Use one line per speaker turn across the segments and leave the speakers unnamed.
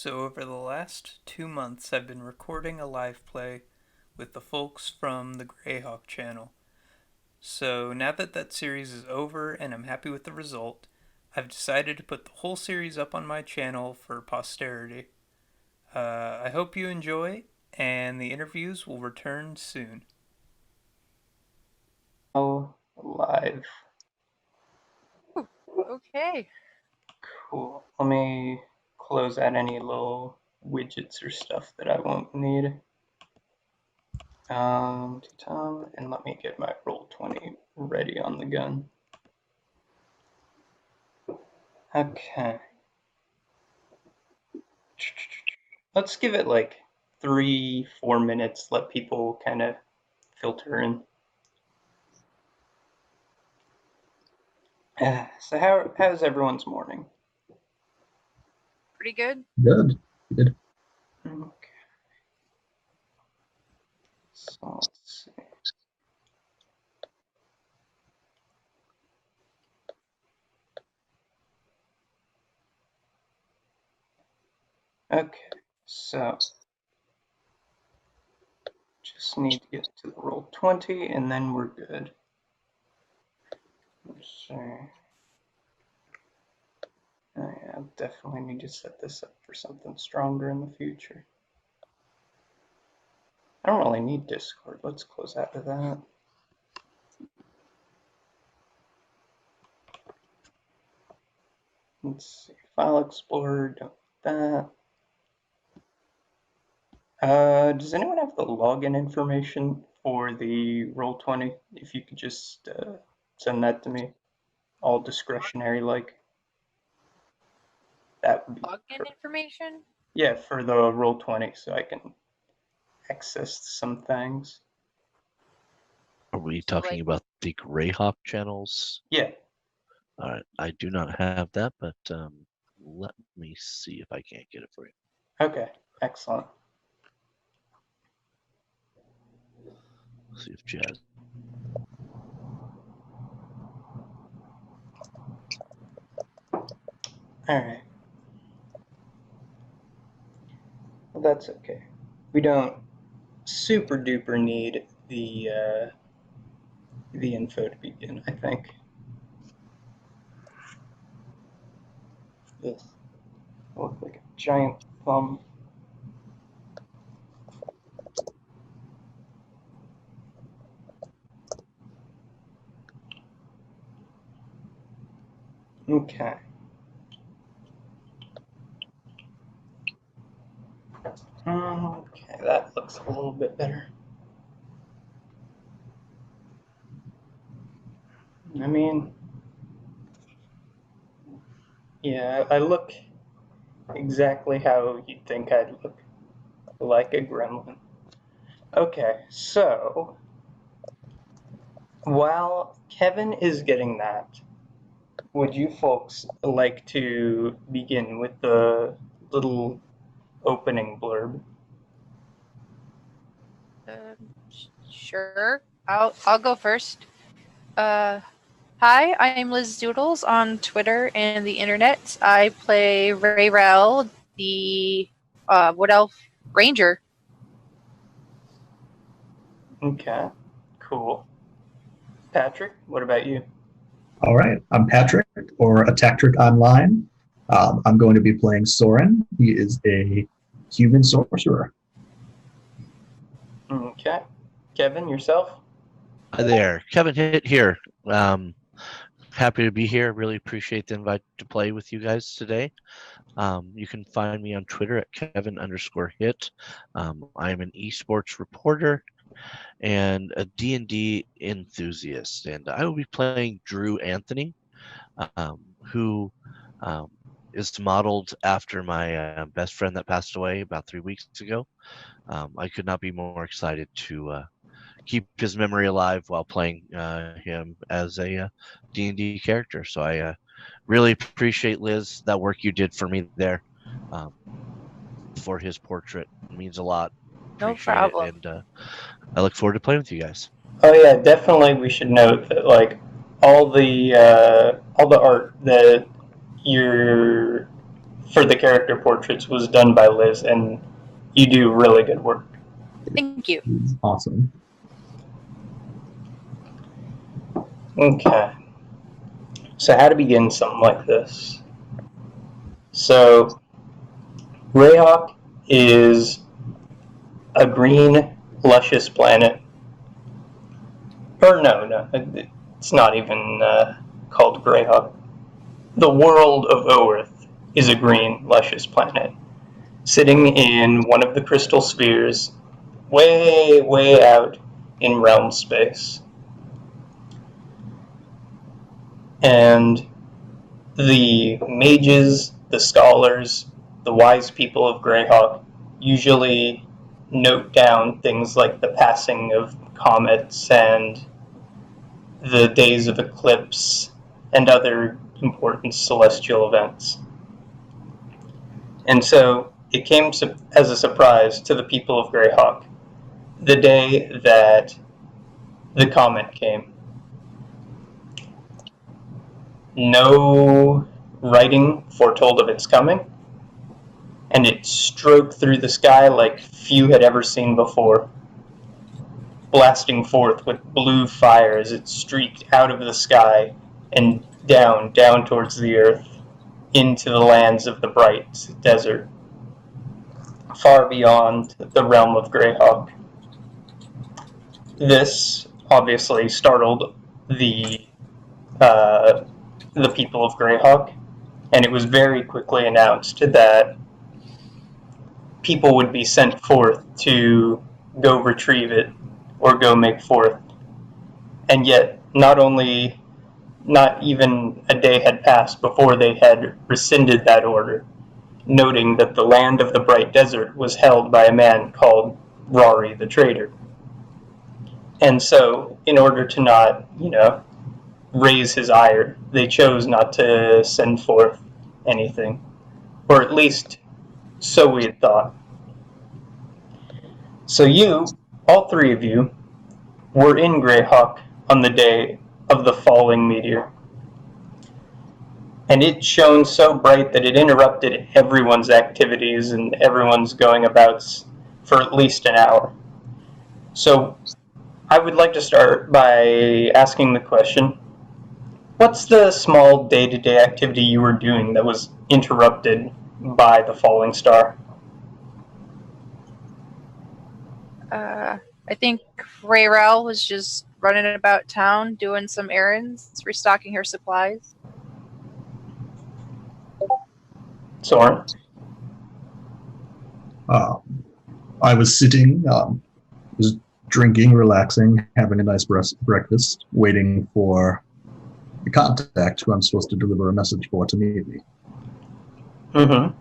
So, over the last 2 months, I've been recording a live play with the folks from the Greyhawk channel. So, now that that series is over and I'm happy with the result, I've decided to put the whole series up on my channel for posterity. I hope you enjoy, and the interviews will return soon. Oh, live.
Okay.
Cool. Let me close out any little widgets or stuff that I won't need. And let me get my Roll20 ready on the gun. Okay. Let's give it like 3-4 minutes, let people kind of filter in. So how's everyone's morning?
Pretty good.
Good. Good.
Okay. So let's see. Okay, so just need to get to the Roll20 and then we're good. Let's see. Oh yeah, I definitely need to set this up for something stronger in the future. I don't really need Discord. Let's close out of that. Let's see. File Explorer, don't need that. Does anyone have the login information for the Roll20? If you could just send that to me, all discretionary like. That would be
Login
perfect.
information?
Yeah, for the Roll20, so I can access some things.
Are we talking about the Greyhawk channels?
Yeah.
All right, I do not have that, but let me see if I can't get it for you.
Okay, excellent.
See if Jazz.
Alright. Well, that's okay. We don't super duper need the info to begin, I think. This looks like a giant thumb. Okay. Okay, that looks a little bit better. I mean, yeah, I look exactly how you'd think I'd look, like a gremlin. Okay, so while Kevin is getting that, would you folks like to begin with the little opening blurb?
Sure. I'll go first. Hi, I'm Liz Doodles on Twitter and the internet. I play Ray Rel, the Wood Elf Ranger.
Okay, cool. Patrick, what about you?
All right. I'm Patrick, or Attacktrick Online. I'm going to be playing Soren. He is a human sorcerer.
Okay. Kevin, yourself?
Hi there, Kevin Hitt here. Happy to be here. Really appreciate the invite to play with you guys today. You can find me on Twitter at Kevin_Hit. I am an esports reporter and a D&D enthusiast, and I will be playing Drew Anthony, who is modeled after my best friend that passed away about 3 weeks ago. I could not be more excited to keep his memory alive while playing him as a D&D character. So I really appreciate, Liz, that work you did for me there for his portrait. It means a lot.
No
Appreciate
problem.
it, and I look forward to playing with you guys.
Oh yeah, definitely. We should note that like all the art that you're for the character portraits was done by Liz, and you do really good work.
Thank you.
It's awesome.
Okay. So how to begin something like this? So Greyhawk is a green, luscious planet. Or no, it's not even called Greyhawk. The world of Oerth is a green, luscious planet, sitting in one of the crystal spheres, way, way out in realm space. And the mages, the scholars, the wise people of Greyhawk usually note down things like the passing of comets and the days of eclipse and other important celestial events. And so it came as a surprise to the people of Greyhawk the day that the comet came. No writing foretold of its coming, and it stroked through the sky like few had ever seen before, blasting forth with blue fire as it streaked out of the sky and down towards the earth, into the lands of the bright desert, far beyond the realm of Greyhawk. This obviously startled the people of Greyhawk, and it was very quickly announced that people would be sent forth to go retrieve it or go make forth. And yet, not even a day had passed before they had rescinded that order, noting that the land of the Bright Desert was held by a man called Rory the Traitor. And so, in order to not, raise his ire, they chose not to send forth anything. Or at least, so we had thought. So you, all three of you, were in Greyhawk on the day of the falling meteor. And it shone so bright that it interrupted everyone's activities and everyone's going abouts for at least an hour. So I would like to start by asking the question, what's the small day-to-day activity you were doing that was interrupted by the falling star?
I think Rayrel was just running about town, doing some errands, restocking her supplies.
Soren?
I was sitting, was drinking, relaxing, having a nice breakfast, waiting for the contact who I'm supposed to deliver a message for to meet me.
Mm-hmm.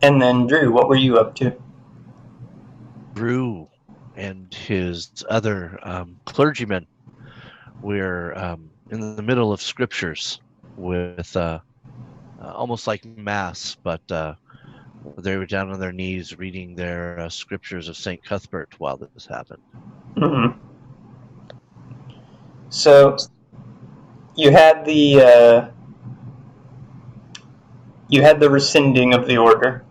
And then, Drew, what were you up to?
Drew and his other clergymen were in the middle of scriptures with almost like mass, but they were down on their knees reading their scriptures of St. Cuthbert while this happened.
Mm-hmm. So you had the rescinding of the order,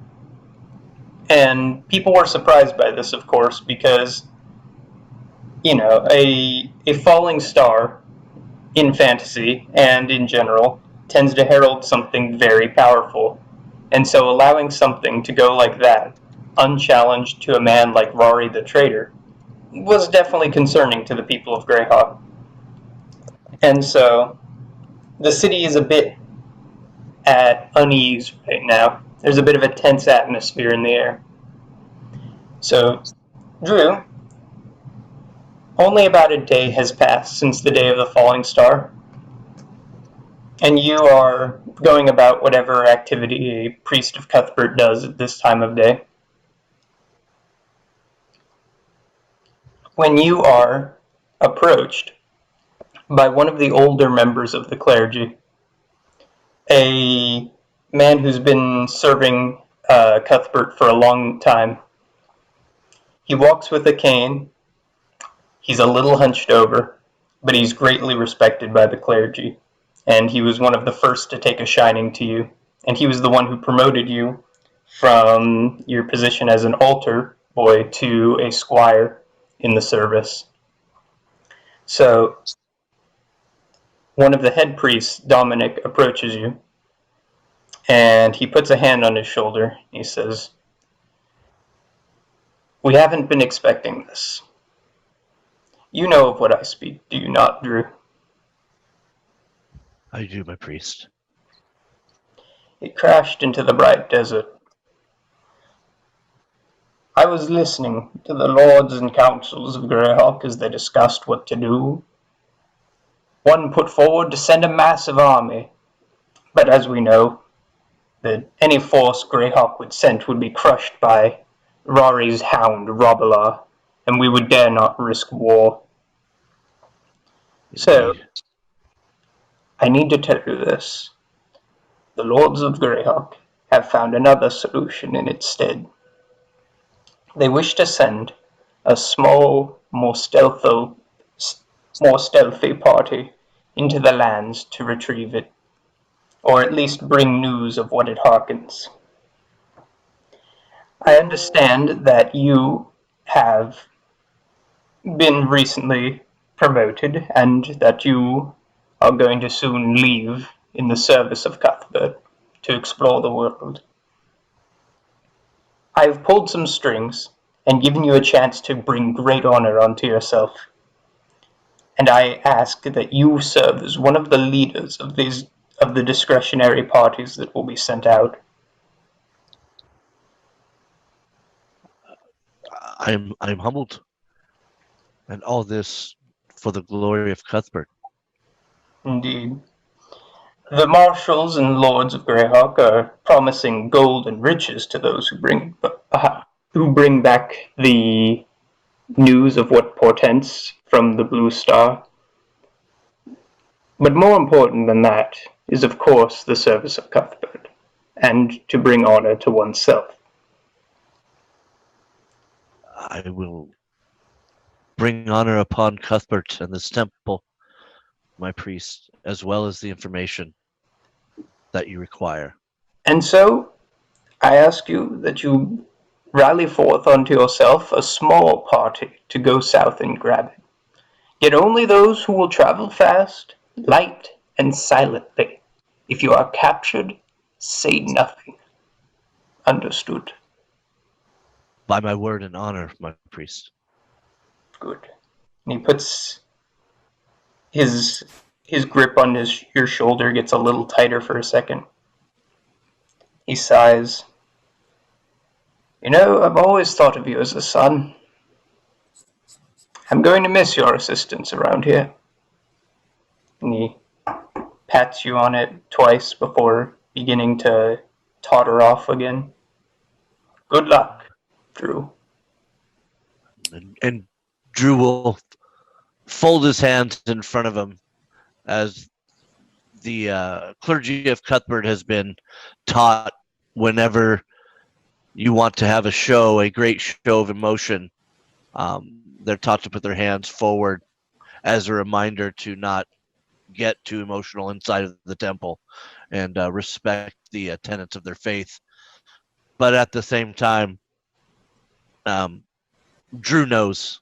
and people were surprised by this, of course, because a falling star in fantasy and in general tends to herald something very powerful, and so allowing something to go like that, unchallenged to a man like Rory the Traitor, was definitely concerning to the people of Greyhawk. And so the city is a bit at unease right now. There's a bit of a tense atmosphere in the air. So, Drew, only about a day has passed since the day of the falling star, and you are going about whatever activity a priest of Cuthbert does at this time of day. When you are approached by one of the older members of the clergy, a man who's been serving Cuthbert for a long time. He walks with a cane. He's a little hunched over, but he's greatly respected by the clergy, and he was one of the first to take a shining to you.
and he was the one who promoted you from your position as an altar boy to a squire in the service. So one of the head priests, Dominic, approaches you, and he puts a hand on his shoulder. He says, "We haven't been expecting this. You know of what I speak, do you not, Drew?"
I do, my priest.
It crashed into the bright desert. I was listening to the lords and councils of Greyhawk as they discussed what to do. One put forward to send a massive army, but as we know, that any force Greyhawk would send would be crushed by Rari's hound, Robbala, and we would dare not risk war. So,
Indeed.
I need to tell you this. The lords of Greyhawk have found another solution in its stead. They wish to send a small, more stealthy party into the lands to retrieve it, or at least bring news of what it harkens. I understand that you have been recently promoted and that you are going to soon leave in the service of Cuthbert to explore the world. I have pulled some strings and given you a chance to bring great honor onto yourself. And I ask that you serve as one of the leaders of the discretionary parties that will be sent out.
I'm humbled, and all this for the glory of Cuthbert.
Indeed. The marshals and lords of Greyhawk are promising gold and riches to those who bring back the news of what portents from the Blue Star. But more important than that is, of course, the service of Cuthbert, and to bring honor to oneself.
I will bring honor upon Cuthbert and this temple, my priest, as well as the information that you require.
And so, I ask you that you rally forth unto yourself a small party to go south and grab it. Yet only those who will travel fast, light, and silently. If you are captured, say nothing. Understood?
By my word and honor, my priest.
Good. And he puts his grip on your shoulder gets a little tighter for a second. He sighs. You know, I've always thought of you as a son. I'm going to miss your assistance around here. And he pats you on it twice before beginning to totter off again. Good luck, Drew.
And Drew will fold his hands in front of him as the clergy of Cuthbert has been taught whenever you want to have a great show of emotion, they're taught to put their hands forward as a reminder to not get too emotional inside of the temple and respect the tenets of their faith. But at the same time, Drew knows,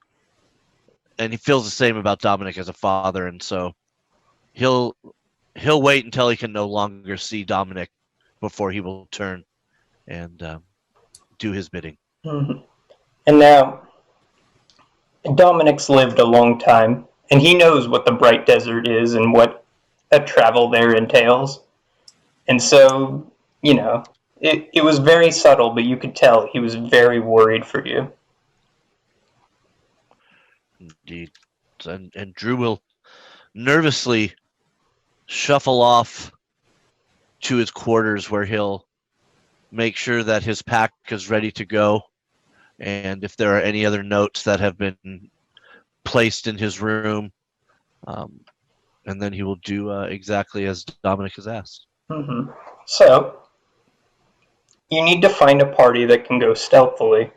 and he feels the same about Dominic as a father, and so he'll wait until he can no longer see Dominic before he will turn and do his bidding.
Mm-hmm. And now, Dominic's lived a long time, and he knows what the Bright Desert is and what a travel there entails. And so, you know, it was very subtle, but you could tell he was very worried for you.
Indeed. And Drew will nervously shuffle off to his quarters where he'll make sure that his pack is ready to go. And if there are any other notes that have been placed in his room, and then he will do exactly as Dominic has asked.
Mm-hmm. So, you need to find a party that can go stealthily,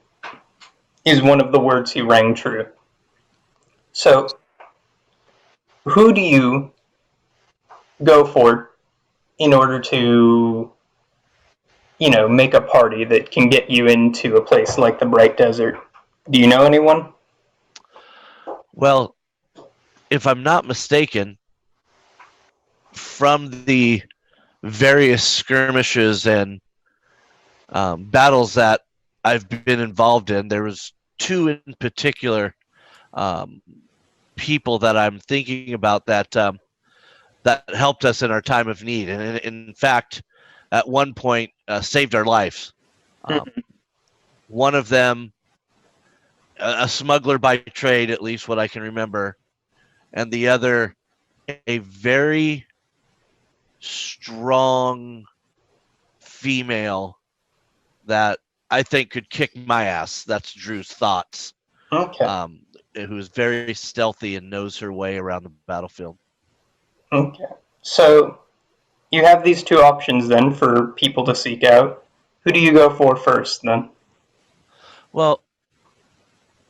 is one of the words he rang true. So, who do you go for in order to make a party that can get you into a place like the Bright Desert. Do you know anyone?
Well, if I'm not mistaken, from the various skirmishes and battles that I've been involved in, there was two in particular people that I'm thinking about that that helped us in our time of need, and in fact, at one point, saved our lives. One of them, a smuggler by trade, at least what I can remember, and the other, a very strong female that I think could kick my ass. That's Drew's thoughts.
Okay.
Who is very stealthy and knows her way around the battlefield.
Okay. So you have these two options then for people to seek out. Who do you go for first then?
Well,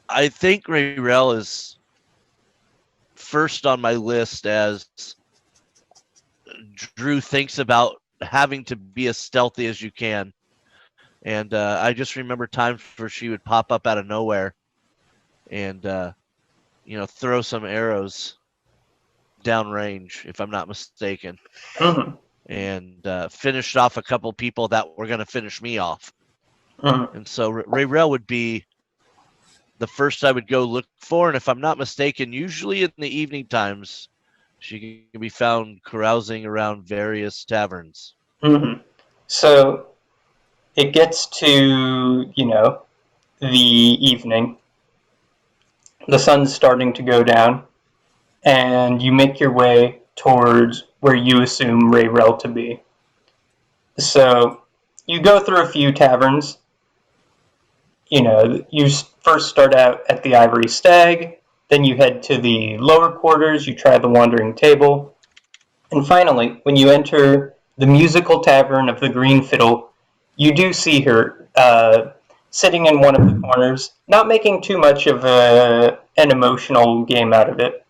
I think Rayrell is first on my list, as Drew thinks about having to be as stealthy as you can. And I just remember times where she would pop up out of nowhere and, throw some arrows downrange, if I'm not mistaken, and finished off a couple people that were going to finish me off. And so Rayrell would be the first I would go look for. And if I'm not mistaken, usually in the evening times, she can be found carousing around various taverns.
So it gets to, the evening. The sun's starting to go down, and you make your way towards where you assume Rayrell to be. So you go through a few taverns. You first start out at the Ivory Stag, then you head to the lower quarters, you try the Wandering Table, and finally, when you enter the musical tavern of the Green Fiddle, you do see her sitting in one of the corners, not making too much of an emotional game out of it.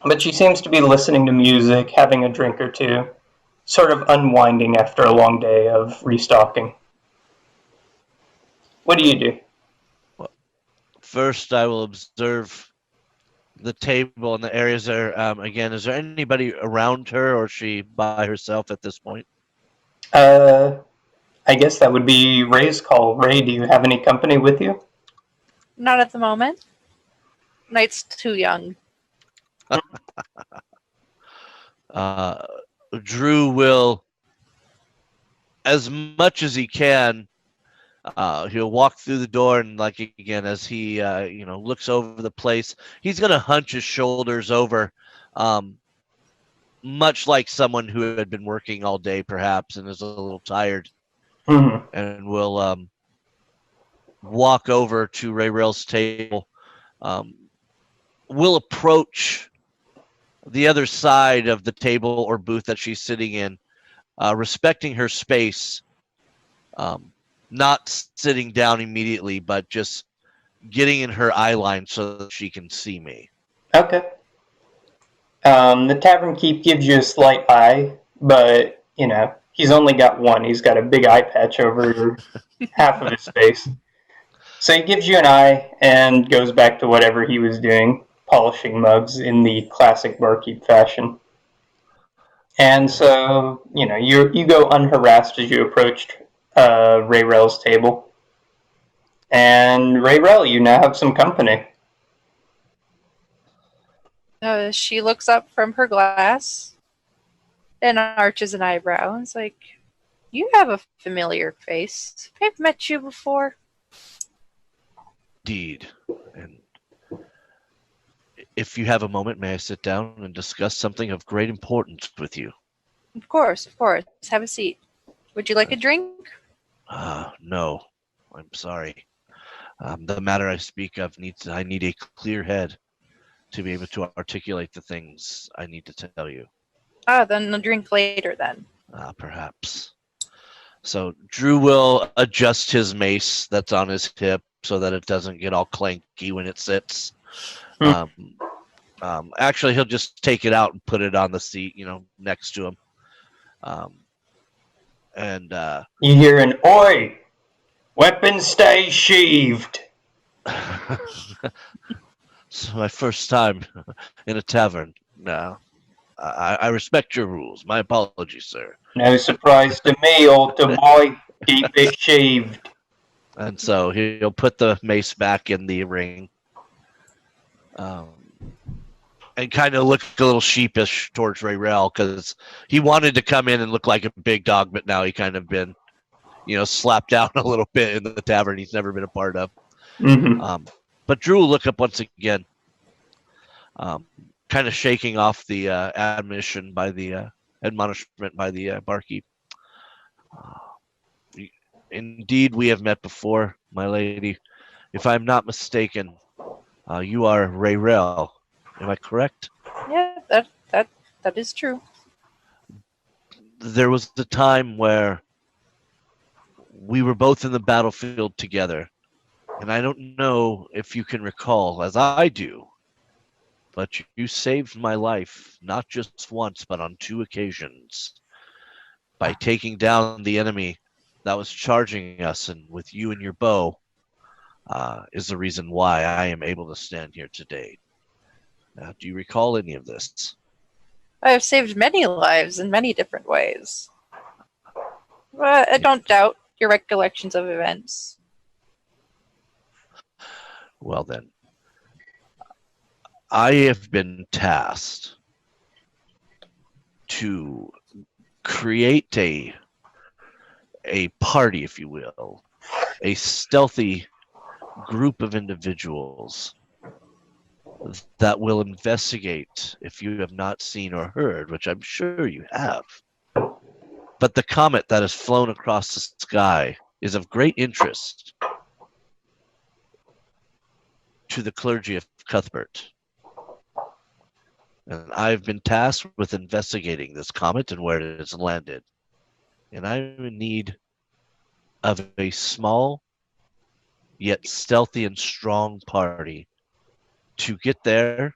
But she seems to be listening to music, having a drink or two, sort of unwinding after a long day of restocking. What do you do?
Well, first, I will observe the table and the areas there. Again, is there anybody around her, or is she by herself at this point?
I guess that would be Ray's call. Ray, do you have any company with you?
Not at the moment. Night's too young.
Drew will, as much as he can, he'll walk through the door, and again, as he looks over the place, he's gonna hunch his shoulders over, much like someone who had been working all day perhaps and is a little tired, and will walk over to Rayrell's table. Will approach the other side of the table or booth that she's sitting in, respecting her space, not sitting down immediately, but just getting in her eye line so that she can see me.
Okay. The tavern keep gives you a slight eye, but, he's only got one. He's got a big eye patch over half of his face. So he gives you an eye and goes back to whatever he was doing, polishing mugs in the classic barkeep fashion. And so, you go unharassed as you approached Rayrell's table. And Rayrell, you now have some company.
She looks up from her glass and arches an eyebrow. It's like, you have a familiar face. I've met you before.
Indeed. And if you have a moment, may I sit down and discuss something of great importance with you?
Of course, of course. Have a seat. Would you like a drink?
No. I'm sorry. The matter I speak of I need a clear head to be able to articulate the things I need to tell you.
Then a drink later then.
Perhaps. So Drew will adjust his mace that's on his hip so that it doesn't get all clanky when it sits. Actually, he'll just take it out and put it on the seat, next to him. And
You hear an oi! Weapons stay sheathed.
it's my first time in a tavern. No, I respect your rules. My apologies, sir.
No surprise to me, altar boy. Keep it sheathed.
And so he'll put the mace back in the ring, and kind of look a little sheepish towards Rayrell because he wanted to come in and look like a big dog, but now he kind of been, slapped down a little bit in the tavern he's never been a part of.
Mm-hmm.
But Drew will look up once again, kind of shaking off the admonishment by the barkeep. Indeed, we have met before, my lady. If I'm not mistaken, you are Rayrell. Am I correct?
Yeah, that is true.
There was a time where we were both in the battlefield together, and I don't know if you can recall, as I do, but you saved my life not just once, but on 2 occasions by taking down the enemy that was charging us, and with you and your bow is the reason why I am able to stand here today. Now, do you recall any of this?
I have saved many lives in many different ways. But I don't doubt your recollections of events.
Well then, I have been tasked to create a party, if you will, a stealthy group of individuals that will investigate, if you have not seen or heard, which I'm sure you have. But the comet that has flown across the sky is of great interest to the clergy of Cuthbert. And I've been tasked with investigating this comet and where it has landed. And I'm in need of a small, yet stealthy and strong party to get there,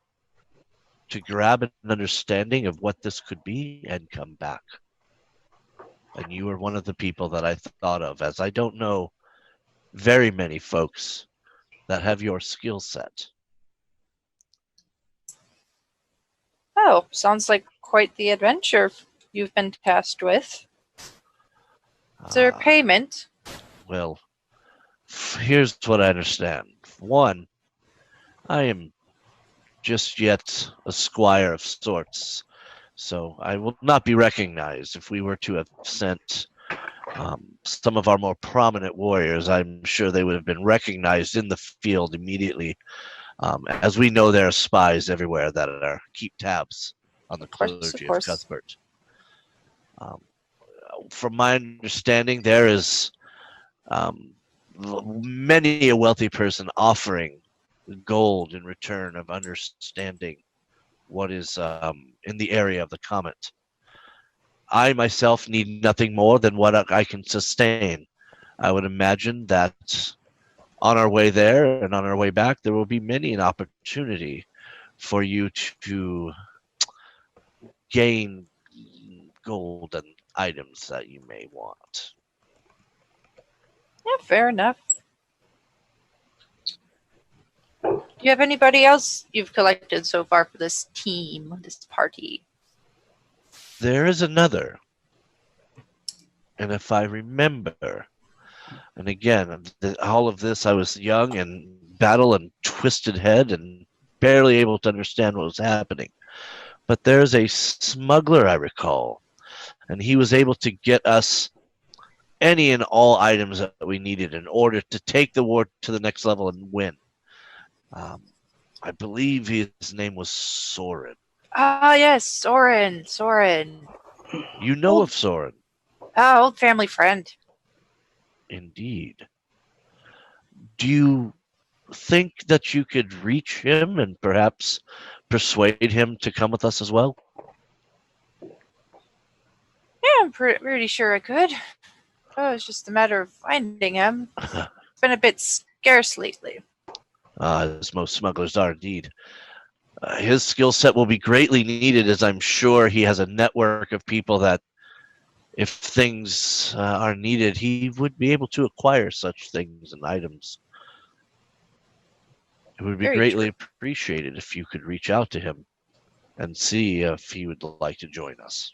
to grab an understanding of what this could be, and come back. And you are one of the people that I thought of, as I don't know very many folks that have your skill set.
Oh, sounds like quite the adventure you've been tasked with. Is there payment?
Well, here's what I understand. One, I am just yet a squire of sorts, so I will not be recognized. If we were to have sent some of our more prominent warriors, I'm sure they would have been recognized in the field immediately, as we know there are spies everywhere that keep tabs on the clergy of Cuthbert. From my understanding, there is many a wealthy person offering gold in return of understanding what is in the area of the comet. I myself need nothing more than what I can sustain. I would imagine that on our way there and on our way back, there will be many an opportunity for you to gain gold and items that you may want.
Yeah, fair enough. Do you have anybody else you've collected so far for this team, this party?
There is another. And if I remember, and again, all of this, I was young and battle and twisted head and barely able to understand what was happening. But there's a smuggler I recall, and he was able to get us any and all items that we needed in order to take the war to the next level and win. I believe his name was Soren.
Ah, yes, Soren.
You know of Soren?
Ah, old family friend.
Indeed. Do you think that you could reach him and perhaps persuade him to come with us as well?
Yeah, I'm pretty sure I could. Oh, it's just a matter of finding him. It's been a bit scarce lately.
As most smugglers are indeed. His skill set will be greatly needed, as I'm sure he has a network of people that if things are needed, he would be able to acquire such things and items. It would be
Very
greatly
true.
appreciated if you could reach out to him and see if he would like to join us.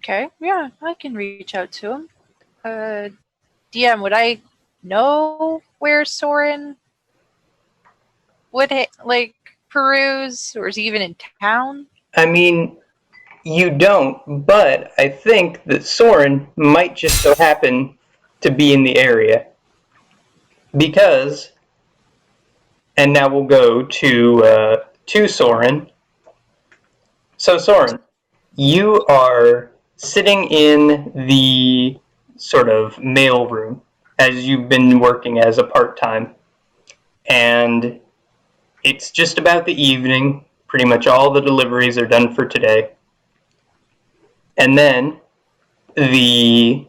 Okay, yeah, I can reach out to him. DM, would I know where Soren would peruse, or is he even in town?
I mean, you don't, but I think that Soren might just so happen to be in the area. Because, and now we'll go to Soren. So Soren, you are sitting in the sort of mail room as you've been working as a part-time, and it's just about the evening. Pretty much all the deliveries are done for today. And then the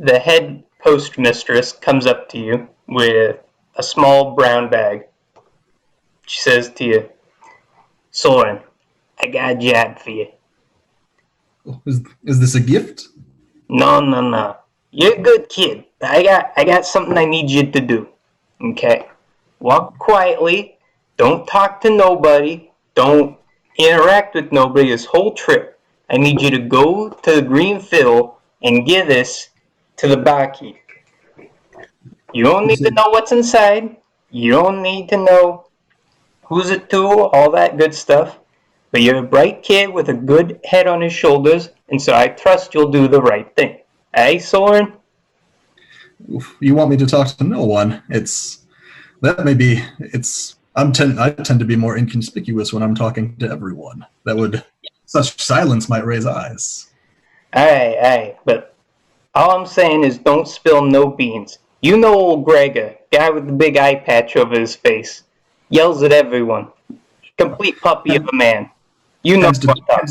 head postmistress comes up to you with a small brown bag. She says to you, Soren, I got a job for you.
Is this a gift?
No. You're a good kid. But I got something I need you to do. Okay? Walk quietly. Don't talk to nobody. Don't interact with nobody this whole trip. I need you to go to the green fill and give this to the barkeep. You don't need to know what's inside. You don't need to know who's it to, all that good stuff. But you're a bright kid with a good head on his shoulders, and so I trust you'll do the right thing. Eh, Soren?
You want me to talk to no one? I tend to be more inconspicuous when I'm talking to everyone. Such silence might raise eyes.
Aye, but all I'm saying is don't spill no beans. You know old Gregor, guy with the big eye patch over his face. Yells at everyone. Complete puppy of a man. You know what I'm talking about.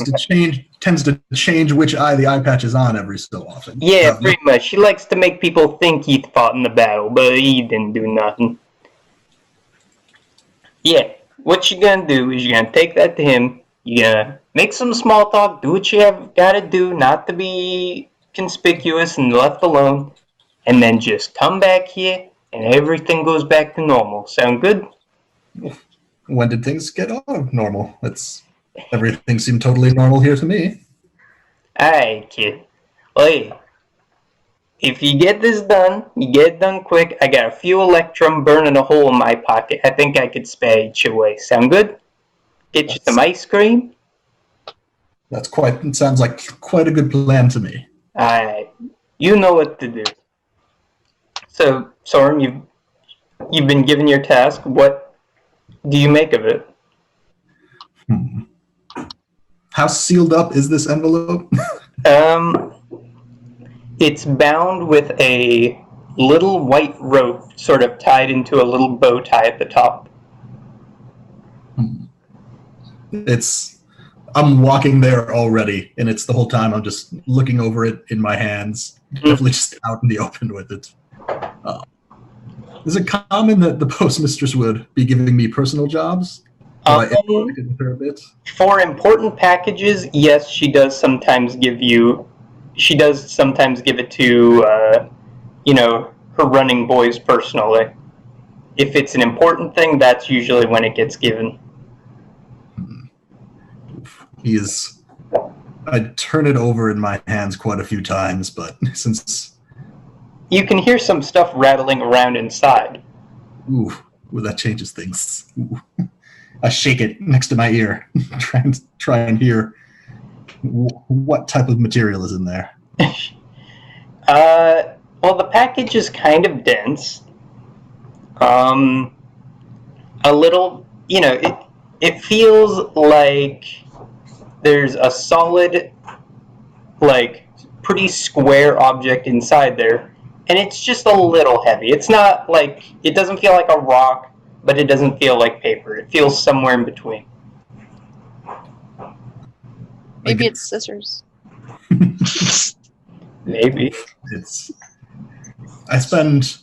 Tends to change which eye the eye patch is on every so often.
Yeah, pretty much. He likes to make people think he fought in the battle, but he didn't do nothing. Yeah, what you're gonna do is you're gonna take that to him, you're gonna make some small talk, do what you have gotta do not to be conspicuous and left alone, and then just come back here and everything goes back to normal. Sound good?
When did things get normal? Everything seemed totally normal here to me.
Alright, kid. Well, hey, if you get this done, you get it done quick. I got a few electrum burning a hole in my pocket. I think I could spare each away. Sound good? Get you some ice cream?
It sounds like quite a good plan to me.
Alright. You know what to do. So, Soren, you've been given your task. What do you make of it?
How sealed up is this envelope?
It's bound with a little white rope sort of tied into a little bow tie at the top.
I'm walking there already, and it's the whole time I'm just looking over it in my hands, definitely just out in the open with it. Is it common that the postmistress would be giving me personal jobs? With her a bit?
For important packages, yes, she does sometimes give it to, her running boys personally. If it's an important thing, that's usually when it gets given.
I turn it over in my hands quite a few times, but since...
You can hear some stuff rattling around inside.
Ooh, that changes things. Ooh. I shake it next to my ear, try and hear what type of material is in there.
Well, the package is kind of dense. A little, it feels like there's a solid, pretty square object inside there, and it's just a little heavy. It's not it doesn't feel like a rock, but it doesn't feel like paper. It feels somewhere in between.
Maybe it's scissors.
Maybe.
I spend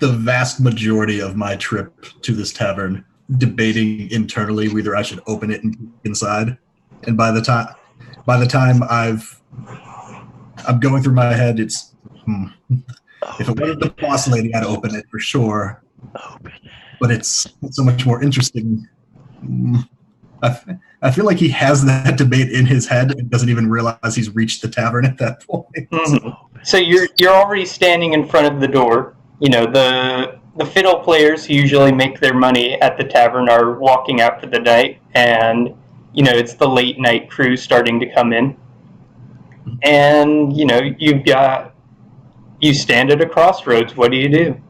the vast majority of my trip to this tavern debating internally whether I should open it and peek inside. And by the time I've I'm going through my head. It's if it wasn't the boss lady, I'd open it for sure.
Open.
But it's so much more interesting. I feel like he has that debate in his head and doesn't even realize he's reached the tavern at that point.
Mm-hmm. So you're already standing in front of the door. You know, the fiddle players who usually make their money at the tavern are walking out for the night, and you know it's the late night crew starting to come in. And you know you stand at a crossroads. What do you do?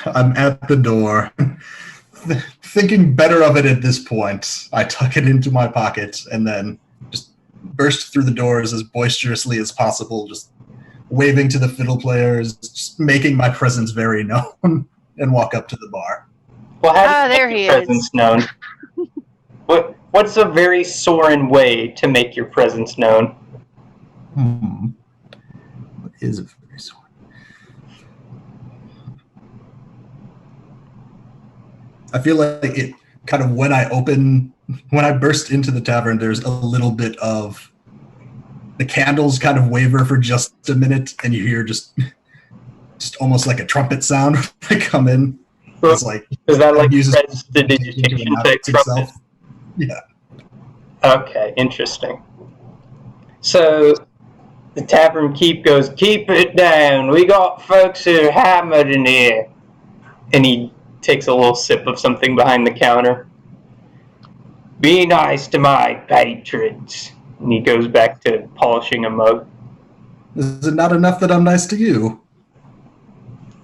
I'm at the door. Thinking better of it at this point, I tuck it into my pocket and then just burst through the doors as boisterously as possible, just waving to the fiddle players, just making my presence very known, and walk up to the bar.
Well, how do you
there
make
he
your presence known? What's a very Soren way to make your presence known?
What is a very Soren? I feel like it kind of when I burst into the tavern, there's a little bit of the candles kind of waver for just a minute, and you hear just almost like a trumpet sound that come in. It's like
is that like
uses
prestidigitation type trumpet?
Yeah.
Okay, interesting. So the tavern keep goes, keep it down. We got folks who are hammered in here. And he takes a little sip of something behind the counter. Be nice to my patrons. And he goes back to polishing a mug.
Is it not enough that I'm nice to you?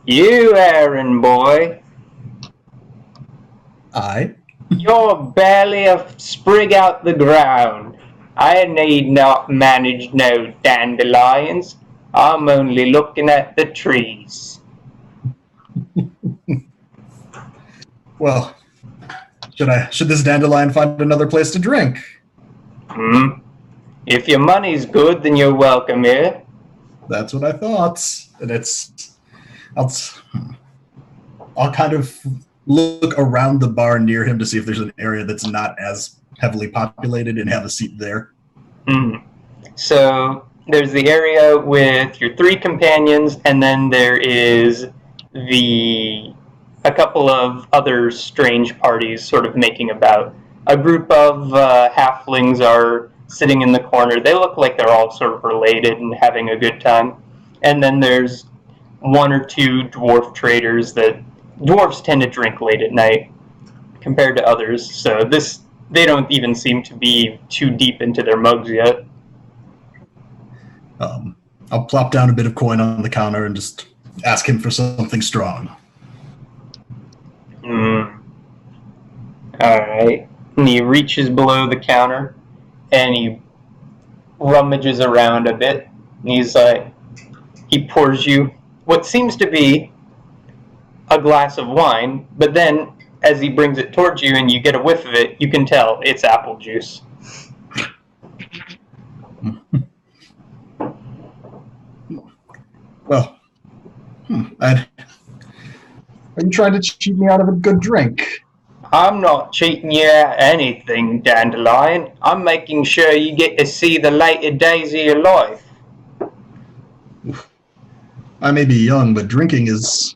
You, errand boy. You're barely a sprig out the ground. I need not manage no dandelions. I'm only looking at the trees.
Well, should this dandelion find another place to drink?
If your money's good, then you're welcome here.
That's what I thought. And I'll kind of look around the bar near him to see if there's an area that's not as heavily populated and have a seat there.
So there's the area with your three companions, and then there is a couple of other strange parties sort of making about. A group of halflings are sitting in the corner. They look like they're all sort of related and having a good time. And then there's one or two dwarf traders dwarves tend to drink late at night compared to others, so they don't even seem to be too deep into their mugs yet.
I'll plop down a bit of coin on the counter and just ask him for something strong.
Alright. And he reaches below the counter and he rummages around a bit. And he pours you what seems to be a glass of wine, but then as he brings it towards you and you get a whiff of it, you can tell it's apple juice.
Well, are you trying to cheat me out of a good drink?
I'm not cheating you out of anything, Dandelion. I'm making sure you get to see the later days of your life.
I may be young, but drinking is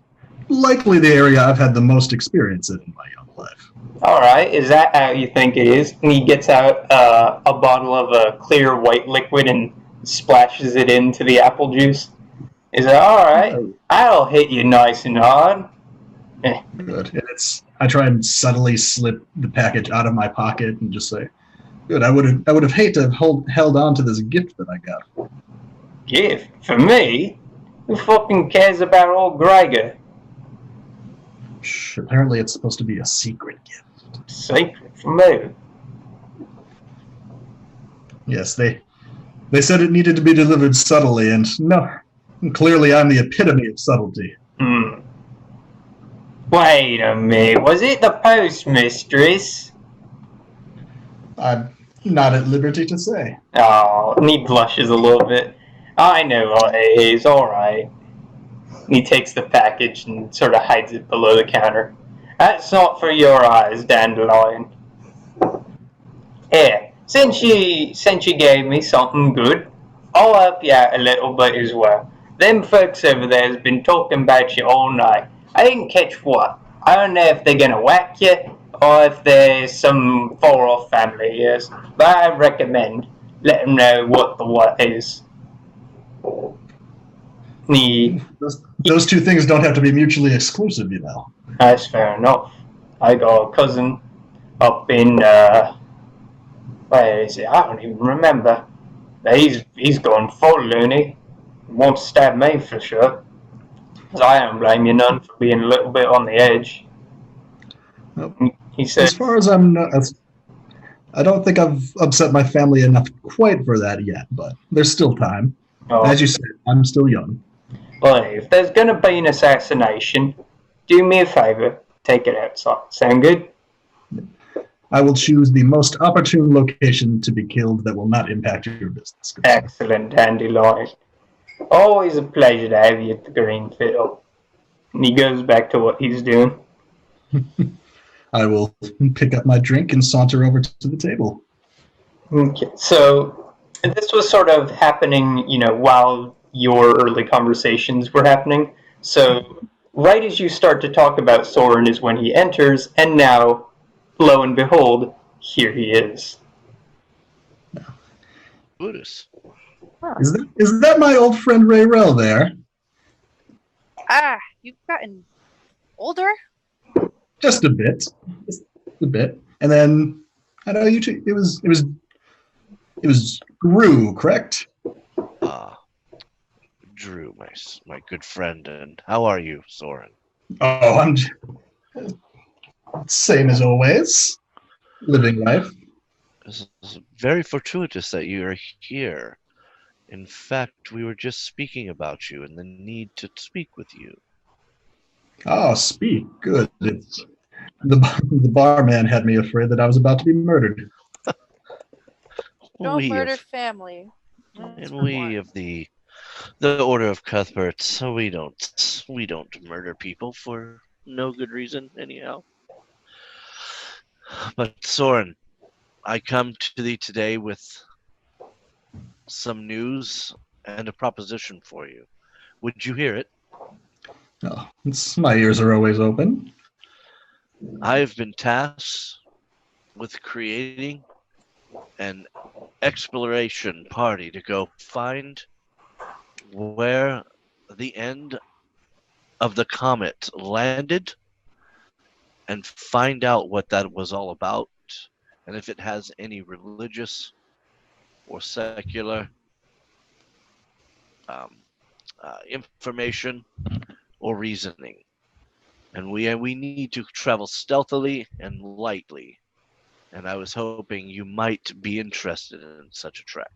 likely the area I've had the most experience in my young life.
Alright, is that how you think it is? And he gets out a bottle of a clear white liquid and splashes it into the apple juice. Is it alright? I'll hit you nice and hard.
Good. And I try and subtly slip the package out of my pocket and just say, good, I would have hated to have held on to this gift that I got.
Gift? For me? Who fucking cares about old Gregor?
Shh, apparently it's supposed to be a secret gift.
Secret from who?
Yes, they said it needed to be delivered subtly, and no, clearly I'm the epitome of subtlety.
Wait a minute, was it the postmistress?
I'm not at liberty to say.
Oh, and he blushes a little bit. I know what it is, alright. He takes the package and sort of hides it below the counter. That's not for your eyes, Dandelion. Here, Since you gave me something good, I'll help you out a little bit as well. Them folks over there has been talking about you all night. I didn't catch what. I don't know if they're gonna whack you or if there's some far-off family years, but I recommend let them know what the what is. The
Those two things don't have to be mutually exclusive, you know.
That's fair enough. I got a cousin up in where is it? I don't even remember. He's gone full loony. Won't stab me for sure. 'Cause I don't blame you none for being a little bit on the edge.
Nope.
He said,
As far as I'm not, I don't think I've upset my family enough quite for that yet, but there's still time.
oh,
As you said, I'm still young.
well, if there's gonna be an assassination, do me a favor, take it outside. Sound good?
I will choose the most opportune location to be killed that will not impact your business. Good sir.
Excellent, Dandelion. Always a pleasure to have you at the Green Fiddle. And he goes back to what he's doing.
I will pick up my drink and saunter over to the table.
Okay, so this was sort of happening, while your early conversations were happening. So right as you start to talk about Soren is when he enters, and now, lo and behold, here he is.
Buddhist.
Is that my old friend Rayrell there?
Ah, you've gotten older?
Just a bit. Just a bit. And then I know you two, it was Gru, correct?
Drew, my good friend, and how are you, Soren?
Oh, I'm same as always. Living life.
This is very fortuitous that you are here. In fact, we were just speaking about you and the need to speak with you.
Oh, speak. Good. The barman had me afraid that I was about to be murdered.
Don't murder family.
And we of the Order of Cuthberts, we don't murder people for no good reason, anyhow. But Soren, I come to thee today with some news and a proposition for you. Would you hear it?
Oh, my ears are always open.
I have been tasked with creating an exploration party to go find where the end of the comet landed and find out what that was all about and if it has any religious or secular information or reasoning. And we need to travel stealthily and lightly. And I was hoping you might be interested in such a trek.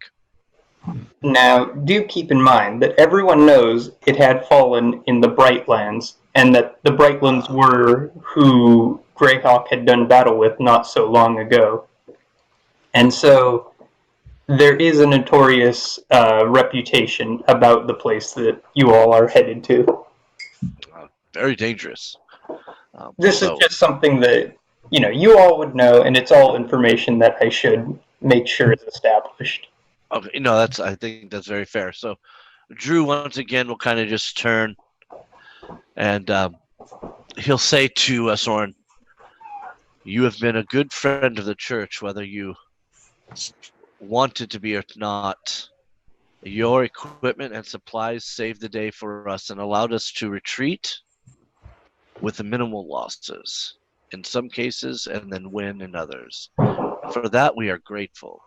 Now, do keep in mind that everyone knows it had fallen in the Brightlands, and that the Brightlands were who Greyhawk had done battle with not so long ago. And so there is a notorious reputation about the place that you all are headed to.
Very dangerous.
This is just something that, you all would know, and it's all information that I should make sure is established.
Okay, I think that's very fair. So Drew, once again, will kind of just turn and he'll say to Soren, you have been a good friend of the church, whether you wanted to be or not. Your equipment and supplies saved the day for us and allowed us to retreat with minimal losses in some cases and then win in others. For that, we are grateful.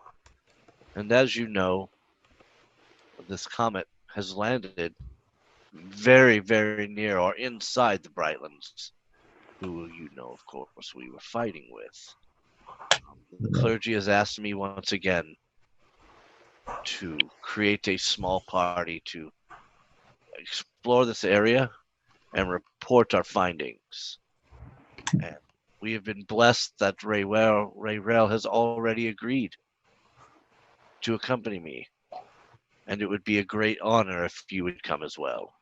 And as you know, this comet has landed very, very near or inside the Brightlands, who of course, we were fighting with. The clergy has asked me once again to create a small party to explore this area and report our findings. And we have been blessed that Rayrell has already agreed to accompany me. And it would be a great honor if you would come as well.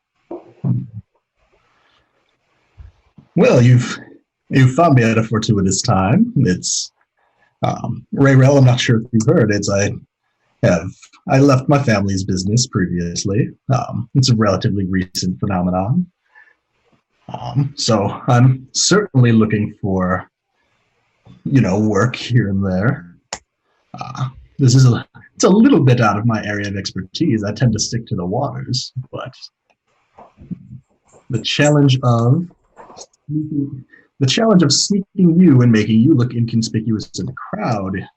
Well, you've found me at a fortuitous time. It's Rayrell, I'm not sure if you've heard it. I left my family's business previously. It's a relatively recent phenomenon. So I'm certainly looking for, work here and there. It's a little bit out of my area of expertise. I tend to stick to the waters, but the challenge of sneaking you and making you look inconspicuous in the crowd.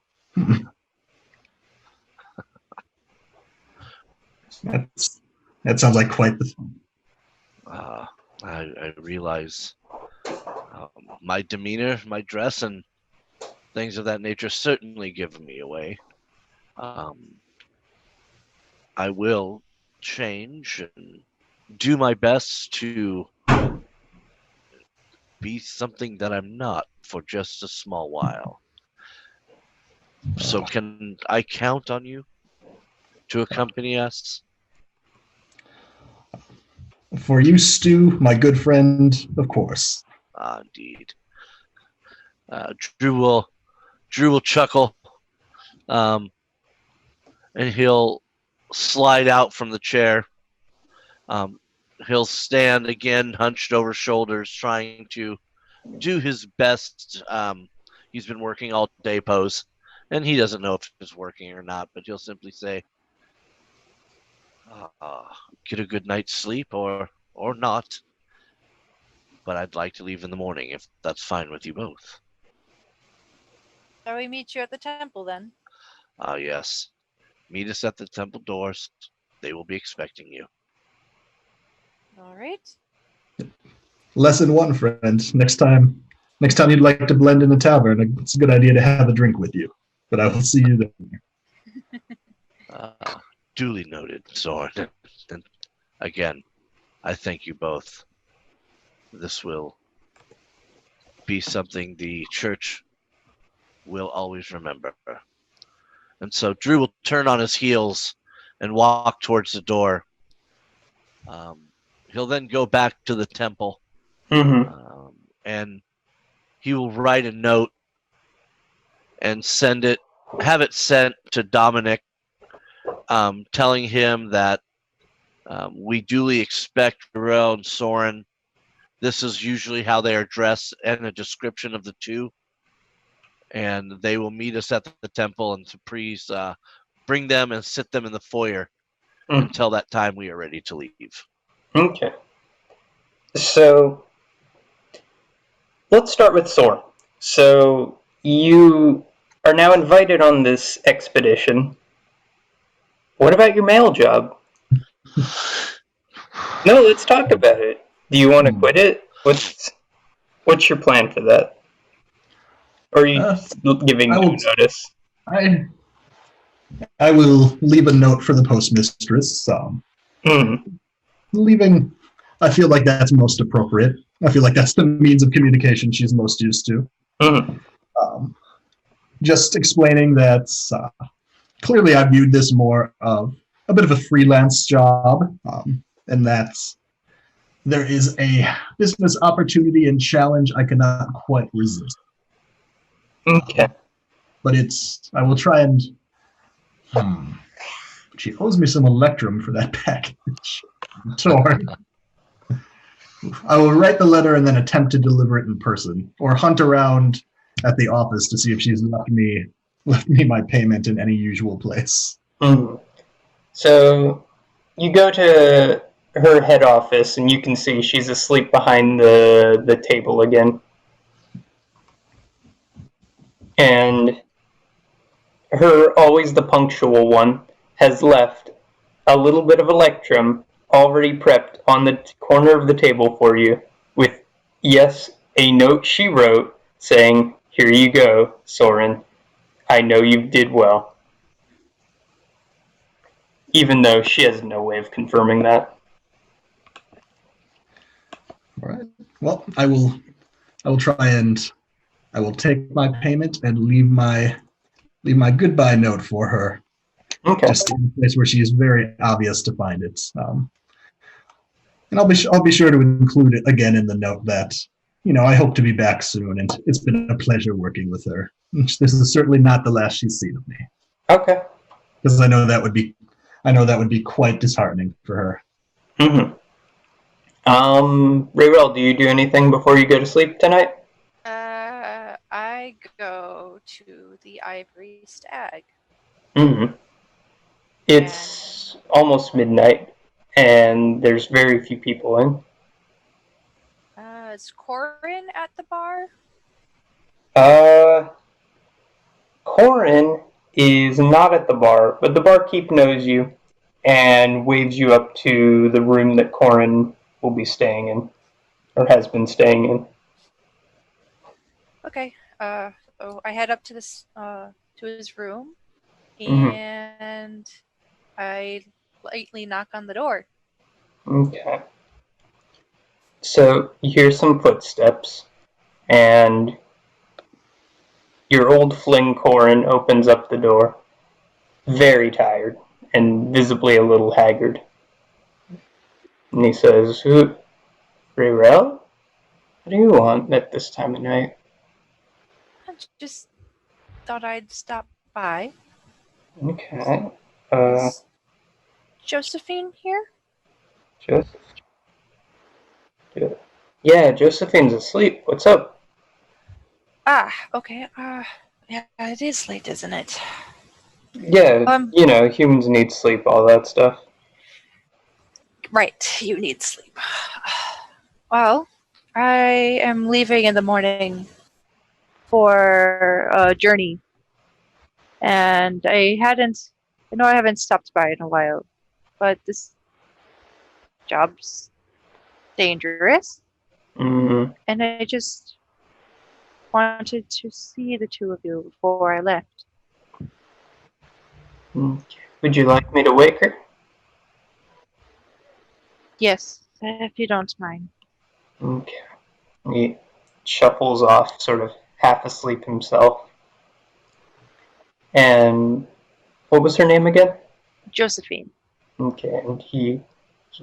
That sounds like quite the thing.
I realize my demeanor, my dress, and things of that nature certainly give me away. I will change and do my best to be something that I'm not for just a small while. So can I count on you to accompany us?
For you, Stu, my good friend, of course.
Indeed. Drew will chuckle, and he'll slide out from the chair. He'll stand again, hunched over shoulders, trying to do his best. He's been working all day pose, and he doesn't know if it's working or not, but he'll simply say, get a good night's sleep or not. But I'd like to leave in the morning if that's fine with you both.
Shall we meet you at the temple then?
Yes. Meet us at the temple doors. They will be expecting you.
All right.
Lesson 1, friend. Next time you'd like to blend in a tavern, it's a good idea to have a drink with you. But I will see you there.
Duly noted, Soren. And again, I thank you both. This will be something the church will always remember. And so Drew will turn on his heels and walk towards the door. He'll then go back to the temple.
Mm-hmm.
And he will write a note and have it sent to Dominic, telling him that we duly expect Darrell and Soren. This is usually how they are dressed, and a description of the two. And they will meet us at the temple, and to please bring them and sit them in the foyer until that time we are ready to leave.
Okay. So let's start with Soren. So you are now invited on this expedition. What about your mail job? No, let's talk about it. Do you want to quit it? What's your plan for that? Or are you giving no notice?
I will leave a note for the postmistress. Leaving, I feel like that's most appropriate. I feel like that's the means of communication she's most used to. Just explaining that clearly I viewed this more of a bit of a freelance job, and that there is a business opportunity and challenge I cannot quite resist.
Okay.
But I will try and... She owes me some electrum for that package. Torn. I will write the letter and then attempt to deliver it in person, or hunt around at the office to see if she's left me my payment in any usual place.
So you go to her head office and you can see she's asleep behind the table again. And her, always the punctual one, has left a little bit of electrum already prepped on the corner of the table for you with, yes, a note she wrote saying, "Here you go, Soren. I know you did well." Even though she has no way of confirming that.
All right. Well, I will try and I will take my payment and leave my goodbye note for her.
Okay.
Just in a place where she is very obvious to find it. And I'll be sure to include it again in the note that I hope to be back soon, and it's been a pleasure working with her. This is certainly not the last she's seen of me,
Okay.
because I know that would be quite disheartening for her.
Mm-hmm. Rayrel, do you do anything before you go to sleep tonight?
I go to the Ivory Stag.
Mm-hmm. It's almost midnight, and there's very few people in.
Is Corin at the bar?
Uh, Corin is not at the bar, but the barkeep knows you and waves you up to the room that Corin will be staying in, or has been staying in.
Okay. So I head up to to his room,
Mm-hmm.
and I lightly knock on the door.
Okay. So you hear some footsteps, and your old fling Corin opens up the door, very tired and visibly a little haggard. And he says, Rayrel? What do you want at this time of night?
I just thought I'd stop by.
Okay.
Is Josephine here?
Joseph? Yeah, Josephine's asleep. What's up?
Ah, okay. Yeah, it is late, isn't it?
Yeah, humans need sleep, all that stuff.
Right, you need sleep. Well, I am leaving in the morning for a journey, and I know I haven't stopped by in a while, but this job's dangerous,
Mm-hmm.
and I just wanted to see the two of you before I left.
Would you like me to wake her?
Yes, if you don't mind.
Okay. He shuffles off, sort of half asleep himself. And what was her name again?
Josephine.
Okay, and he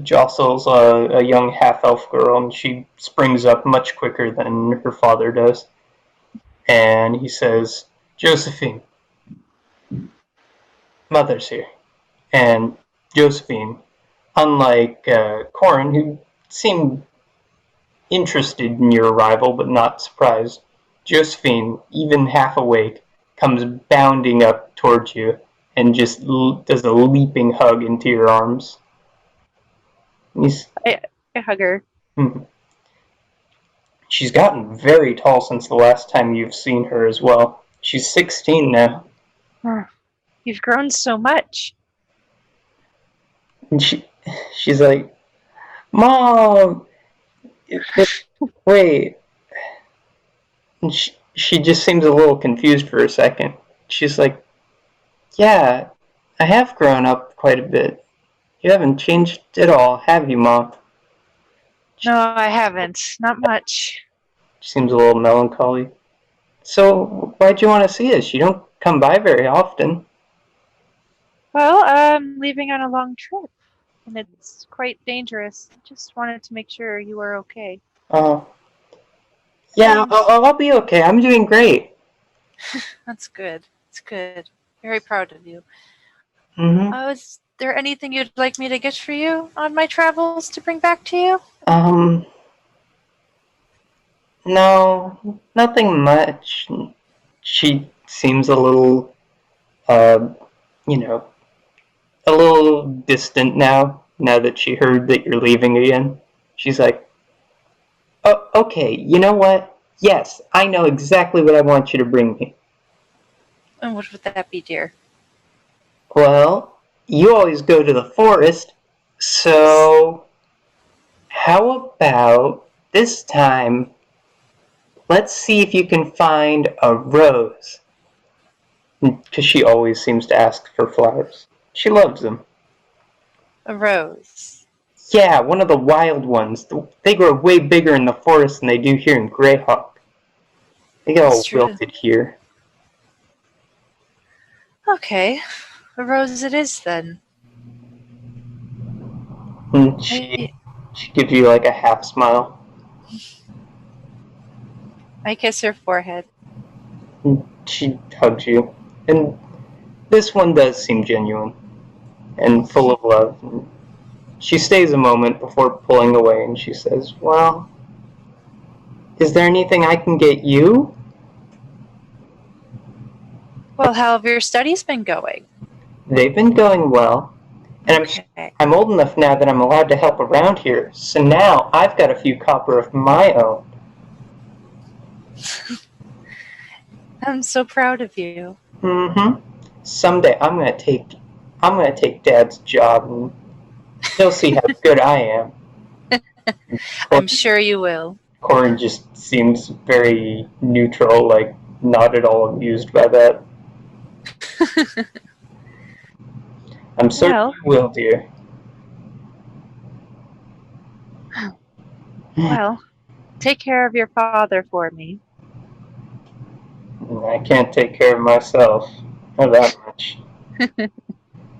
jostles a young half-elf girl, and she springs up much quicker than her father does. And he says, Josephine, Mother's here. And Josephine, unlike Corin, who seemed interested in your arrival but not surprised, Josephine, even half awake, comes bounding up towards you and just does a leaping hug into your arms.
I hug her.
She's gotten very tall since the last time you've seen her as well. She's 16 now.
You've grown so much.
And she's like, Mom! Wait. And she just seems a little confused for a second. She's like, yeah, I have grown up quite a bit. You haven't changed at all, have you, Mom?
No, I haven't. Not much.
She seems a little melancholy. So, why'd you want to see us? You don't come by very often.
Well, I'm leaving on a long trip, and it's quite dangerous. Just wanted to make sure you were okay.
Oh. Yeah, I'll be okay. I'm doing great.
That's good. It's good. Very proud of you.
Mm-hmm.
Is there anything you'd like me to get for you on my travels to bring back to you?
No, nothing much. She seems a little, you know, a little distant now that she heard that you're leaving again. She's like, oh, okay, you know what? Yes, I know exactly what I want you to bring me.
And what would that be, dear?
Well, you always go to the forest, so how about this time, let's see if you can find a rose. Because she always seems to ask for flowers. She loves them.
A rose.
Yeah, one of the wild ones. They grow way bigger in the forest than they do here in Greyhawk. They get all wilted here.
Okay, a rose it is then.
And she gives you like a half smile.
I kiss her forehead.
She hugs you. And this one does seem genuine and full of love. And she stays a moment before pulling away, and she says, "Well, is there anything I can get you?"
Well, how have your studies been going?
They've been going well. And
Okay.
I'm old enough now that I'm allowed to help around here, so now I've got a few copper of my own.
I'm so proud of you.
Mm-hmm. Someday I'm gonna take Dad's job, and he'll see how good I am.
I'm sure you will.
Corey just seems very neutral, like not at all amused by that. I'm certain
Well,
you will, dear.
well, take care of your father for me.
I can't take care of myself. Not that much.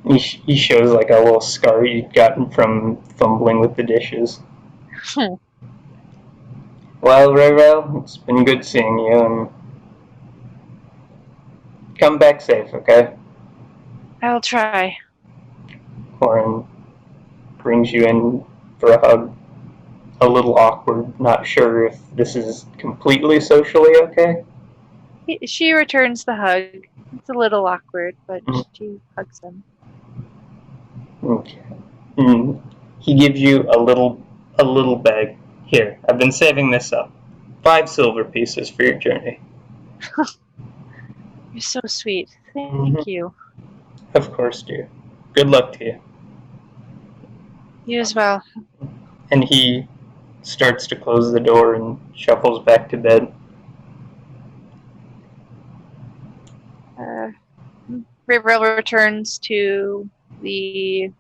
He shows like a little scar he'd gotten from fumbling with the dishes. Well, Rayrell, it's been good seeing you, and come back safe, okay?
I'll try.
Corin brings you in for a hug. A little awkward, not sure if this is completely socially okay.
She returns the hug. It's a little awkward, but she hugs him.
Okay. He gives you a little bag. Here, I've been saving this up. 5 silver pieces for your journey.
You're so sweet. Thank you.
Of course, dear. Good luck to you.
You as well.
And he starts to close the door and shuffles back to bed.
Ravril returns to the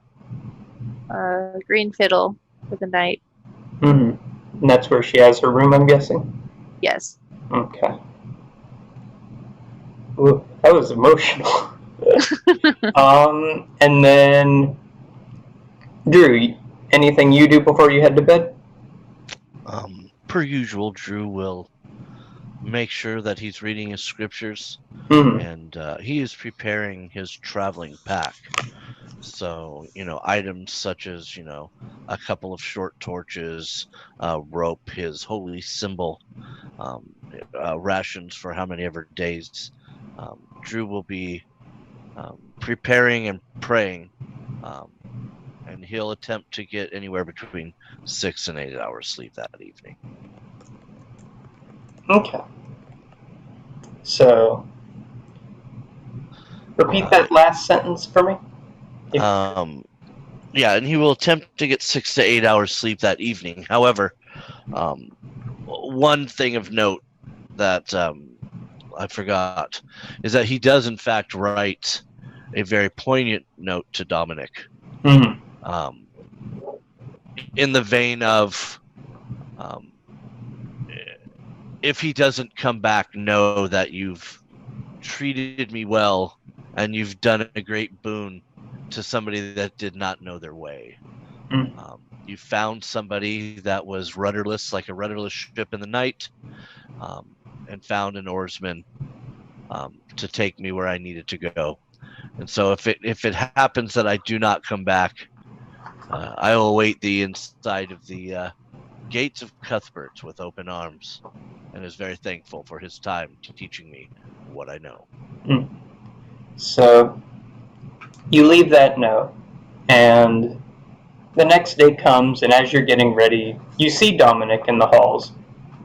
green fiddle for the night.
And that's where she has her room, I'm guessing?
Yes.
Okay. Ooh, that was emotional. And then, Drew, anything you do before you head to bed?
Per usual, Drew will make sure that he's reading his scriptures, and he is preparing his traveling pack. So, items such as, a couple of short torches, rope, his holy symbol, rations for how many ever days. Drew will be preparing and praying, and he'll attempt to get anywhere between 6 and 8 hours sleep that evening.
Okay. So, repeat that last sentence for me.
Yeah, and he will attempt to get 6 to 8 hours sleep that evening. However, one thing of note that I forgot is that he does in fact write a very poignant note to Dominic. In the vein of, if he doesn't come back, know that you've treated me well and you've done a great boon to somebody that did not know their way. You found somebody that was rudderless, like a rudderless ship in the night, and found an oarsman to take me where I needed to go. And so if it happens that I do not come back, I will await thee inside of the gates of Cuthbert with open arms, and is very thankful for his time teaching me what I know.
So you leave that note, and the next day comes, and as you're getting ready, you see Dominic in the halls,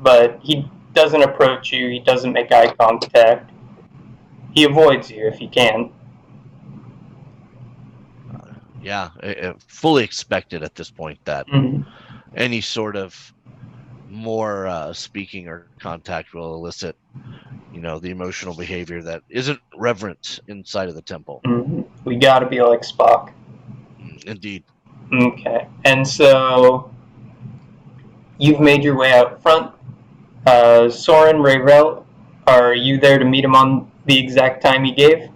but he doesn't approach you, he doesn't make eye contact. He avoids you if he can.
Yeah, fully expected at this point that any sort of more speaking or contact will elicit, the emotional behavior that isn't reverent inside of the temple.
We gotta be like Spock.
Indeed.
Okay, and so you've made your way out front. Soren, Rayrell, are you there to meet him on the exact time he gave?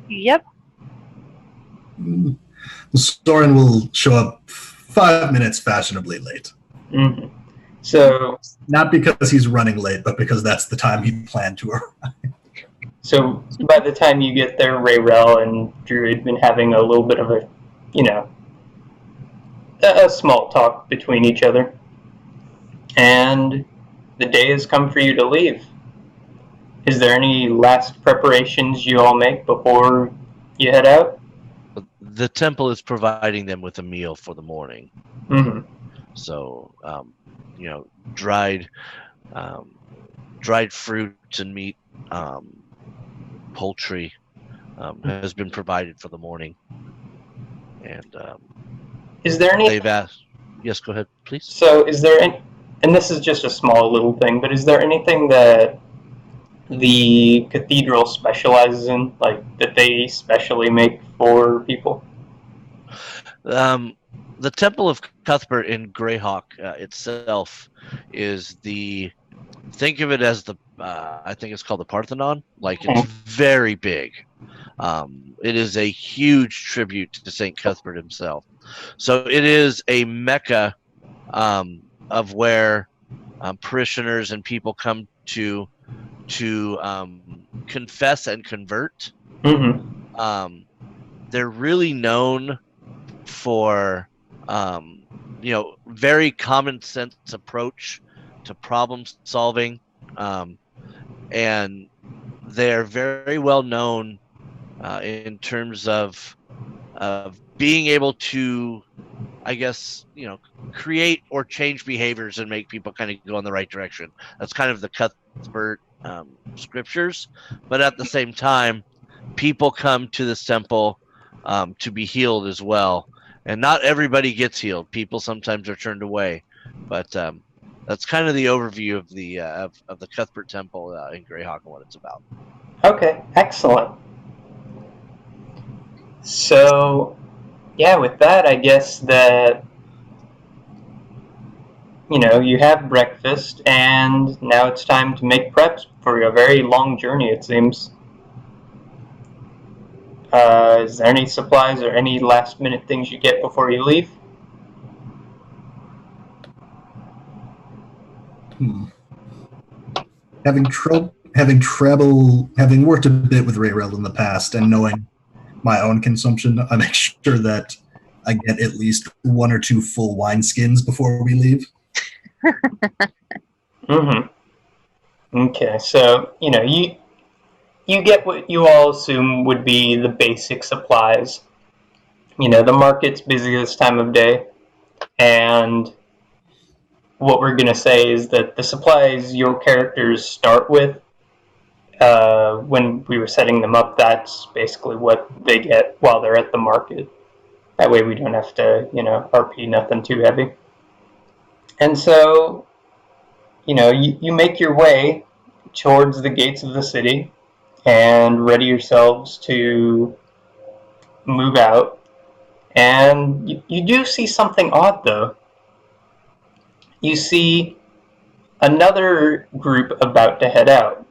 Yep.
Soren will show up 5 minutes fashionably late.
So,
Not because he's running late, but because that's the time he planned to arrive.
so by the time you get there, Rayrel and Drew had been having a little bit of a, you know, a small talk between each other. And the day has come for you to leave. Is there any last preparations you all make before you head out?
The temple is providing them with a meal for the morning.
Mm-hmm.
So, dried fruits and meat, poultry has been provided for the morning. And
Is there any?
they've asked. Yes, go ahead, please.
So, is there any? And this is just a small little thing, but is there anything that the cathedral specializes in, like that they specially make for people?
The Temple of Cuthbert in Greyhawk itself is think of it as I think it's called the Parthenon. Like, it's very big. It is a huge tribute to St. Cuthbert himself. So it is a mecca of where parishioners and people come to confess and convert.
Mm-hmm.
They're really known for very common sense approach to problem solving, and they're very well known in terms of being able to, I guess, create or change behaviors and make people kind of go in the right direction. That's kind of the Cuthbert scriptures, but at the same time, people come to this temple to be healed as well, and not everybody gets healed. People sometimes are turned away, but that's kind of the overview of the of the Cuthbert Temple in Greyhawk and what it's about.
Okay, excellent. So, yeah, with that, I guess that you have breakfast, and now it's time to make preps for a very long journey, it seems. Is there any supplies or any last-minute things you get before you leave?
Having worked a bit with Rayrel in the past, and knowing my own consumption, I make sure that I get at least 1 or 2 full wineskins before we leave.
Mm-hmm. Okay, so you get what you all assume would be the basic supplies. The market's busy this time of day, and what we're going to say is that the supplies your characters start with, when we were setting them up, that's basically what they get while they're at the market. That way we don't have to, RP nothing too heavy. And so, you make your way towards the gates of the city and ready yourselves to move out. And you do see something odd, though. You see another group about to head out.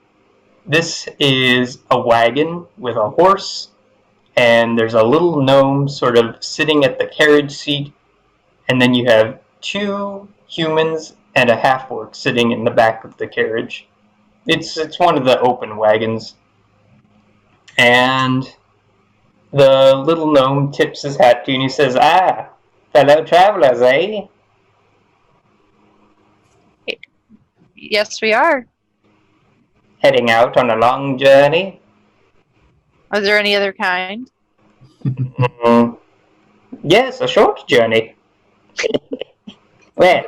This is a wagon with a horse, and there's a little gnome sort of sitting at the carriage seat, and then you have 2 humans and a half-orc sitting in the back of the carriage. It's one of the open wagons. And the little gnome tips his hat to you and he says, fellow travelers, eh?
Yes, we are.
Heading out on a long journey?
Are there any other kind?
Yes, a short journey. Well,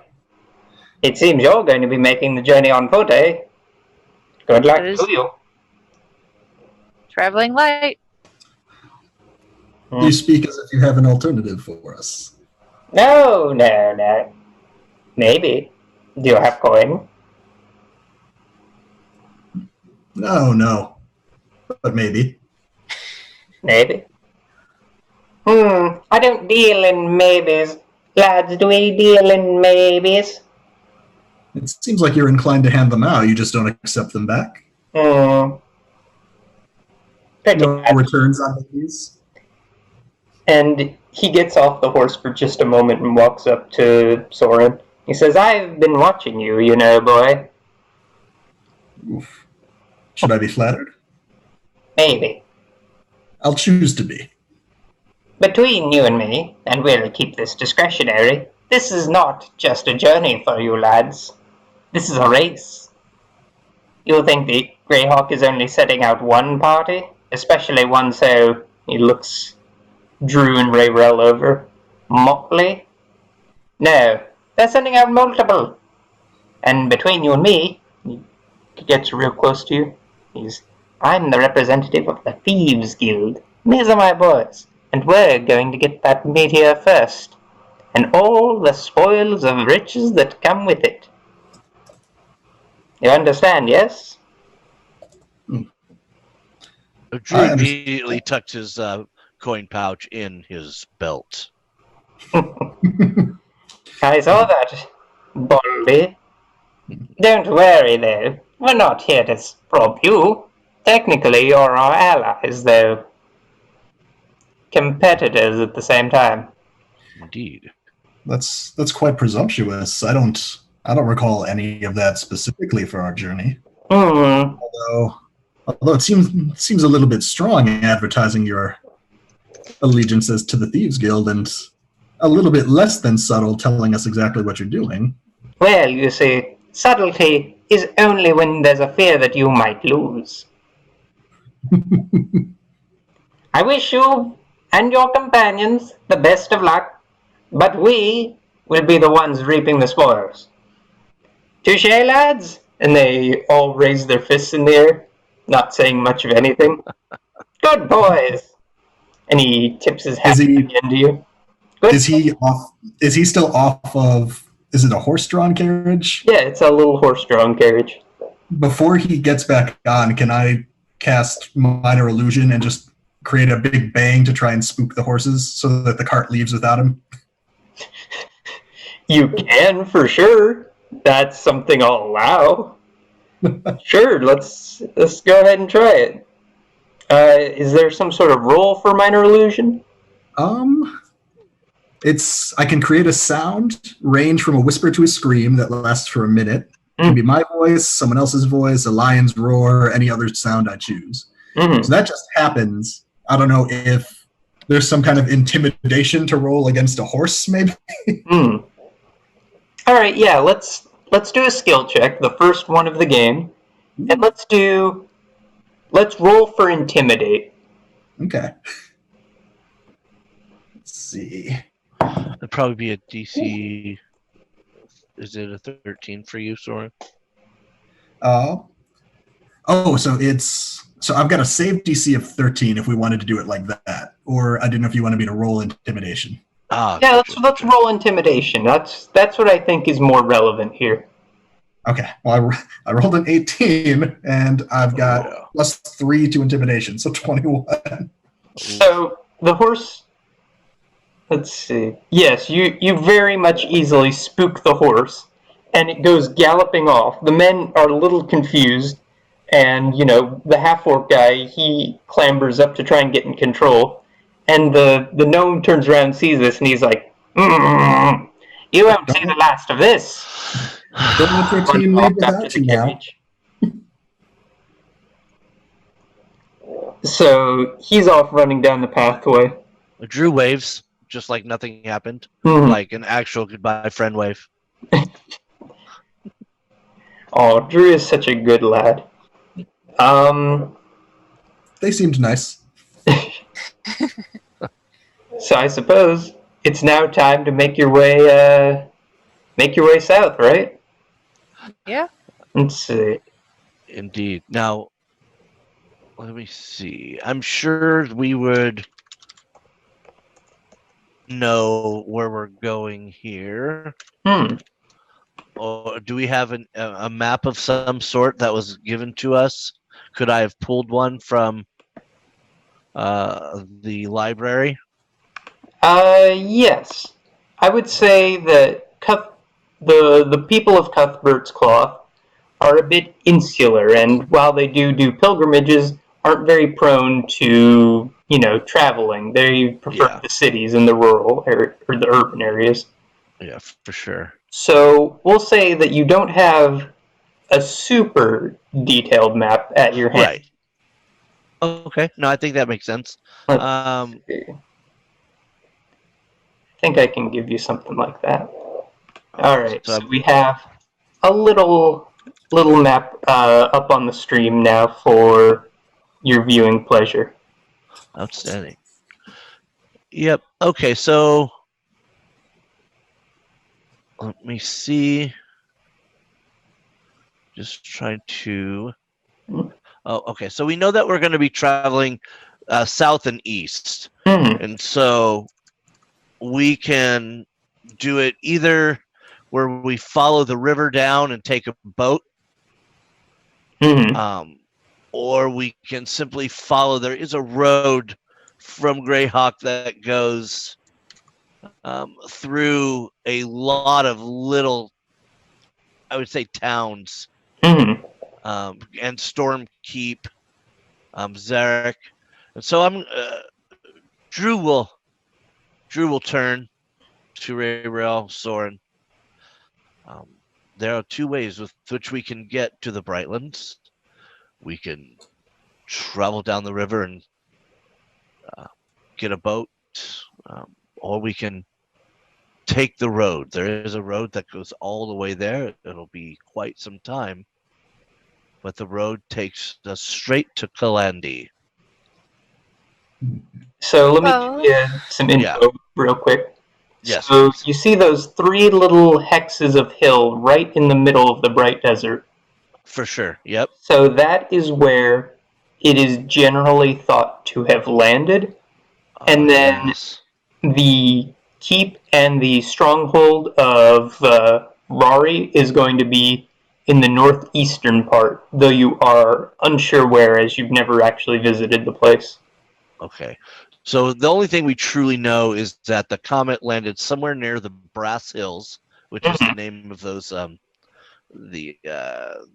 it seems you're going to be making the journey on foot, eh? Good luck to you.
Traveling light.
You speak as if you have an alternative for us.
No. Maybe. Do you have coin?
No. But maybe.
Maybe. I don't deal in maybes. Lads, do we deal in maybes?
It seems like you're inclined to hand them out. You just don't accept them back.
Pretty
No
much.
returns on these.
And he gets off the horse for just a moment and walks up to Soren. He says, I've been watching you, you know, boy.
Oof. Should I be flattered?
Maybe.
I'll choose to be.
Between you and me, and we'll keep this discretionary, this is not just a journey for you lads. This is a race. You'll think the Greyhawk is only setting out one party, especially one so, he looks Drew and Rayrell over, motley. No, they're sending out multiple. And between you and me, he gets real close to you. I'm the representative of the Thieves Guild. These are my boys, and we're going to get that meteor first, and all the spoils of riches that come with it. You understand, yes?
Drew immediately tucked his coin pouch in his belt.
I saw that, Baldy. Don't worry, though. We're not here to rob you. Technically, you're our allies, though. Competitors at the same time.
Indeed.
That's quite presumptuous. I don't recall any of that specifically for our journey. Although it seems a little bit strong advertising your allegiances to the Thieves Guild, and a little bit less than subtle telling us exactly what you're doing.
Well, you see, subtlety is only when there's a fear that you might lose. I wish you and your companions the best of luck, but we will be the ones reaping the spoils. Touche, lads? And they all raise their fists in the air, not saying much of anything. Good boys! And he tips his hat again to you. Good.
Is he still off of, is it a horse-drawn carriage?
Yeah, it's a little horse-drawn carriage.
Before he gets back on, can I cast Minor Illusion and just create a big bang to try and spook the horses so that the cart leaves without him?
You can, for sure. That's something I'll allow. Sure, let's go ahead and try it. Is there some sort of roll for Minor Illusion?
I can create a sound, range from a whisper to a scream that lasts for a minute. It can be my voice, someone else's voice, a lion's roar, any other sound I choose. So that just happens. I don't know if there's some kind of intimidation to roll against a horse, maybe.
All right, yeah, let's do a skill check, the first one of the game, and let's roll for intimidate.
Okay. Let's see.
It'd probably be a DC. Is it a 13 for you, Soren?
So I've got a save DC of 13 if we wanted to do it like that, or I didn't know if you wanted me to roll intimidation.
Yeah, let's roll intimidation. That's what I think is more relevant here.
Okay, well, I rolled an 18, and I've got plus 3 to intimidation, so 21.
So the horse. Let's see. Yes, you very much easily spook the horse, and it goes galloping off. The men are a little confused, and, the half-orc guy, he clambers up to try and get in control, and the gnome turns around and sees this, and he's like, you won't see the last of this.
Don't let your team leave without you now.
So he's off running down the pathway.
Drew waves, just like nothing happened. Like an actual goodbye friend wave.
Oh, Drew is such a good lad.
They seemed nice.
So I suppose it's now time to make your way south, right?
Yeah.
Let's see.
Indeed. Now, let me see. I'm sure we would know where we're going here. Or do we have a map of some sort that was given to us? Could I have pulled one from the library?
Yes. I would say that the people of Cuthbert's Cloth are a bit insular, and while they do pilgrimages, aren't very prone to, traveling. They prefer the cities and the rural or the urban areas.
Yeah, for sure.
So we'll say that you don't have a super detailed map at your hand.
Right. Okay. No, I think that makes sense.
Let's see. I think I can give you something like that. All right, so we have a little map up on the stream now for your viewing pleasure.
Outstanding. Yep. Okay, so let me see. Just trying to. Oh, okay. So we know that we're going to be traveling south and east, and so we can do it either where we follow the river down and take a boat, or we can simply follow. There is a road from Greyhawk that goes through a lot of little, I would say, towns, and Storm Keep, Zarek, and so I'm. Drew will turn to Rayrel Soren. There are two ways with which we can get to the Brightlands. We can travel down the river and get a boat, or we can take the road. There is a road that goes all the way there. It'll be quite some time, but the road takes us straight to Kalandi.
So let me give you some info real quick.
Yes.
So
please.
you see those three little hexes of hill right in the middle of the Bright Desert?
For sure. Yep.
So that is where it is generally thought to have landed. And then the keep and the stronghold of Rari is going to be in the northeastern part, though you are unsure where, as you've never actually visited the place.
Okay. So the only thing we truly know is that the comet landed somewhere near the Brass Hills, which is the name of those the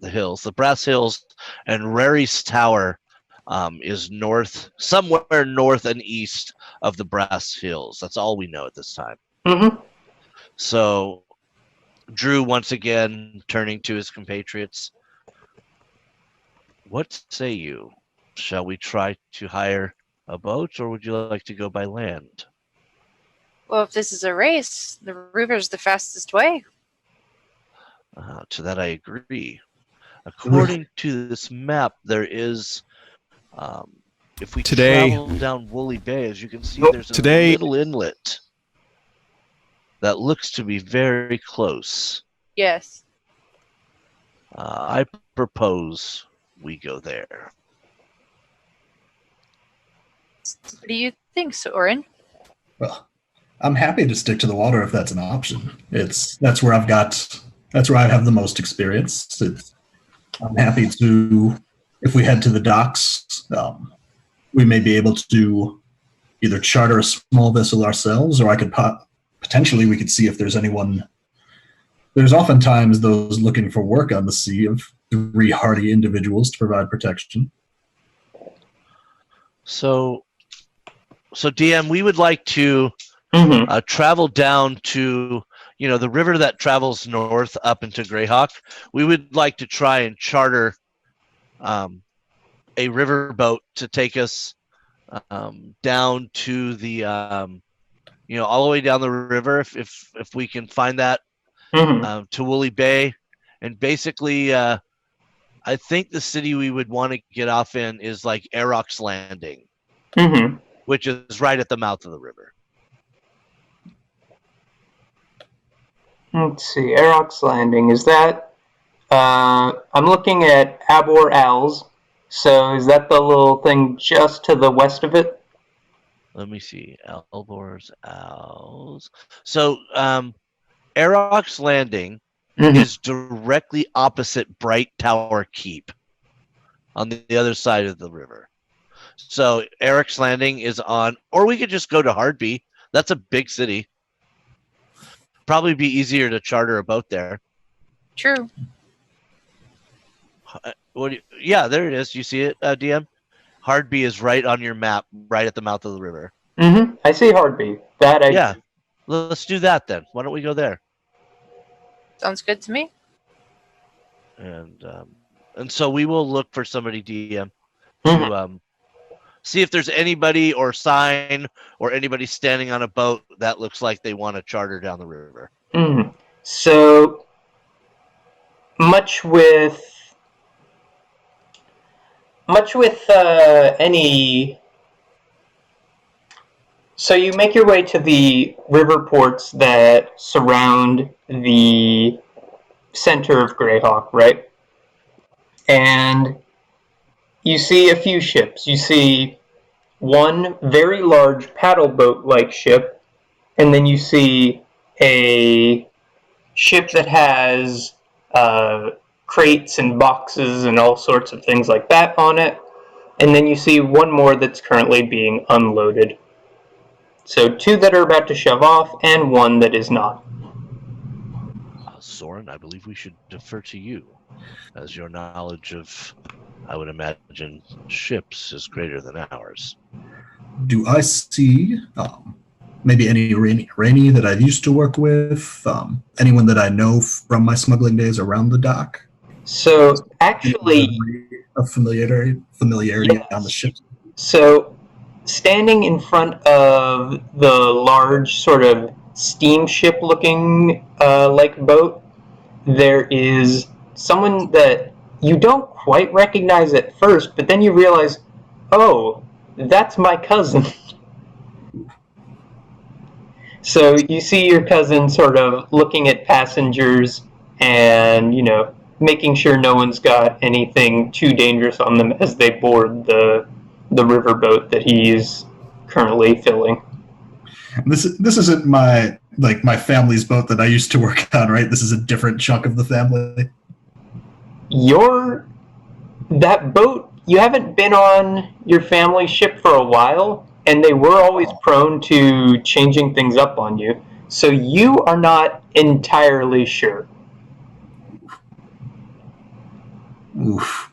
hills. The Brass Hills, and Rary's Tower is somewhere north and east of the Brass Hills. That's all we know at this time. So Drew, once again, turning to his compatriots, what say you? Shall we try to hire a boat, or would you like to go by land?
Well, if this is a race, the river's the fastest way.
To that I agree. According to this map, there is, if we travel down Woolly Bay, as you can see, there's a little inlet that looks to be very close.
Yes.
I propose we go there.
What do you think, Soren?
Well, I'm happy to stick to the water if that's an option. That's where I have the most experience. I'm happy to, if we head to the docks, we may be able to either charter a small vessel ourselves, or I could potentially we could see if there's anyone. There's oftentimes those looking for work on the sea of 3 hardy individuals to provide protection.
So DM, we would like to travel down to, the river that travels north up into Greyhawk. We would like to try and charter a river boat to take us down to the, all the way down the river, if we can find that, to Woolly Bay. And basically, I think the city we would want to get off in is like Aerox Landing, which is right at the mouth of the river.
Let's see, Aerox Landing, is that, I'm looking at Abor Owls, so is that the little thing just to the west of it?
Let me see, Albor's Owls. So, Aerox Landing is directly opposite Bright Tower Keep on the other side of the river. So Aerox Landing is on, or we could just go to Hardby. That's a big city. Probably be easier to charter a boat there.
True.
Yeah, there it is. You see it, DM? Hardby is right on your map, right at the mouth of the river.
I see Hardby. That I
yeah. Let's do that then. Why don't we go there?
Sounds good to me.
And so we will look for somebody, DM,
Mhm.
to see if there's anybody or sign or anybody standing on a boat that looks like they want to charter down the river.
So, much with any. So you make your way to the river ports that surround the center of Greyhawk, right? And you see a few ships. You see one very large paddle boat-like ship, and then you see a ship that has crates and boxes and all sorts of things like that on it. And then you see one more that's currently being unloaded. So 2 that are about to shove off, and 1 that is not.
Soren, I believe we should defer to you, as your knowledge of, I would imagine, ships is greater than ours.
Do I see maybe any Rainy that I used to work with? Anyone that I know from my smuggling days around the dock?
So actually,
A familiarity
yes.
on the ship.
So standing in front of the large sort of steamship-looking like boat, there is someone that you don't quite recognize at first, but then you realize, oh, that's my cousin. So you see your cousin sort of looking at passengers and, making sure no one's got anything too dangerous on them as they board the riverboat that he's currently filling.
This isn't my family's boat that I used to work on, right? This is a different chunk of the family.
That boat, you haven't been on your family ship for a while, and they were always prone to changing things up on you. So you are not entirely sure.
Oof.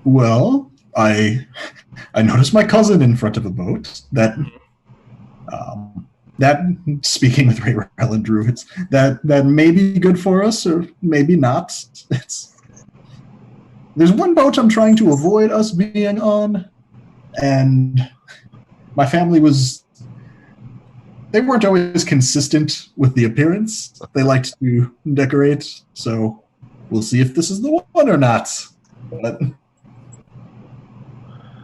Well, I noticed my cousin in front of a boat that speaking with Ray Rell and Drew, that may be good for us or maybe not. There's one boat I'm trying to avoid us being on, and my family they weren't always consistent with the appearance. They liked to decorate, so we'll see if this is the one or not. But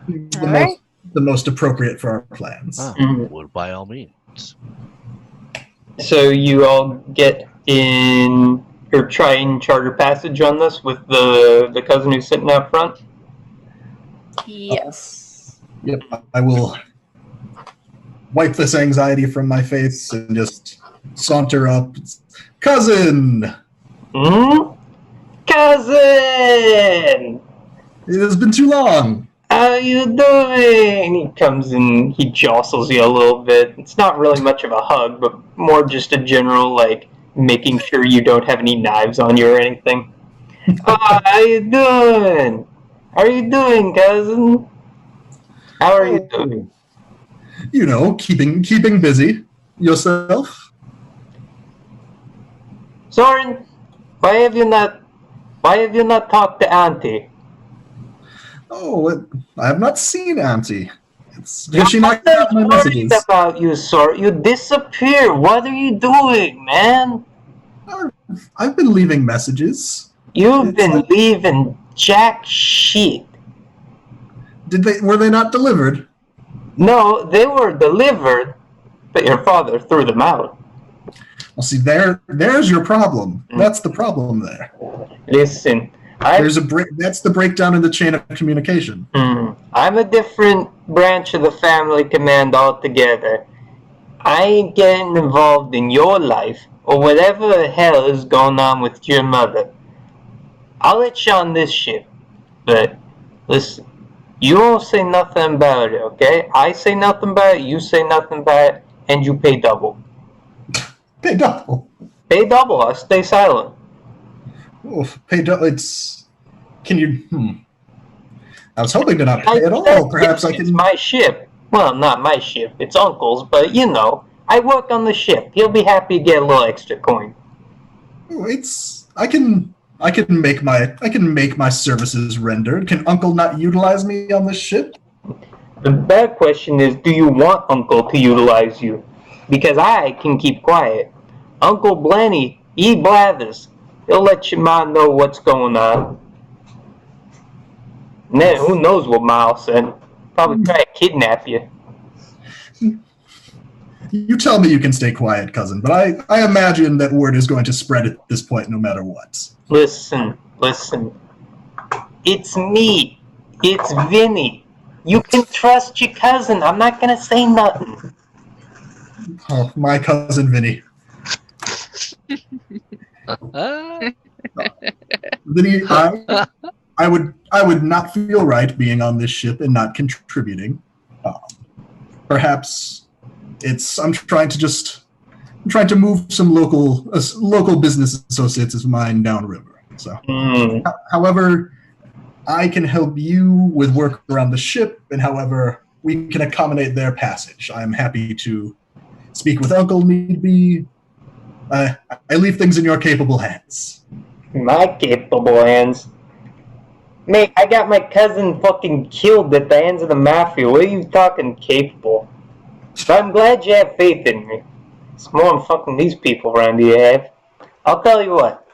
the most appropriate for our plans.
Would by all means.
So you all get in, or try and charter passage on this with the cousin who's sitting out front?
Yes.
Yep, I will wipe this anxiety from my face and just saunter up. Cousin!
Cousin!
It has been too long.
How you doing? He comes in, he jostles you a little bit. It's not really much of a hug, but more just a general, making sure you don't have any knives on you or anything. How you doing? How are you doing, cousin? How are you doing?
Keeping busy. Yourself?
Soren, why have you not talked to Auntie?
Oh, I have not seen Auntie. Has
I'm
she not got my messages?
worried about you, Soren. You disappear. What are you doing, man?
I've been leaving messages.
You've been leaving jack shit.
Were they not delivered?
No, they were delivered, but your father threw them out.
Well, see, there's your problem. That's the problem there.
Listen,
That's the breakdown in the chain of communication.
I'm a different branch of the family command altogether. I ain't getting involved in your life or whatever the hell is going on with your mother. I'll let you on this ship, but listen, you won't say nothing about it, okay? I say nothing about it, you say nothing about it, and you pay double.
Pay double?
Pay double, I'll stay silent.
Pay double, can you, I was hoping to not pay at all. Perhaps I
It's
can.
my ship. Well, not my ship. It's Uncle's, but you know, I work on the ship. He'll be happy to get a little extra coin.
I can make my services rendered. Can Uncle not utilize me on this ship?
The bad question is, do you want Uncle to utilize you? Because I can keep quiet. Uncle Blanny, he blathers. He'll let your mom know what's going on. And then who knows what Miles said. Probably try to kidnap you.
You tell me you can stay quiet, cousin, but I imagine that word is going to spread at this point no matter what.
Listen. It's me. It's Vinny. You can trust your cousin. I'm not gonna say nothing.
Oh, my cousin Vinny. Vinny, I would not feel right being on this ship and not contributing. Perhaps I'm trying to move some local business associates of mine downriver. So, however, I can help you with work around the ship, and however we can accommodate their passage. I'm happy to speak with Uncle need be. I leave things in your capable hands.
My capable hands? Mate, I got my cousin fucking killed at the hands of the mafia. What are you talking capable? But I'm glad you have faith in me. It's more than fucking these people around here have. I'll tell you what.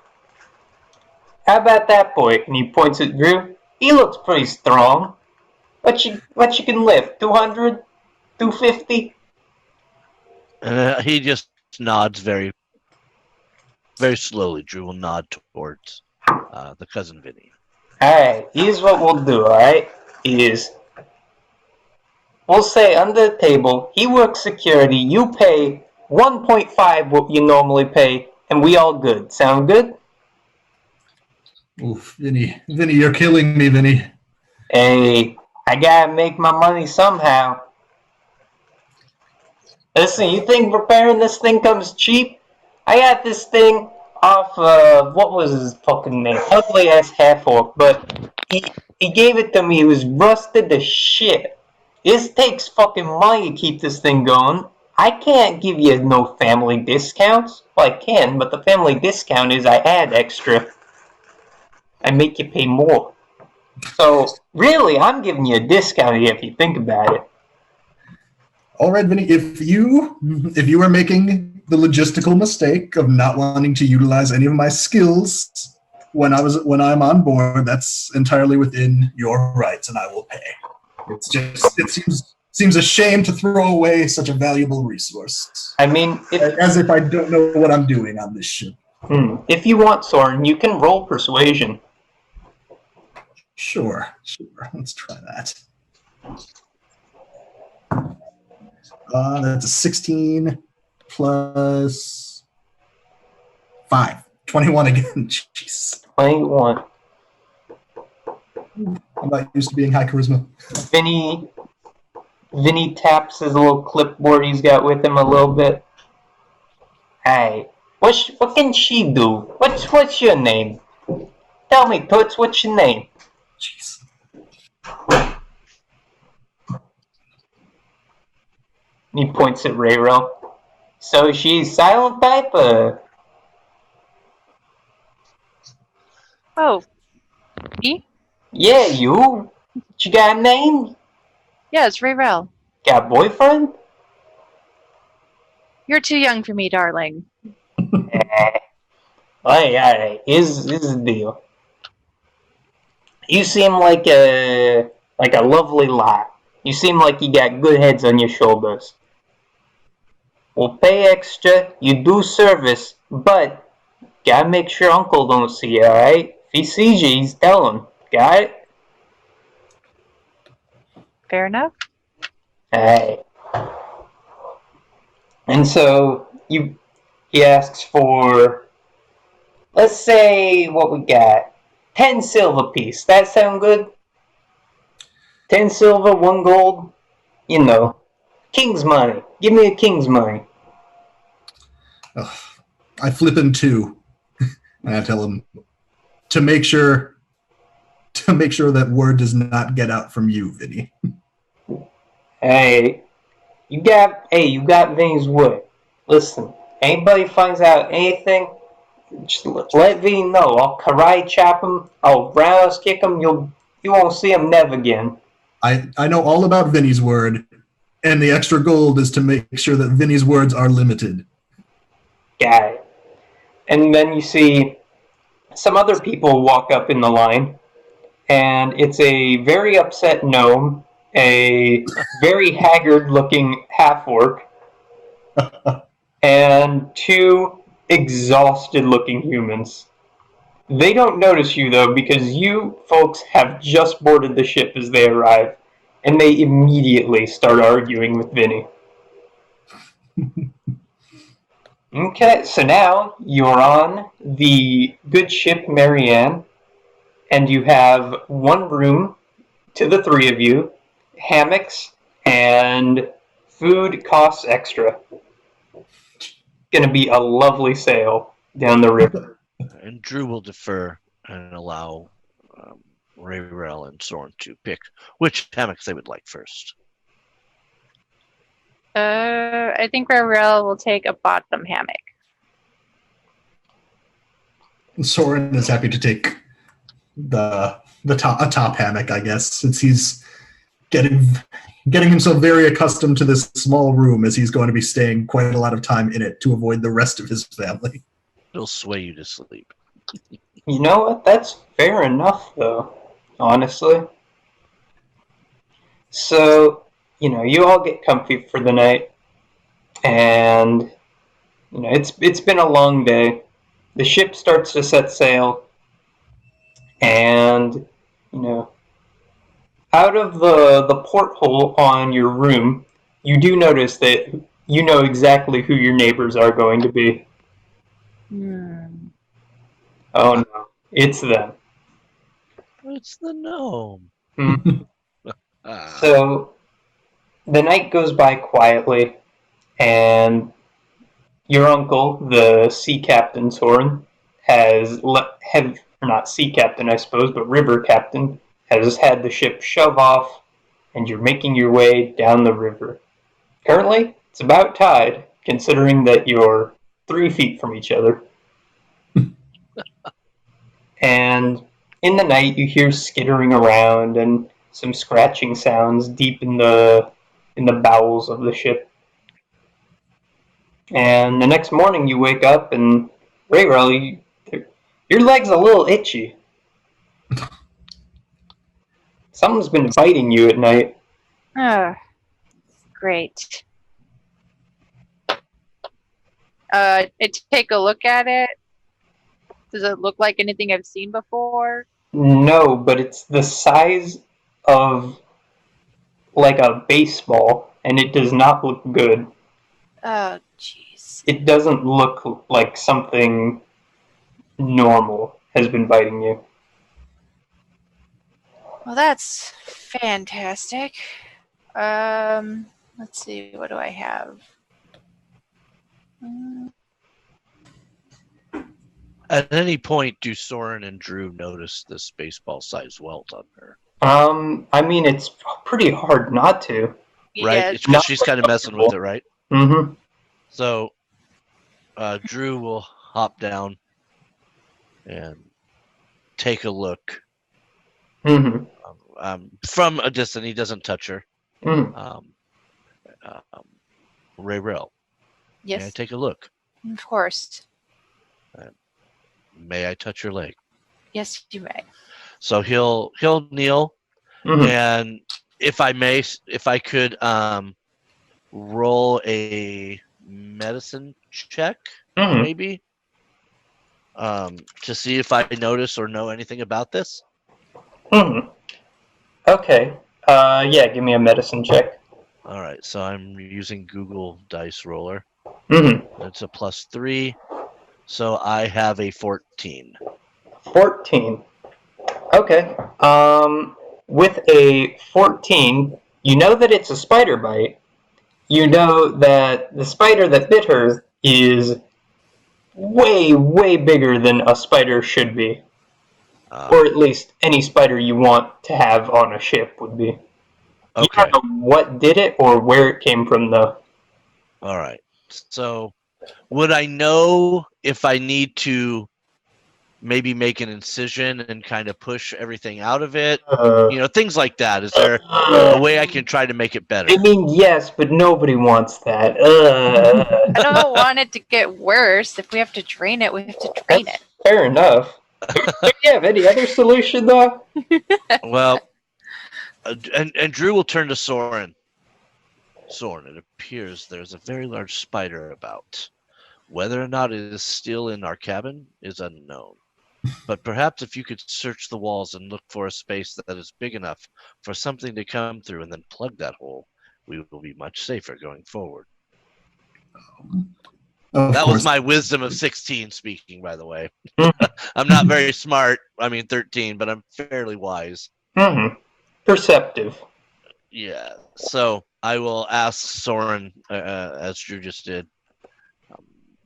How about that boy? And he points at Drew. He looks pretty strong. What you can lift? 200? 250?
He just nods very, very slowly. Drew will nod towards the cousin Vinny.
Alright, here's what we'll do, alright? We'll say under the table, he works security, you pay 1.5 what you normally pay, and we all good. Sound good?
Oof, Vinny, you're killing me, Vinny.
Hey, I gotta make my money somehow. Listen, you think repairing this thing comes cheap? I got this thing off of, what was his fucking name? Ugly ass half orc, but he gave it to me. It was rusted to shit. This takes fucking money to keep this thing going. I can't give you no family discounts. Well, I can, but the family discount is I add extra. I make you pay more. So, really, I'm giving you a discount here if you think about it.
All right, Vinny, if you are making the logistical mistake of not wanting to utilize any of my skills when I'm on board, that's entirely within your rights, and I will pay. It seems a shame to throw away such a valuable resource.
I mean,
as if I don't know what I'm doing on this ship.
If you want, Soren, you can roll persuasion.
Sure. Let's try that. That's a 16 plus 5. 21 again. Jeez.
21.
I'm not used to being high charisma.
Vinny taps his little clipboard he's got with him a little bit. Hey, what can she do? What's your name? Tell me, Toots, what's your name?
Jeez.
He points at Rayro. So she's silent type,
Oh, me?
Yeah, you. You got a name?
Yeah, it's Rayrel.
Got a boyfriend?
You're too young for me, darling.
Alright. Here's the deal. You seem like a lovely lot. You seem like you got good heads on your shoulders. We'll pay extra, you do service, but gotta make sure Uncle don't see you, alright? If he sees you, he's telling. Got it?
Fair enough.
Alright. And so he asks for, let's say what we got. 10 silver piece. That sound good? 10 silver, 1 gold. You know. King's money. Give me a king's money.
I flip him 2. And I tell him to make sure to make sure that word does not get out from you, Vinny.
Hey, you got Vinny's word. Listen, anybody finds out anything, just let Vinny know. I'll karate chop him. I'll roundhouse kick him. You won't see him never again.
I know all about Vinny's word, and the extra gold is to make sure that Vinny's words are limited.
Got it. And then you see some other people walk up in the line, and it's a very upset gnome, a very haggard-looking half-orc, and two exhausted-looking humans. They don't notice you, though, because you folks have just boarded the ship as they arrive, and they immediately start arguing with Vinny. Okay, so now you're on the good ship Marianne, and you have one room to the three of you, hammocks, and food costs extra. Gonna be a lovely sail down the river.
And Drew will defer and allow Rayrel and Soren to pick which hammocks they would like first.
I think Ravrel will take a bottom hammock.
Soren is happy to take a top hammock, I guess, since he's getting himself very accustomed to this small room, as he's going to be staying quite a lot of time in it to avoid the rest of his family.
It'll sway you to sleep.
You know what? That's fair enough, though, honestly. So, you all get comfy for the night, and, it's been a long day. The ship starts to set sail, and, out of the porthole on your room, you do notice that you know exactly who your neighbors are going to be. Oh no, it's them.
It's the gnome.
So, the night goes by quietly, and your uncle, the sea captain Soren, not sea captain, I suppose, but river captain, has had the ship shove off, and you're making your way down the river. Currently, it's about tide, considering that you're 3 feet from each other. And in the night, you hear skittering around and some scratching sounds deep in the bowels of the ship. And the next morning, you wake up, and Rayrel, your leg's a little itchy. Something's been biting you at night.
Great. I take a look at it. Does it look like anything I've seen before?
No, but it's the size of like a baseball, and it does not look good.
Oh, jeez.
It doesn't look like something normal has been biting you.
Well, that's fantastic. Let's see, what do I have?
At any point, do Soren and Drew notice this baseball-sized welt on her?
I mean, it's pretty hard not to.
Right?
Yeah,
It's because she's kind of messing with it, right?
Mm-hmm.
So, Drew will hop down and take a look.
Mm-hmm.
From a distance, he doesn't touch her.
Mm-hmm.
Rayrel, may I
yes,
take a look?
of course.
May I touch your leg?
Yes, you may.
So he'll kneel,
Mm-hmm.
and if I could roll a medicine check,
Mm-hmm.
maybe, to see if I notice or know anything about this.
Mm-hmm. Okay. Yeah, give me a medicine check.
All right, so I'm using Google Dice Roller.
Mm-hmm.
It's a +3, so I have a 14.
14. Okay. With a 14, you know that it's a spider bite. You know that the spider that bit her is way, way bigger than a spider should be. Or at least any spider you want to have on a ship would be. You
Okay.
don't know what did it or where it came from, though.
All right. So, would I know if I need to maybe make an incision and kind of push everything out of it? Things like that. Is there a way I can try to make it better?
I mean, yes, but nobody wants that.
I don't want it to get worse. If we have to drain it, we have to drain it.
Fair enough. Do you have any other solution, though?
Well, and Drew will turn to Soren. Soren, it appears there's a very large spider about. Whether or not it is still in our cabin is unknown. But perhaps if you could search the walls and look for a space that is big enough for something to come through and then plug that hole, we will be much safer going forward. That was my wisdom of 16 speaking, by the way. I'm not very smart. I mean, 13, but I'm fairly wise.
Mm-hmm. Perceptive.
Yeah. So I will ask Soren, as Drew just did,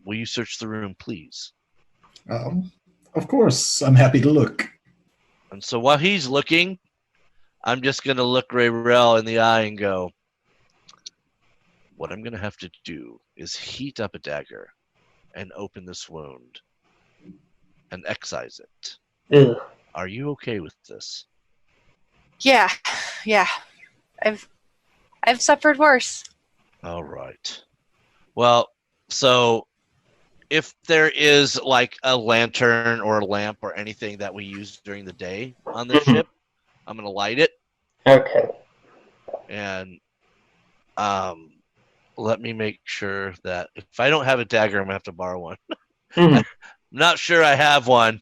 will you search the room, please?
Of course, I'm happy to look.
And so while he's looking, I'm just going to look Rayrell in the eye and go, what I'm going to have to do is heat up a dagger and open this wound and excise it.
Ugh.
Are you okay with this?
Yeah. I've suffered worse.
All right. Well, so if there is like a lantern or a lamp or anything that we use during the day on the ship, I'm going to light it.
Okay.
And let me make sure that if I don't have a dagger, I'm going to have to borrow one. I'm not sure I have one,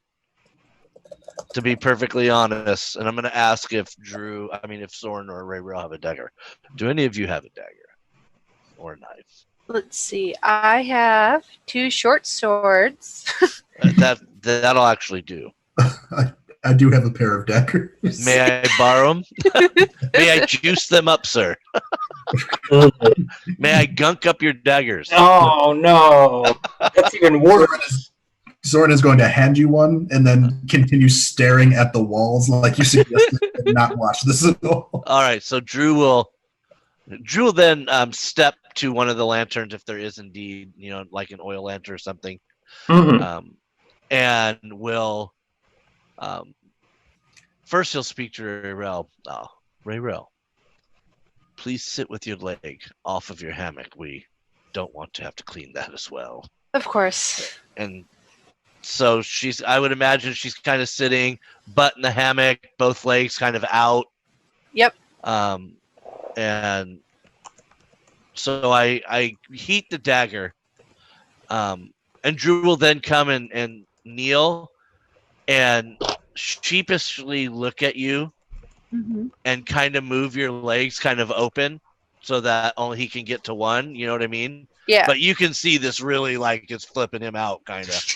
to be perfectly honest. And I'm going to ask if Soren or Rayrell have a dagger. Do any of you have a dagger or a knife?
Let's see. I have 2 short swords.
That'll actually do.
I do have a pair of daggers.
May I borrow them? May I juice them up, sir? May I gunk up your daggers?
Oh, no. That's even worse.
Soren is going to hand you one and then continue staring at the walls like you suggested and not watch this at all.
All right, so Drew will then step to one of the lanterns if there is indeed, like an oil lantern or something, and will first he'll speak to Rayrell. Rayrell, please sit with your leg off of your hammock. We don't want to have to clean that as well.
Of course.
And so I would imagine she's kind of sitting, butt in the hammock, both legs kind of out.
Yep.
And so I heat the dagger, and Drew will then come and kneel and sheepishly look at you and kind of move your legs kind of open so that only he can get to one. You know what I mean?
Yeah.
But you can see this really like it's flipping him out kind of.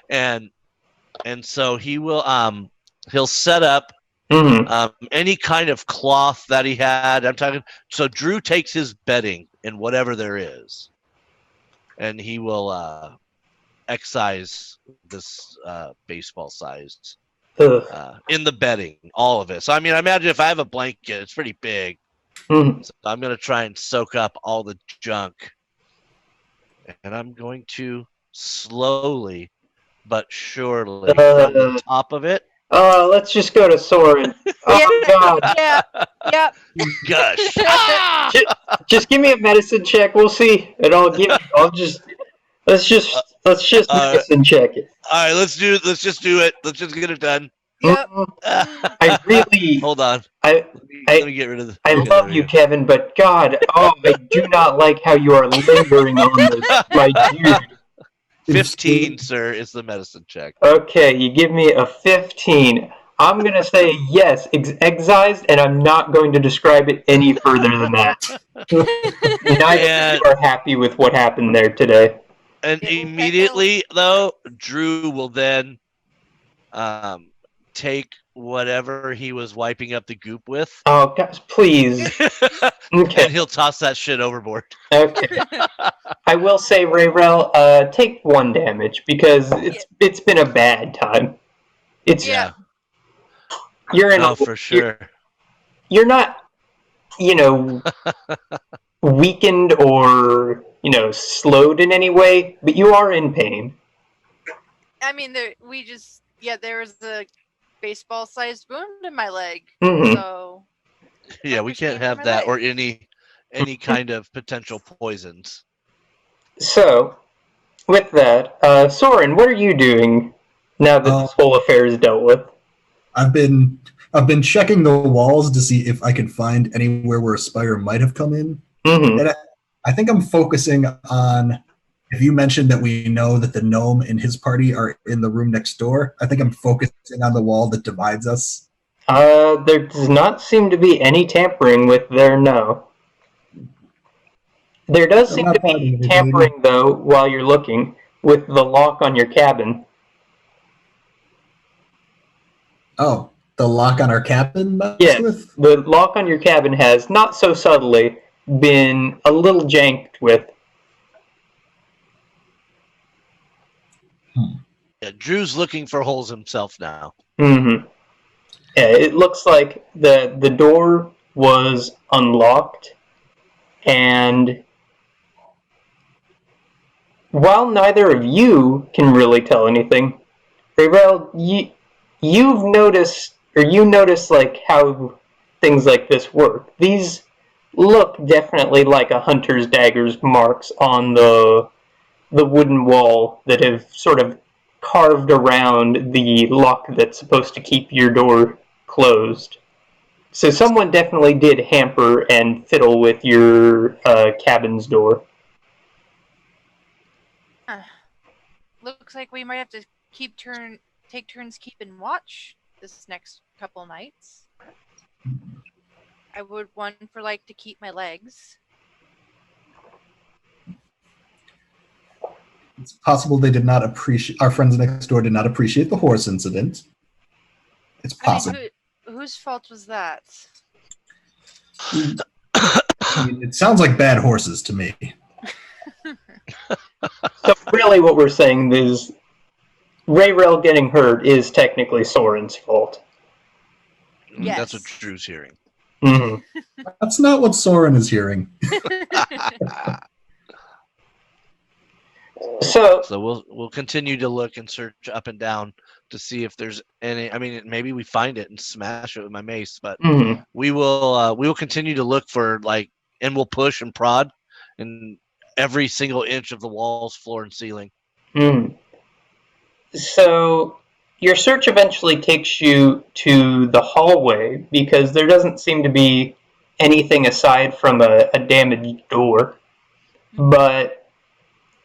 and so he will he'll set up any kind of cloth that he had. I'm talking. So Drew takes his bedding and whatever there is, and he will excise this baseball sized in the bedding, all of it. So I mean, I imagine if I have a blanket, it's pretty big. So I'm going to try and soak up all the junk, and I'm going to slowly but surely from the top of it.
Let's just go to Soren. Oh, God.
Yeah. Yep.
Gush.
Just give me a medicine check. We'll see. And let's just medicine check it.
All right, let's just do it. Let's just get it done.
Yep.
I really
hold on.
let me
get rid of this.
I love you, Kevin, but God, I do not like how you are lingering on this, my dude.
15, sir, is the medicine check.
Okay, you give me a 15. I'm going to say yes, excised, and I'm not going to describe it any further than that. Neither of you are happy with what happened there today.
And immediately, though, Drew will then take whatever he was wiping up the goop with.
Oh, guys, please. Okay.
And he'll toss that shit overboard.
Okay. I will say, Rayrell, take 1 damage because it's been a bad time. It's
Yeah.
you're in
No,
a
for sure.
you're not, you know, weakened or, you know, slowed in any way, but you are in pain.
I mean, there was a baseball-sized wound in my leg,
Mhm.
so
Yeah, we
fuckers
can't
came for
have
my
that or
leg.
any kind of potential poisons.
So, with that, Soren, what are you doing now that
Uh,
this whole affair is dealt with?
I've been I've been checking the walls to see if I could find anywhere where a spider might have come in,
Mm-hmm.
and I think I'm focusing on. If you mentioned that we know that the gnome and his party are in the room next door, I think I'm focusing on the wall that divides us.
There does not seem to be any tampering with there, no. There does
I'm
seem
not
to
finding
be
anything.
tampering, though, while you're looking, with the lock on your cabin.
Oh, the lock on our cabin messed
Yes,
with?
the lock on your cabin has, not so subtly, been a little janked with.
Yeah, Drew's looking for holes himself now.
Mm-hmm. Yeah, it looks like the door was unlocked, and while neither of you can really tell anything, Ravel, you've noticed, or you notice like how things like this work. These look definitely like a hunter's dagger's marks on the wooden wall that have sort of carved around the lock that's supposed to keep your door closed. So someone definitely did hamper and fiddle with your cabin's door.
Uh, Looks like we might have to take turns keeping watch this next couple nights. I would one for like to keep my legs.
It's possible they did not appreciate, our friends next door did not appreciate the horse incident. It's
I mean,
possible.
whose fault was that?
I mean, it sounds like bad horses to me.
So really what we're saying is Rayrel getting hurt is technically Soren's fault.
Yes.
That's what Drew's hearing.
Mm-hmm.
That's not what Soren is hearing.
So
we'll continue to look and search up and down to see if there's any. I mean, maybe we find it and smash it with my mace, but we will continue to look for and we'll push and prod in every single inch of the walls, floor, and ceiling.
So your search eventually takes you to the hallway because there doesn't seem to be anything aside from a damaged door. But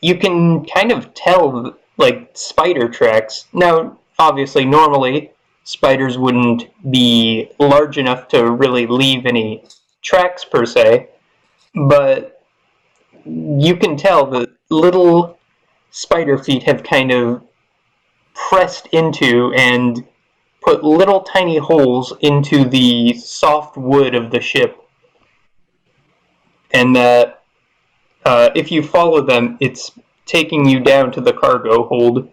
you can kind of tell, like, spider tracks. Now, obviously, normally, spiders wouldn't be large enough to really leave any tracks per se, but you can tell that little spider feet have kind of pressed into and put little tiny holes into the soft wood of the ship. And that if you follow them, it's taking you down to the cargo hold.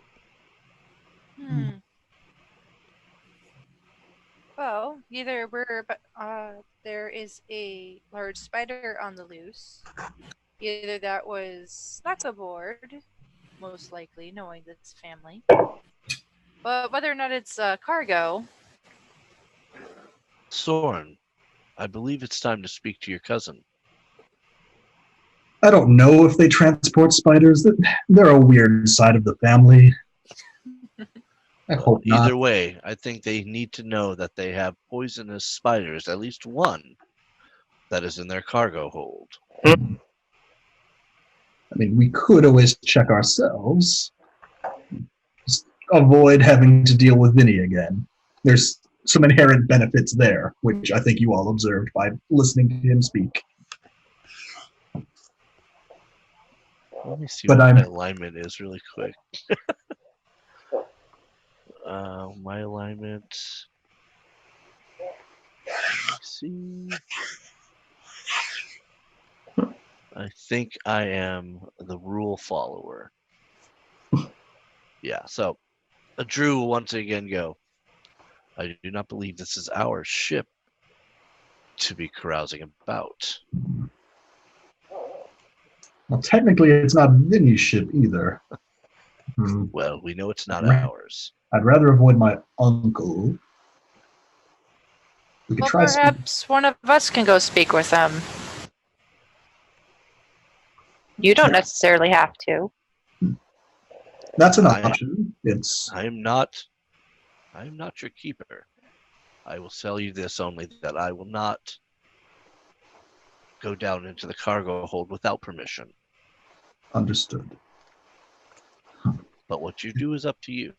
Well, either there is a large spider on the loose, either that was snuck aboard, most likely, knowing this family. But whether or not it's cargo.
Soren, I believe it's time to speak to your cousin.
I don't know if they transport spiders. They're a weird side of the family. I hope not.
Either way, I think they need to know that they have poisonous spiders, at least one, that is in their cargo hold.
I mean, we could always check ourselves. Just avoid having to deal with Vinny again. There's some inherent benefits there, which I think you all observed by listening to him speak.
Let me see
But
what
I'm-
my alignment is really quick. My alignment. Let's see. I think I am the rule follower. Yeah, so Drew will once again go. I do not believe this is our ship to be carousing about.
Well, technically, it's not Vinny's ship either.
Well, we know it's not ours.
I'd rather avoid my uncle. We could
Well,
try.
perhaps one of us can go speak with them. You don't necessarily have to.
That's an option.
I am not your keeper. I will sell you this only, that I will not go down into the cargo hold without permission.
Understood.
But what you do is up to you.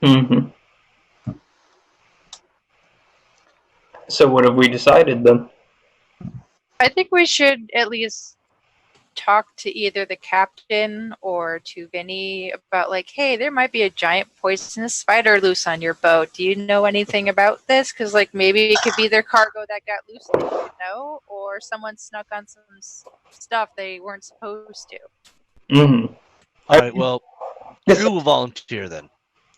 Mm-hmm. So what have we decided then?
I think we should at least talk to either the captain or to Vinny about, like, hey, there might be a giant poisonous spider loose on your boat. Do you know anything about this? Because, like, maybe it could be their cargo that got loose and they didn't know, or someone snuck on some stuff they weren't supposed to.
Mm-hmm.
All right, well, Drew will volunteer then.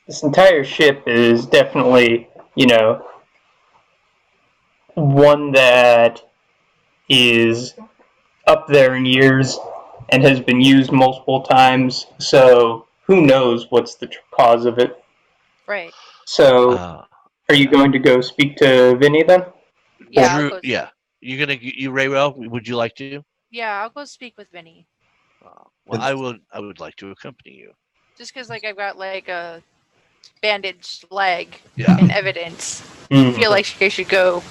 This entire ship is definitely, one that is up there in years and has been used multiple times, so who knows what's the cause of it.
Right.
So, are you going to go speak to Vinny then?
Yeah,
Drew, you Raywell, would you like to?
Yeah, I'll go speak with Vinny.
Well, I would like to accompany you.
Just because, like, I've got, like, a bandaged leg
Yeah.
in evidence. I feel like I should go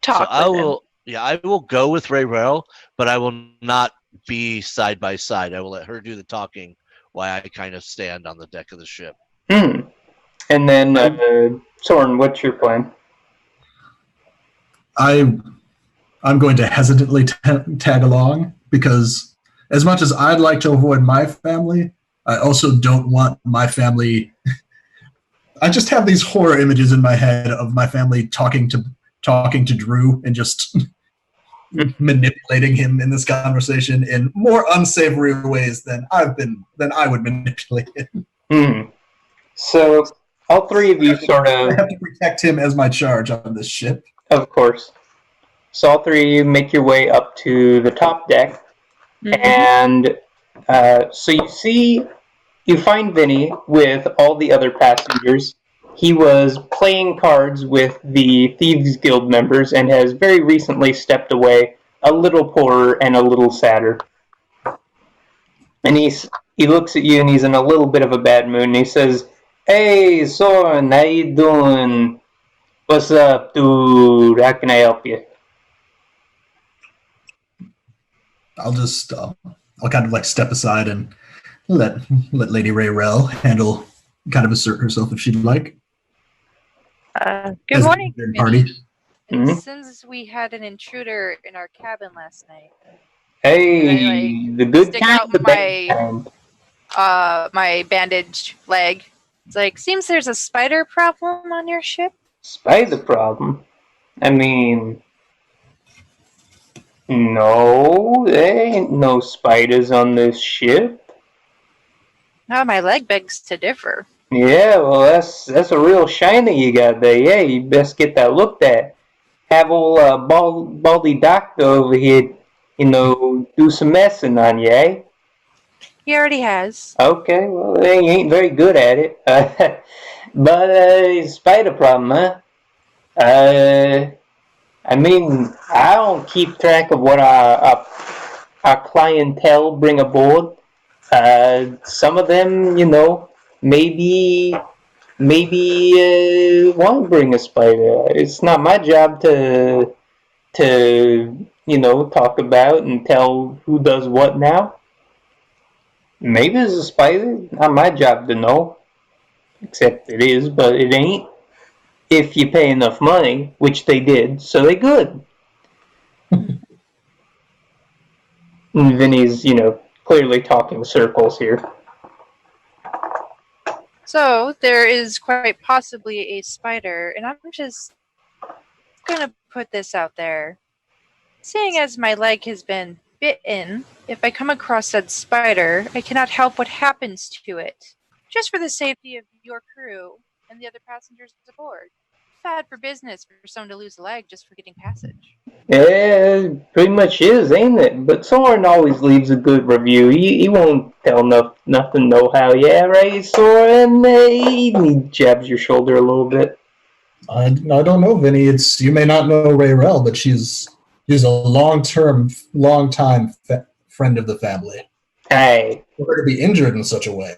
talk with him.
Yeah, I will go with Raywell, but I will not be side by side. I will let her do the talking while I kind of stand on the deck of the ship.
And then, Soren, what's your plan?
I'm going to hesitantly tag along because as much as I'd like to avoid my family, I also don't want my family. I just have these horror images in my head of my family talking to Drew and just manipulating him in this conversation in more unsavory ways than I would manipulate him.
So all three of you sort of...
I have to protect him as my charge on this ship.
Of course. So all three of you make your way up to the top deck, and so you find Vinny with all the other passengers. He was playing cards with the Thieves Guild members and has very recently stepped away, a little poorer and a little sadder. And he looks at you and he's in a little bit of a bad mood and he says, "Hey, Soren, how you doing? What's up, dude? How can I help you?"
I'll kind of like step aside and let Lady Rayrell assert herself if she'd like.
Good morning,
party.
Since we had an intruder in our cabin last night.
Hey, the good
stick
kind,
out
the bad kind.
my bandaged leg. It's like, seems there's a spider problem on your ship.
Spider problem? I mean, no, there ain't no spiders on this ship.
No, my leg begs to differ.
Yeah, well, that's a real shiny you got there. Yeah, you best get that looked at. Have old baldy doctor over here, do some messing on you, eh?
He already has.
Okay, well, he ain't very good at it. But spider problem, huh? I mean, I don't keep track of what our clientele bring aboard. Some of them, maybe won't bring a spider. It's not my job to talk about and tell who does what now. Maybe there's a spider. Not my job to know. Except it is, but it ain't. If you pay enough money, which they did, so they good. And Vinny's, clearly talking circles here.
So, there is quite possibly a spider, and I'm just gonna put this out there. Seeing as my leg has been bitten, if I come across said spider, I cannot help what happens to it. Just for the safety of your crew, and the other passengers aboard. Bad for business for someone to lose a leg just for getting passage.
Yeah, pretty much is, ain't it? But Soren always leaves a good review. He won't tell nothing no how. Yeah, right, Soren? He jabs your shoulder a little bit.
I don't know, Vinny. You may not know Ray Rel, but she's a long time friend of the family.
Aye.
For her to be injured in such a way.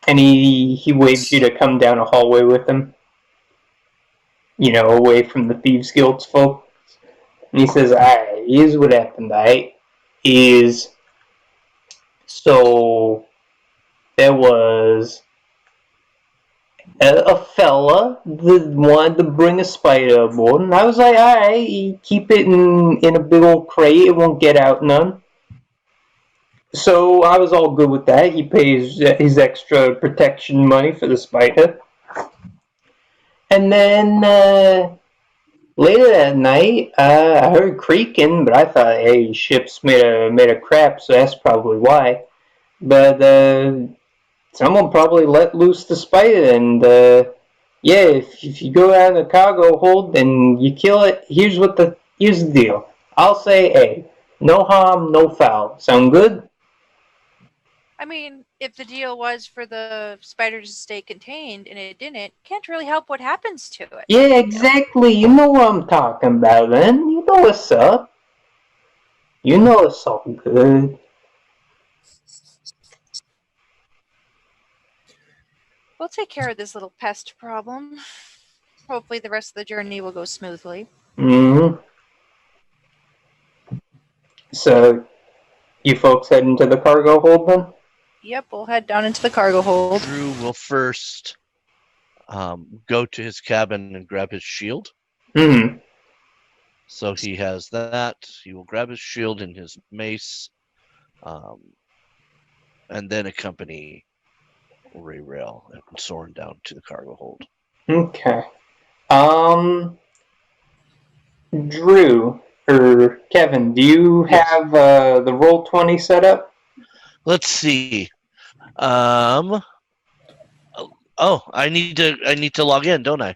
And he waves you to come down a hallway with him. Away from the Thieves Guild's folks. And he says, "Aye, here's what happened, aye. So there was a fella that wanted to bring a spider aboard, and I was like, alright, keep it in a big old crate, it won't get out none. So I was all good with that. He pays his extra protection money for the spider. And then later that night, I heard creaking, but I thought, hey, ship's made of crap, so that's probably why. But someone probably let loose the spider, and yeah, if you go out of the cargo hold and you kill it, here's the deal. I'll say, hey, no harm, no foul. Sound good?
I mean, if the deal was for the spider to stay contained and it didn't, can't really help what happens to it.
Yeah, exactly. You know what I'm talking about, then. You know what's up. You know it's all good.
We'll take care of this little pest problem. Hopefully the rest of the journey will go smoothly.
Mm-hmm. So, you folks head into the cargo hold then?
Yep, we'll head down into the cargo hold.
Drew will first go to his cabin and grab his shield.
Mm-hmm.
So he has that. He will grab his shield and his mace, and then accompany Ray Rail and Soren down to the cargo hold.
Okay. Drew, or Kevin, do you have the Roll20 set up?
Let's see. Oh, I need to log in, don't I?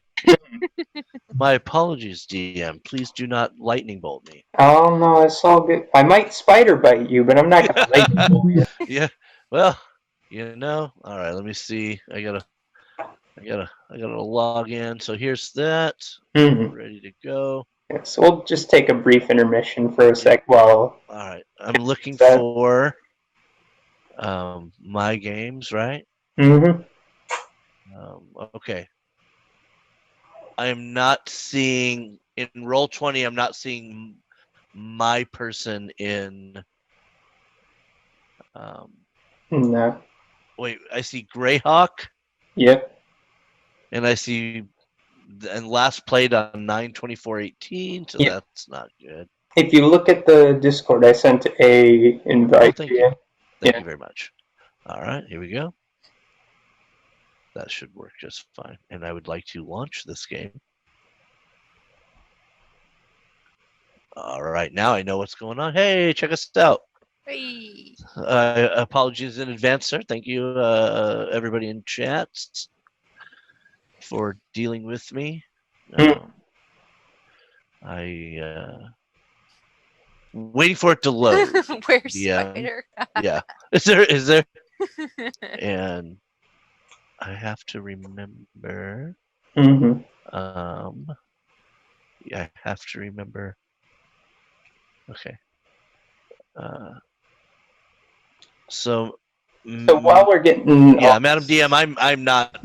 My apologies, DM. Please do not lightning bolt me.
Oh no, it's all good. I might spider bite you, but I'm not gonna lightning bolt.
Yeah. Well, all right. Let me see. I gotta log in. So here's that.
Mm-hmm.
Ready to go.
Yeah, so we'll just take a brief intermission for a sec while.
All right. I'm looking for my games, right?
Mm-hmm.
Okay. I am not seeing in Roll20. I'm not seeing my person in.
No.
Wait, I see Greyhawk.
Yep.
And I see, and last played on 9/24/18, so that's not good.
If you look at the Discord, I sent a invite.
Thank you. Thank you very much. All right, here we go. That should work just fine. And I would like to launch this game. All right, now I know what's going on. Hey, check us out.
Hey.
Apologies in advance, sir. Thank you, everybody in chat, for dealing with me. Waiting for it to load.
Where's Spider?
Yeah. Is there? And I have to remember.
Mm-hmm.
Yeah, I have to remember. Okay. So
while we're getting
Madam DM, I'm not.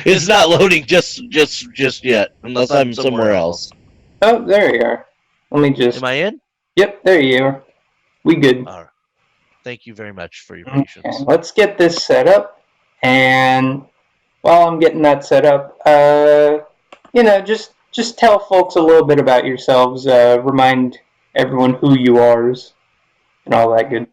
It's not loading just yet, unless I'm somewhere else.
Oh, there you are. Let me just.
Am I in?
Yep, there you are. We good.
All right. Thank you very much for your patience.
Okay, let's get this set up, and while I'm getting that set up, just tell folks a little bit about yourselves. Remind everyone who you are, and all that good.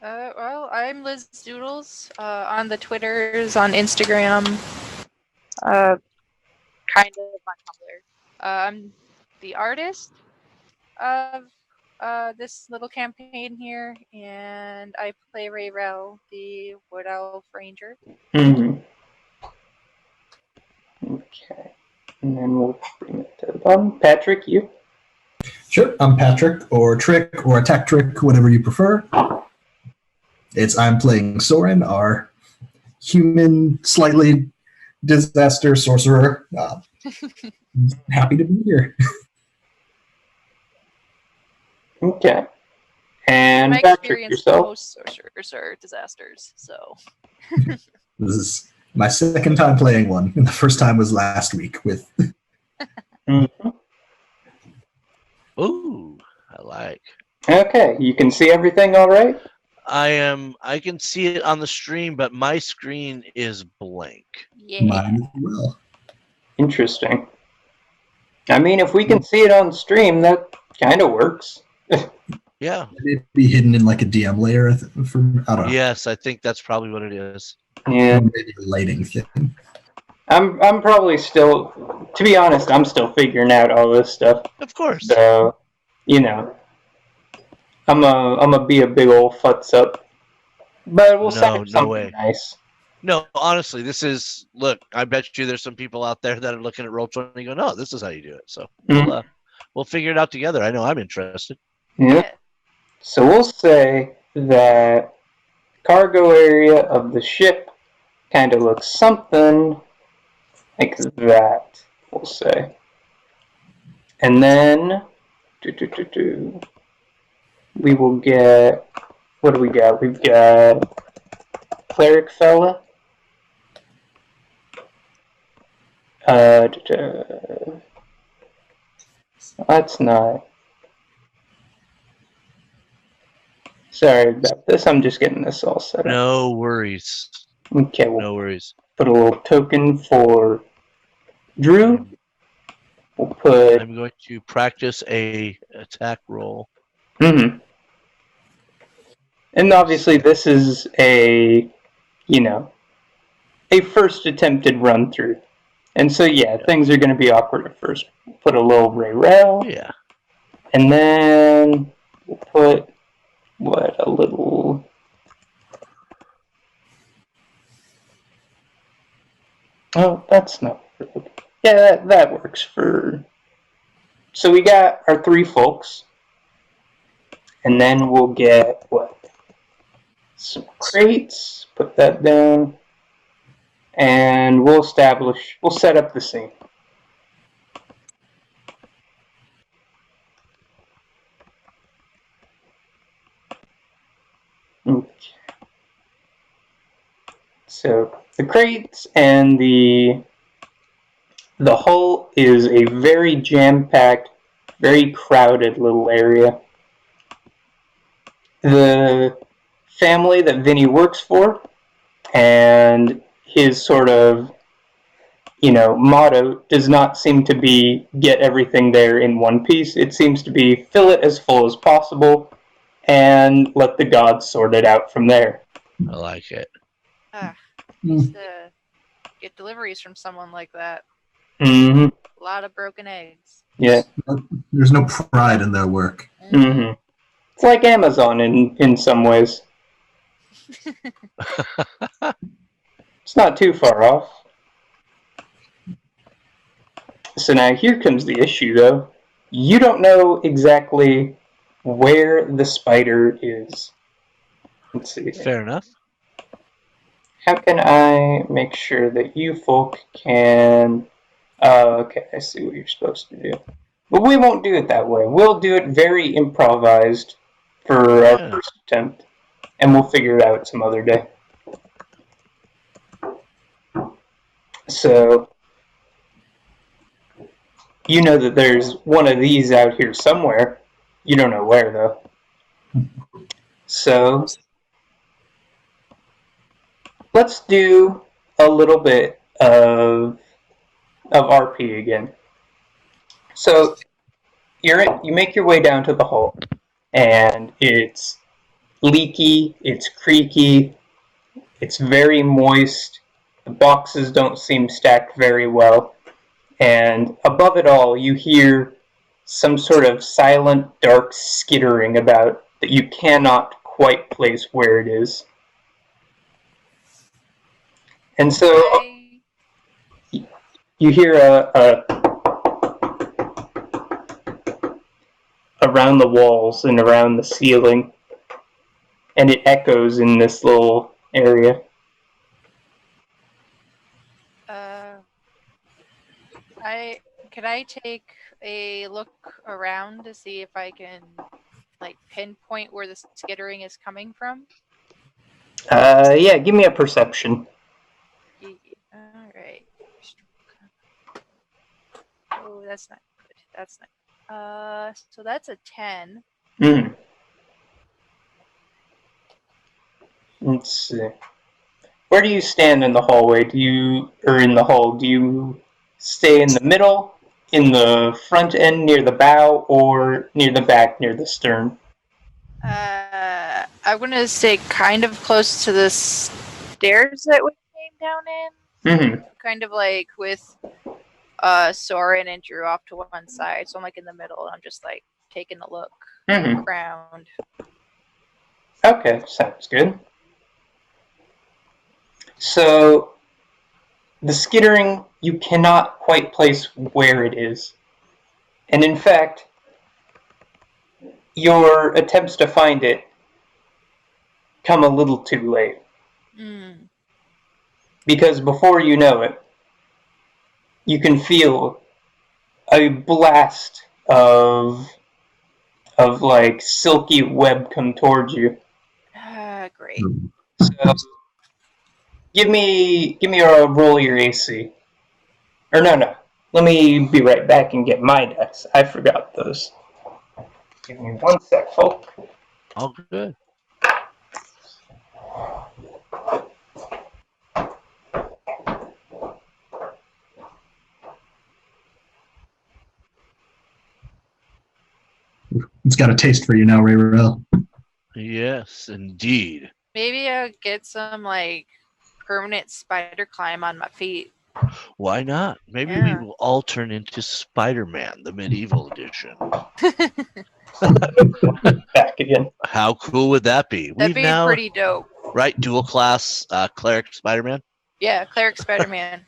Well, I'm Liz Doodles on the Twitters, on Instagram, kind of on Tumblr. I'm the artist of this little campaign here, and I play Rayrel, the Wood Elf Ranger.
Mm-hmm. Okay. And then we'll bring it to the bottom. Patrick, you?
Sure, I'm Patrick, or Trick, or Attack Trick, whatever you prefer. I'm playing Soren, our human, slightly disaster sorcerer. Happy to be here.
Okay.
In
And
my
Patrick,
experience,
yourself?
most sorcerers are disasters, so.
This is my second time playing one, and the first time was last week with.
Mm-hmm.
Ooh, I like.
Okay, you can see everything all right?
I can see it on the stream, but my screen is blank.
Yeah.
Mine as well.
Interesting. I mean, if we can see it on stream, that kind of works.
Yeah.
It'd be hidden in like a DM layer from I don't know.
Yes, I think that's probably what it is.
Yeah.
Maybe a lighting thing.
I'm probably still, to be honest, I'm still figuring out all this stuff.
Of course.
So, you know, I'm a be a big old futz up, but we'll set up something
way.
nice.
No, honestly, this is look. I bet you there's some people out there that are looking at Roll20 going, "No, this is how you do it." So we'll figure it out together. I know I'm interested.
Yeah. So we'll say that cargo area of the ship kind of looks something like that. We'll say, and then we will get. What do we got? We've got cleric fella. That's not. Sorry about this. I'm just getting this all set up.
No worries.
Okay, we'll
No worries.
put a little token for Drew. We'll put.
I'm going to practice a attack roll.
Mm-hmm. And obviously, this is a first attempted run through. And so, things are going to be awkward at first. We'll put a little Rayrel.
Yeah.
And then we'll put, a little... Oh, that's not... Yeah, that works for... So we got our 3 folks. And then we'll get, some crates. Put that down. And we'll set up the scene. Okay. So the crates and the hull is a very jam-packed, very crowded little area. The family that Vinny works for and his sort of motto does not seem to be get everything there in one piece. It seems to be fill it as full as possible and let the gods sort it out from there.
I like it.
Used to get deliveries from someone like that.
Mm-hmm.
A lot of broken eggs.
Yeah.
There's no pride in their work.
Mm-hmm. It's like Amazon in some ways. It's not too far off. So now here comes the issue, though. You don't know exactly where the spider is. Let's see.
Fair enough.
How can I make sure that you folk can... okay, I see what you're supposed to do. But we won't do it that way. We'll do it very improvised for our first attempt. And we'll figure it out some other day. So... You know that there's one of these out here somewhere. You don't know where, though. So, let's do a little bit of RP again. So, you make your way down to the hull, and it's leaky, it's creaky, it's very moist, the boxes don't seem stacked very well. And above it all, you hear some sort of silent, dark skittering about that you cannot quite place where it is. And so you hear around the walls and around the ceiling, and it echoes in this little area.
Can I take a look around to see if I can like pinpoint where the skittering is coming from?
Yeah, give me a perception.
All right. Oh, that's not good. That's not. So that's a 10.
Let's see. Where do you stand in the hallway? Do you stay in the middle, in the front end near the bow, or near the back near the stern?
I'm gonna stay kind of close to the stairs that we came down in. Kind of like with Soren and Drew off to one side, so I'm like in the middle and I'm just like taking a look around.
Okay, sounds good. So the skittering, you cannot quite place where it is. And in fact, your attempts to find it come a little too late. Because before you know it, you can feel a blast of like silky web come towards you.
Great.
So give me a roll of your AC. Or no. Let me be right back and get my dice. I forgot those. Give me 1 sec, folk.
All good.
It's got a taste for you now, Ray Rel.
Yes, indeed.
Maybe I'll get some like permanent spider climb on my feet.
Why not? Maybe we will all turn into Spider-Man, the medieval edition.
Back again.
How cool would that be?
That'd be pretty dope.
Right, dual class cleric Spider-Man?
Yeah, cleric Spider-Man.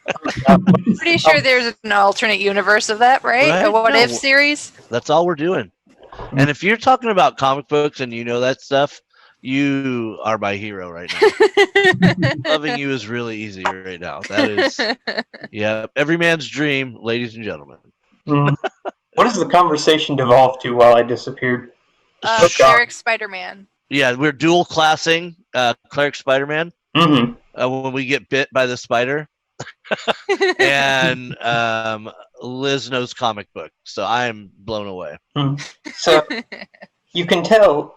Pretty sure there's an alternate universe of that, right? A what if series?
That's all we're doing. And if you're talking about comic books and you know that stuff, you are my hero right now. Loving you is really easy right now. That is, yeah, every man's dream, ladies and gentlemen.
What does the conversation devolve to while I disappeared?
Cleric Spider-Man.
Yeah, we're dual classing cleric Spider-Man. When we get bit by the spider. And Liz knows comic book, so I'm blown away.
So you can tell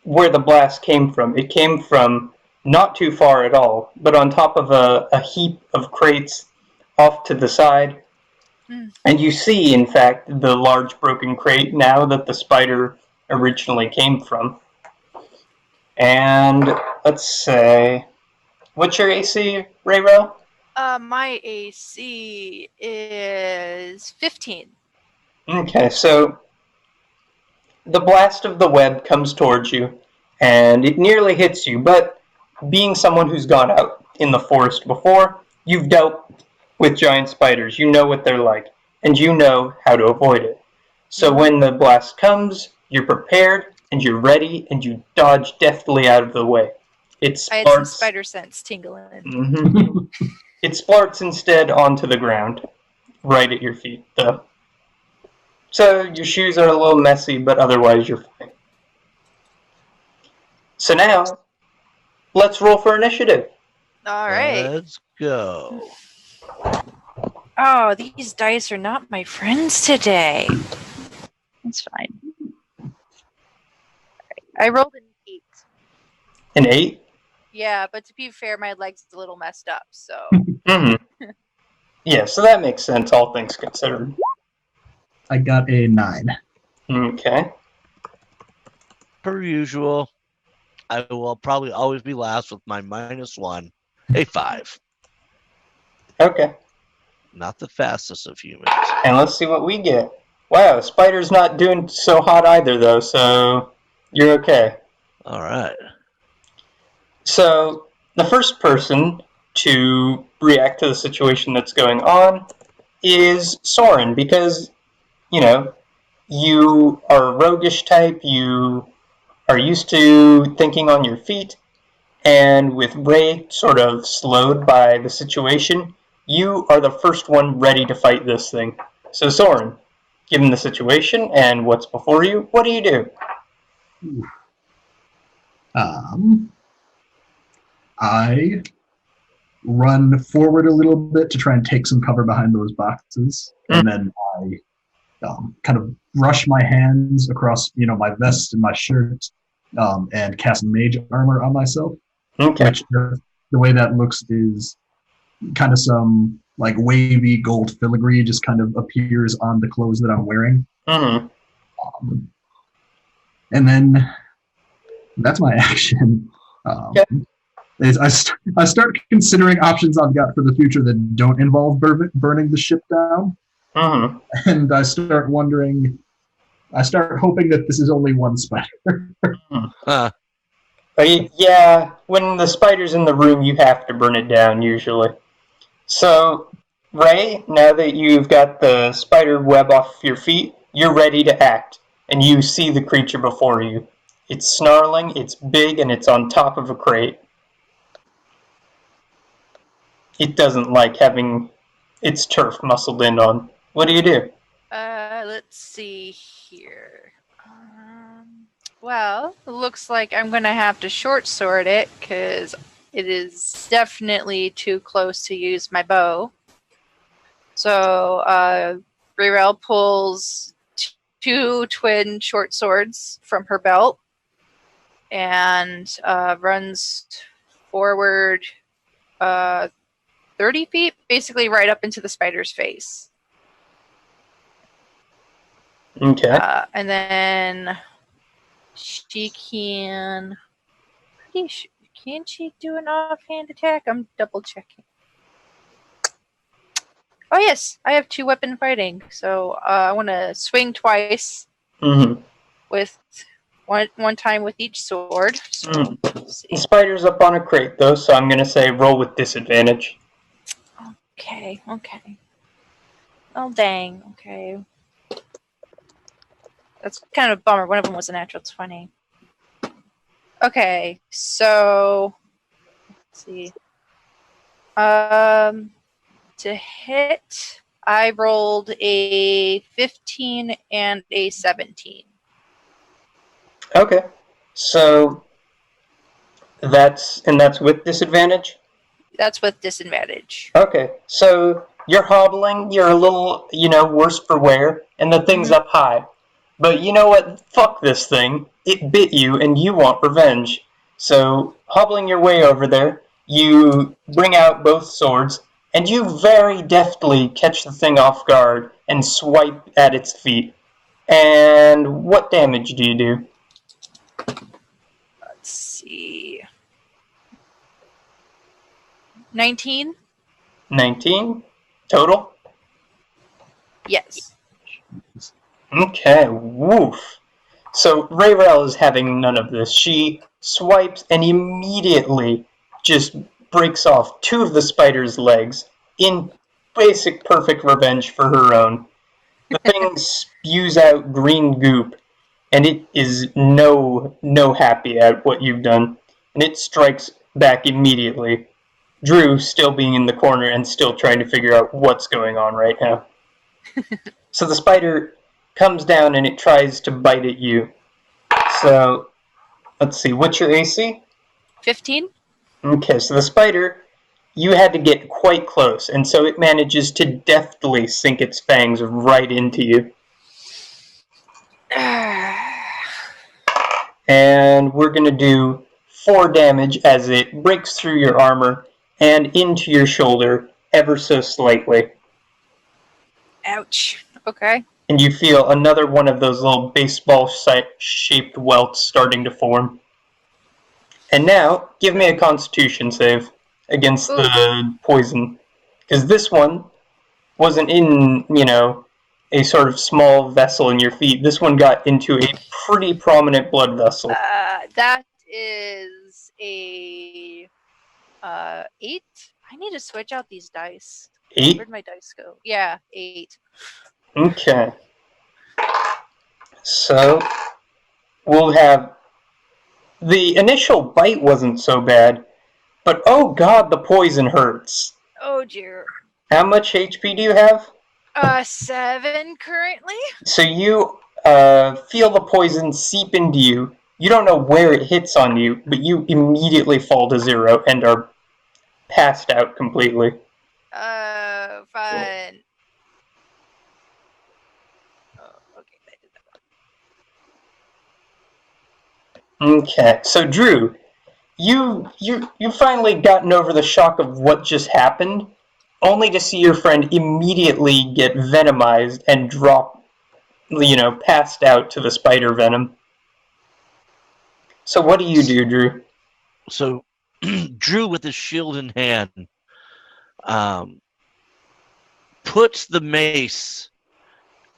where the blast came from. It came from not too far at all, but on top of a heap of crates off to the side. And you see, in fact, the large broken crate now that the spider originally came from. And let's say, what's your AC, Ray-Ro?
My AC is 15.
Okay, so the blast of the web comes towards you, and it nearly hits you, but being someone who's gone out in the forest before, you've dealt with giant spiders, you know what they're like, and you know how to avoid it. So when the blast comes, you're prepared, and you're ready, and you dodge deftly out of the way.
I had some spider sense tingling.
It splarts instead onto the ground, right at your feet, though. So your shoes are a little messy, but otherwise you're fine. So now, let's roll for initiative.
All right.
Let's go.
Oh, these dice are not my friends today. That's fine. I rolled an 8.
An 8?
Yeah, but to be fair, my leg's a little messed up, so.
Yeah, so that makes sense, all things considered.
I got a 9.
Okay.
Per usual, I will probably always be last with my -1, a 5.
Okay.
Not the fastest of humans.
And let's see what we get. Wow, spider's not doing so hot either, though, so you're okay.
All right.
So, the first person to react to the situation that's going on is Soren, because, you know, you are a roguish type, you are used to thinking on your feet, and with Ray sort of slowed by the situation, you are the first one ready to fight this thing. So, Soren, given the situation and what's before you, what do you do?
I run forward a little bit to try and take some cover behind those boxes, and then I kind of brush my hands across, my vest and my shirt, and cast mage armor on myself.
Okay.
Which the way that looks is kind of some like wavy gold filigree just kind of appears on the clothes that I'm wearing.
Mm-hmm.
And then that's my action. I start considering options I've got for the future that don't involve burning the ship down.
Mm-hmm.
And I start hoping that this is only one spider.
Yeah, when the spider's in the room, you have to burn it down, usually. So, Ray, now that you've got the spider web off your feet, you're ready to act, and you see the creature before you. It's snarling, it's big, and it's on top of a crate. It doesn't like having its turf muscled in on. What do you do?
Let's see here. Well, it looks like I'm going to have to short sword it because it is definitely too close to use my bow. So, Rerel pulls two twin short swords from her belt and runs forward 30 feet, basically right up into the spider's face.
Okay.
And then she can... Can she do an offhand attack? I'm double checking. Oh yes, I have 2-weapon fighting, so I want to swing twice with one time with each sword. So let's see.
The spider's up on a crate, though, so I'm going to say roll with disadvantage.
Okay. Oh dang. Okay. That's kind of a bummer. One of them was a natural 20. Okay, so let's see. To hit, I rolled a 15 and a 17.
Okay. So that's with disadvantage?
That's with disadvantage.
Okay. So you're hobbling, you're a little, worse for wear, and the thing's up high. But you know what? Fuck this thing. It bit you, and you want revenge. So, hobbling your way over there, you bring out both swords, and you very deftly catch the thing off guard and swipe at its feet. And what damage do you do?
Let's see. 19?
19? Total?
Yes.
Okay, woof. So Rayrel is having none of this. She swipes and immediately just breaks off 2 of the spider's legs in basic perfect revenge for her own. The thing spews out green goop, and it is no happy at what you've done, and it strikes back immediately. Drew still being in the corner and still trying to figure out what's going on right now. So the spider comes down and it tries to bite at you. So, let's see, what's your AC?
15?
Okay, so the spider, you had to get quite close, and so it manages to deftly sink its fangs right into you. And we're going to do 4 damage as it breaks through your armor and into your shoulder ever so slightly.
Ouch. Okay.
And you feel another one of those little baseball-shaped welts starting to form. And now, give me a Constitution save against the poison. Because this one wasn't in, a sort of small vessel in your feet. This one got into a pretty prominent blood vessel.
That is a 8. I need to switch out these dice.
8?
Where'd my dice go? Yeah, 8.
Okay. So, we'll have... The initial bite wasn't so bad, but oh god, the poison hurts.
Oh dear.
How much HP do you have?
7 currently.
So you feel the poison seep into you. You don't know where it hits on you, but you immediately fall to 0 and are passed out completely.
Fine. Oh, okay, I did that.
Okay, so Drew, you finally gotten over the shock of what just happened, only to see your friend immediately get venomized and drop, passed out to the spider venom. So what do you do, Drew?
So Drew, with his shield in hand, puts the mace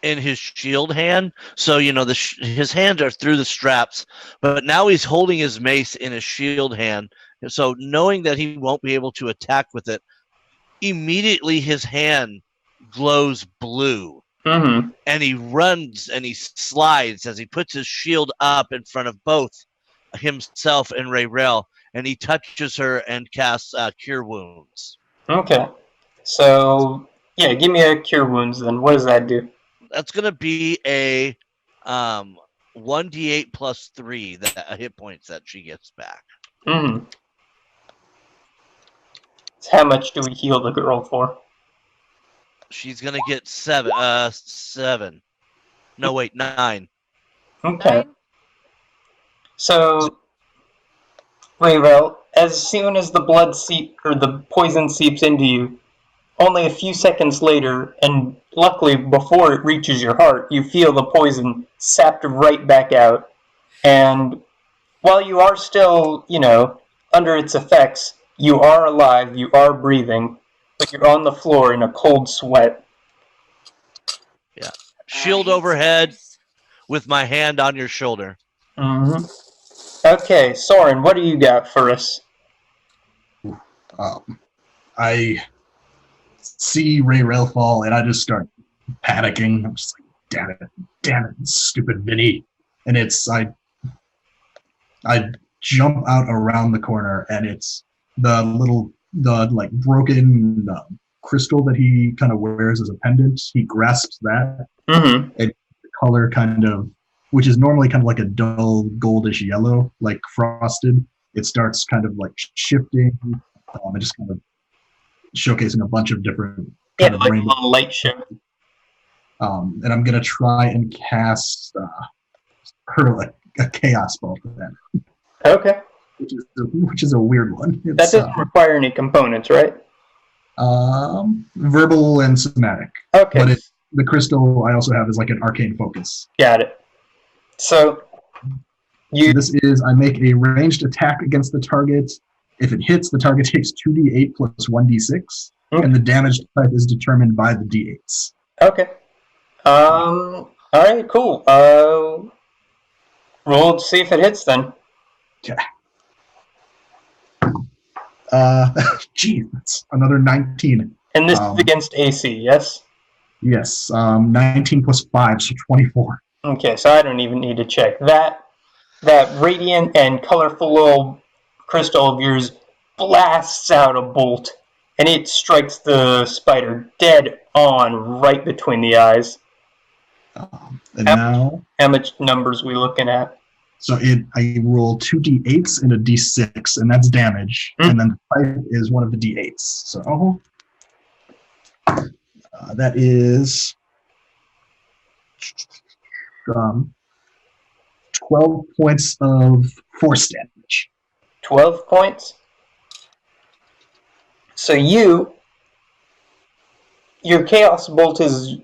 in his shield hand. So, his hands are through the straps, but now he's holding his mace in his shield hand. So knowing that he won't be able to attack with it, immediately his hand glows blue.
Mm-hmm.
And he runs and he slides as he puts his shield up in front of both himself and Rayrel, and he touches her and casts Cure Wounds.
Okay. So, yeah, give me a Cure Wounds then. What does that do?
That's going to be a 1d8 plus 3 hit points that she gets back.
Mm-hmm. So how much do we heal the girl for?
She's going to get 7. No, wait, 9.
Okay.
9.
So, Rayrel, as soon as the the poison seeps into you, only a few seconds later, and luckily before it reaches your heart, you feel the poison sapped right back out. And while you are still, under its effects, you are alive, you are breathing, but you're on the floor in a cold sweat.
Yeah. Shield overhead with my hand on your shoulder.
Mm-hmm. Okay, Soren, what do you got for us?
I see Rayrel fall, and I just start panicking. I'm just like, damn it, stupid Vinny. And I jump out around the corner, and it's the broken crystal that he kind of wears as a pendant. He grasps that,
Mm-hmm.
and the color which is normally kind of like a dull goldish yellow, like frosted. It starts kind of like shifting, and just kind of showcasing a bunch of different
Yeah,
kind of
like a
rainbow.
little light show.
And I'm gonna try and cast hurl a chaos ball for that,
Okay.
which is a weird one.
That doesn't require any components, right?
Verbal and somatic.
Okay.
But the crystal I also have is like an arcane focus.
Got it. So,
So this is, I make a ranged attack against the target. If it hits, the target takes 2d8 plus 1d6, and the damage type is determined by the d8s.
Okay. Alright, cool. Roll to see if it hits then.
Okay. Geez, that's another 19.
And this is against AC, yes?
Yes, 19 plus 5, so 24.
Okay, so I don't even need to check. That radiant and colorful little crystal of yours blasts out a bolt, and it strikes the spider dead on right between the eyes.
Now,
how much numbers we looking at?
So I roll 2d8s and a d6, and that's damage. And then the type is one of the d8s. So that is 12 points of force damage.
12 points? So your Chaos Bolt is,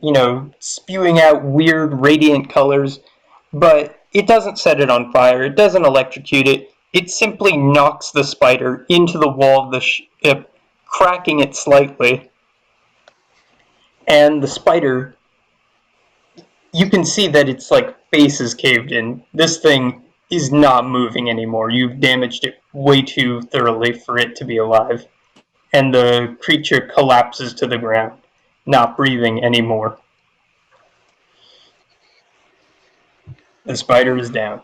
spewing out weird radiant colors, but it doesn't set it on fire, it doesn't electrocute it, it simply knocks the spider into the wall of the ship, cracking it slightly. And the spider you can see that its like face is caved in. This thing is not moving anymore. You've damaged it way too thoroughly for it to be alive. And the creature collapses to the ground, not breathing anymore. The spider is down.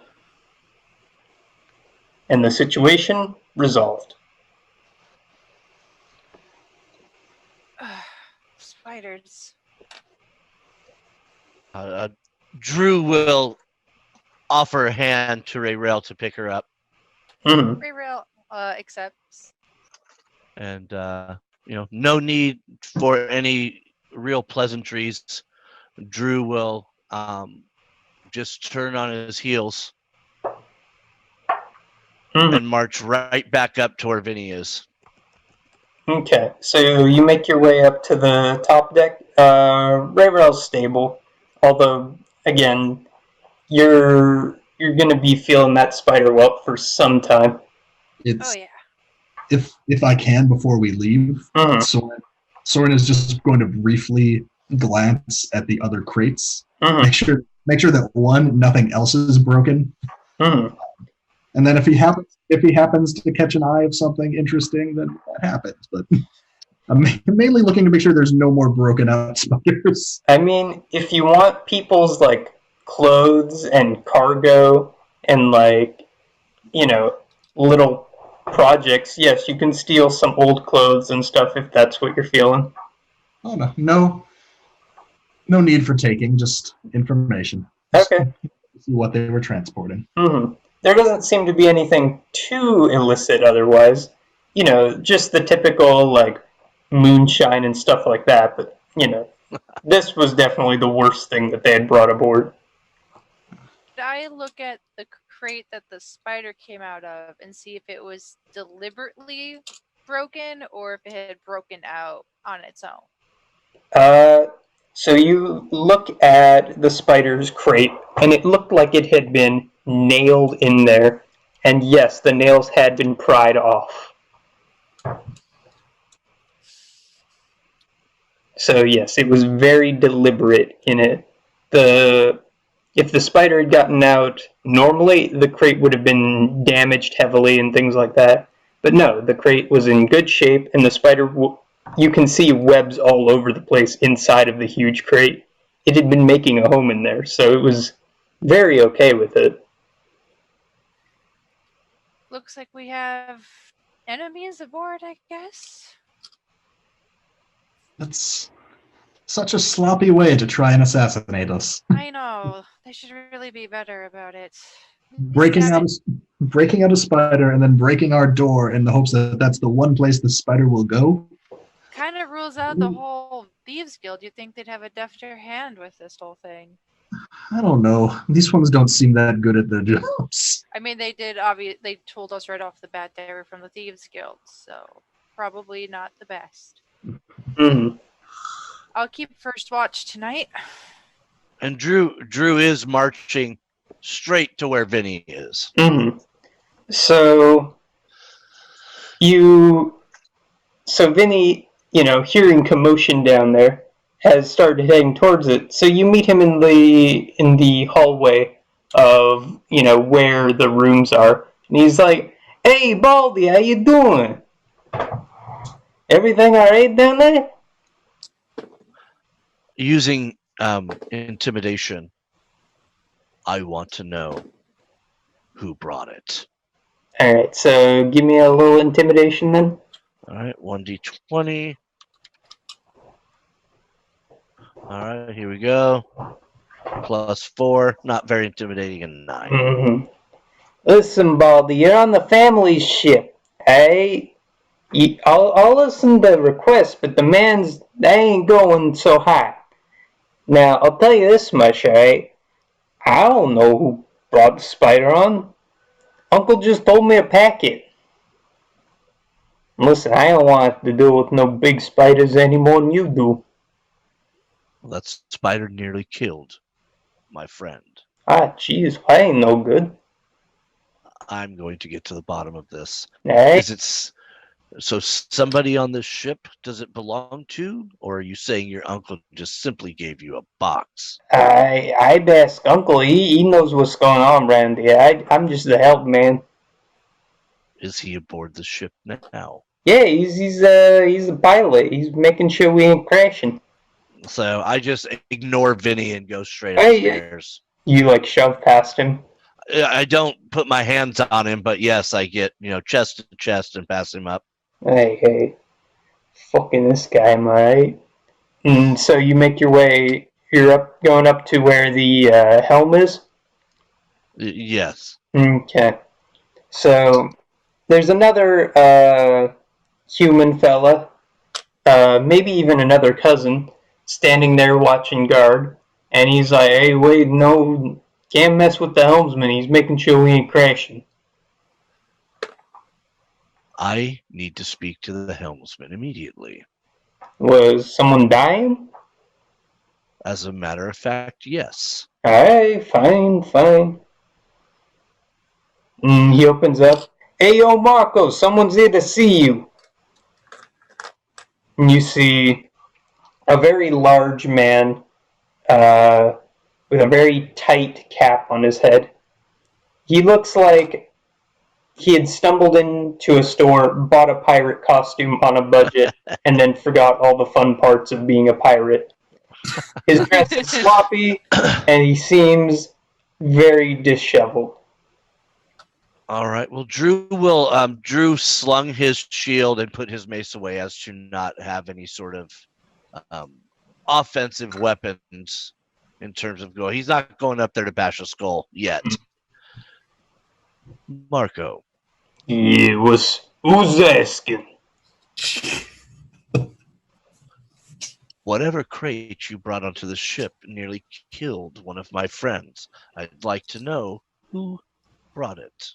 And the situation resolved.
Spiders.
Drew will offer a hand to Ray Rail to pick her up.
Mm-hmm.
Ray Rail accepts.
And, no need for any real pleasantries. Drew will just turn on his heels and march right back up to where Vinny is.
Okay, so you make your way up to the top deck. Ray Rail's stable, although again, you're gonna be feeling that spider whelp for some time.
It's
Oh yeah.
if I can before we leave,
Mm-hmm.
Soren is just going to briefly glance at the other crates.
Mm-hmm.
Make sure that one, nothing else is broken.
Mm-hmm.
And then if he happens to catch an eye of something interesting, then that happens. But I'm mainly looking to make sure there's no more broken out spiders.
I mean, if you want people's like clothes and cargo and like, little projects, yes, you can steal some old clothes and stuff if that's what you're feeling.
Oh no need for taking, just information.
Okay.
See what they were transporting.
Mm-hmm. There doesn't seem to be anything too illicit otherwise. Just the typical like moonshine and stuff like that. But this was definitely the worst thing that they had brought aboard.
Did I look at the crate that the spider came out of and see if it was deliberately broken or if it had broken out on its own?
So you look at the spider's crate, and it looked like it had been nailed in there. And yes, the nails had been pried off. So yes, it was very deliberate in it. If the spider had gotten out, normally the crate would have been damaged heavily and things like that. But no, the crate was in good shape, and the spider, you can see webs all over the place inside of the huge crate. It had been making a home in there, so it was very okay with it.
Looks like we have enemies aboard, I guess.
That's such a sloppy way to try and assassinate us.
I know. They should really be better about it.
Breaking out a spider and then breaking our door in the hopes that that's the one place the spider will go.
Kind of rules out the whole Thieves Guild. You'd think they'd have a defter hand with this whole thing.
I don't know. These ones don't seem that good at their jobs.
I mean, they did. They told us right off the bat they were from the Thieves Guild, so probably not the best.
Mm-hmm.
I'll keep first watch tonight.
And Drew is marching straight to where Vinny is.
Mm-hmm. So Vinny, hearing commotion down there, has started heading towards it. So you meet him in the hallway of where the rooms are, and he's like, "Hey, Baldy, how you doing? Everything all right down there?"
Using intimidation, I want to know who brought it.
All right, so give me a little intimidation then.
All right, 1d20. All right, here we go. +4, not very intimidating, and 9.
Mm-hmm. Listen, Baldy, you're on the family ship, hey? I'll listen to requests, but they ain't going so high. Now, I'll tell you this much, alright? I don't know who brought the spider on. Uncle just told me a packet. Listen, I don't want to deal with no big spiders any more than you do.
Well, that spider nearly killed my friend.
Ah, jeez, I ain't no good.
I'm going to get to the bottom of this.
Alright?
So somebody on this ship does it belong to, or are you saying your uncle just simply gave you a box?
I'd ask Uncle. He knows what's going on around here. I'm just the help man.
Is he aboard the ship now?
Yeah, he's a pilot. He's making sure we ain't crashing.
So I just ignore Vinny and go straight
Hey,
upstairs.
you like shove past him.
I don't put my hands on him, but yes, I get, chest to chest and pass him up.
Hey, fucking this guy, am I right? And so you make your way. You're going up to where the helm is.
Yes.
Okay. So there's another human fella, maybe even another cousin, standing there watching guard, and he's like, "Hey, wait, no, can't mess with the helmsman. He's making sure we ain't crashing."
I need to speak to the helmsman immediately.
Was someone dying?
As a matter of fact, yes.
Alright, fine. He opens up. Hey, yo, Marco, someone's here to see you. And you see a very large man with a very tight cap on his head. He looks like he had stumbled into a store, bought a pirate costume on a budget, and then forgot all the fun parts of being a pirate. His dress is sloppy, and he seems very disheveled.
All right. Well, Drew slung his shield and put his mace away as to not have any sort of offensive weapons in terms of going. He's not going up there to bash a skull yet. Marco.
Yeah, who's asking?
Whatever crate you brought onto the ship nearly killed one of my friends. I'd like to know who brought it.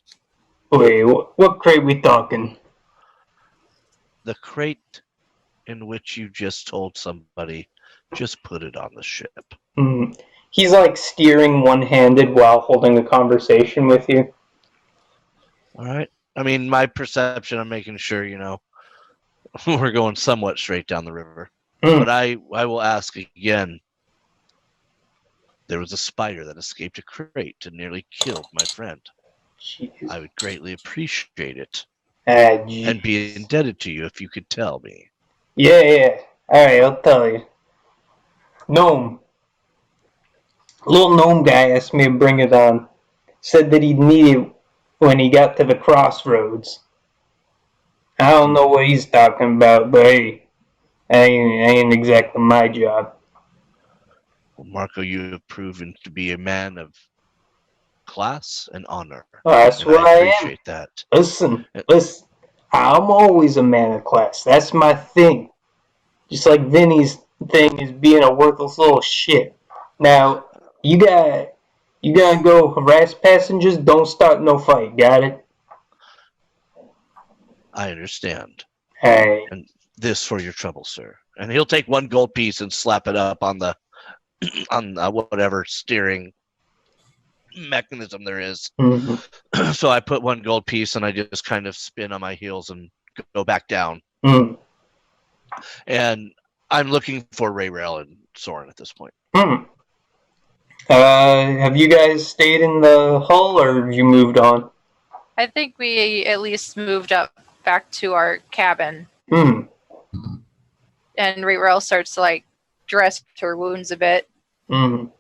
Wait, what crate we talking?
The crate in which you just told somebody, just put it on the ship.
He's like steering one-handed while holding a conversation with you.
All right. I mean, my perception, I'm making sure, we're going somewhat straight down the river. But I will ask again. There was a spider that escaped a crate and nearly killed my friend.
Jeez.
I would greatly appreciate it
Jeez.
and be indebted to you if you could tell me.
Yeah. Alright, I'll tell you. Gnome. Little gnome guy asked me to bring it on. Said that he'd need it when he got to the crossroads. I don't know what he's talking about, but hey, ain't exactly my job.
Well, Marco, you have proven to be a man of class and honor.
That's what
I
I am.
appreciate that.
Listen. I'm always a man of class. That's my thing. Just like Vinny's thing is being a worthless little shit. Now, you gotta go harass passengers. Don't start no fight. Got it?
I understand.
Hey.
And this for your trouble, sir. And he'll take one gold piece and slap it up on the whatever steering mechanism there is.
Mm-hmm.
So I put one gold piece and I just kind of spin on my heels and go back down.
Mm.
And I'm looking for Ray Rail and Soren at this point.
Have you guys stayed in the hull or have you moved on?
I think we at least moved up back to our cabin.
Mm.
And Rayrell starts to dress her wounds a bit.
Mm.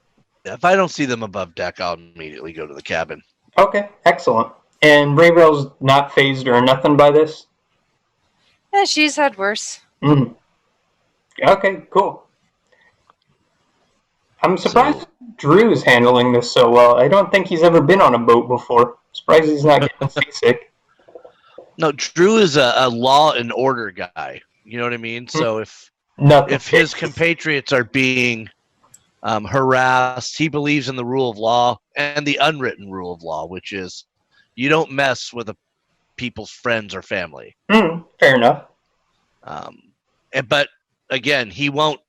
If I don't see them above deck, I'll immediately go to the cabin.
Okay, excellent. And Rayrell's not phased or nothing by this?
Yeah, she's had worse.
Mm. Okay, cool. I'm surprised Drew's handling this so well. I don't think he's ever been on a boat before. Surprised he's not getting seasick.
No, Drew is a law and order guy. You know what I mean? So if his compatriots are being harassed, he believes in the rule of law and the unwritten rule of law, which is you don't mess with people's friends or family.
Fair enough.
But again, he won't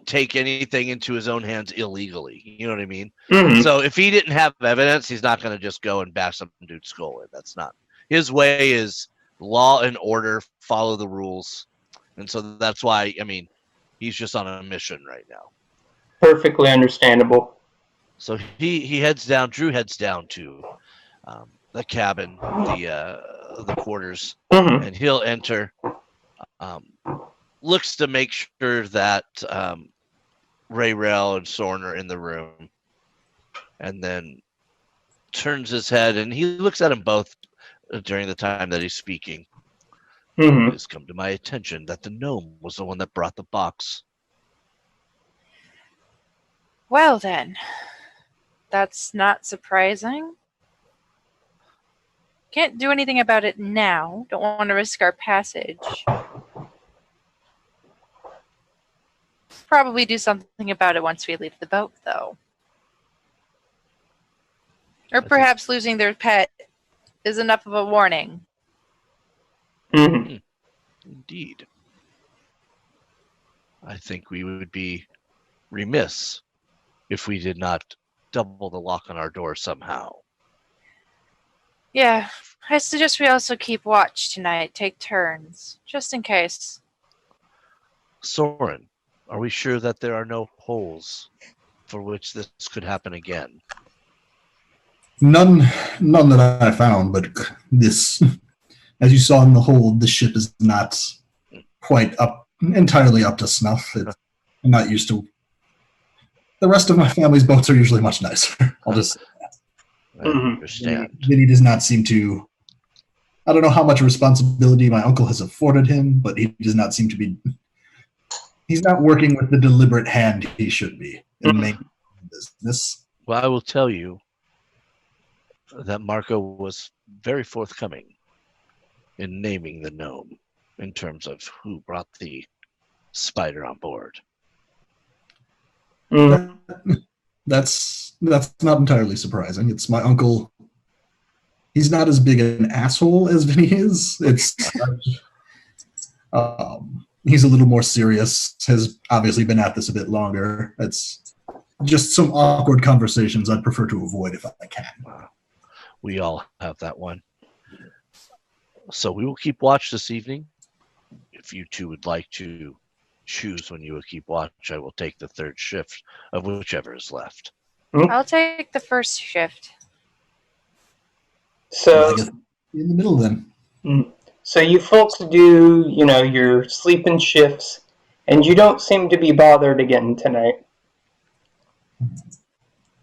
take anything into his own hands illegally. You know what I mean?
Mm-hmm.
So if he didn't have evidence, he's not going to just go and bash some dude's skull in. That's not his way. Is law and order, follow the rules. And so that's why, I mean, he's just on a mission right now.
Perfectly understandable.
So he heads down. Drew heads down to the cabin, the quarters,
Mm-hmm.
and he'll enter. Looks to make sure that Ray Rel and Soren are in the room, and then turns his head and he looks at them both during the time that he's speaking.
Mm-hmm.
It has come to my attention that the gnome was the one that brought the box.
Well then, that's not surprising. Can't do anything about it now. Don't want to risk our passage. Probably do something about it once we leave the boat, though. Or perhaps losing their pet is enough of a warning.
Mm-hmm.
Indeed. I think we would be remiss if we did not double the lock on our door somehow.
Yeah, I suggest we also keep watch tonight, take turns, just in case.
Soren, are we sure that there are no holes for which this could happen again?
None that I found, but this, as you saw in the hold, the ship is not quite entirely up to snuff. I'm not used to. The rest of my family's boats are usually much nicer. I'll just say that.
I
Mhm.
understand.
Vinny does not seem to. I don't know how much responsibility my uncle has afforded him, but he does not seem to be. He's not working with the deliberate hand he should be in making business.
Well, I will tell you that Marco was very forthcoming in naming the gnome in terms of who brought the spider on board.
Mm-hmm.
That's not entirely surprising. It's my uncle. He's not as big an asshole as Vinny is. It's he's a little more serious. Has obviously been at this a bit longer. It's just some awkward conversations I'd prefer to avoid if I can.
We all have that one. So we will keep watch this evening. If you two would like to choose when you will keep watch, I will take the third shift of whichever is left.
I'll take the first shift.
So,
I guess in the middle then.
so you folks do, your sleeping shifts, and you don't seem to be bothered again tonight.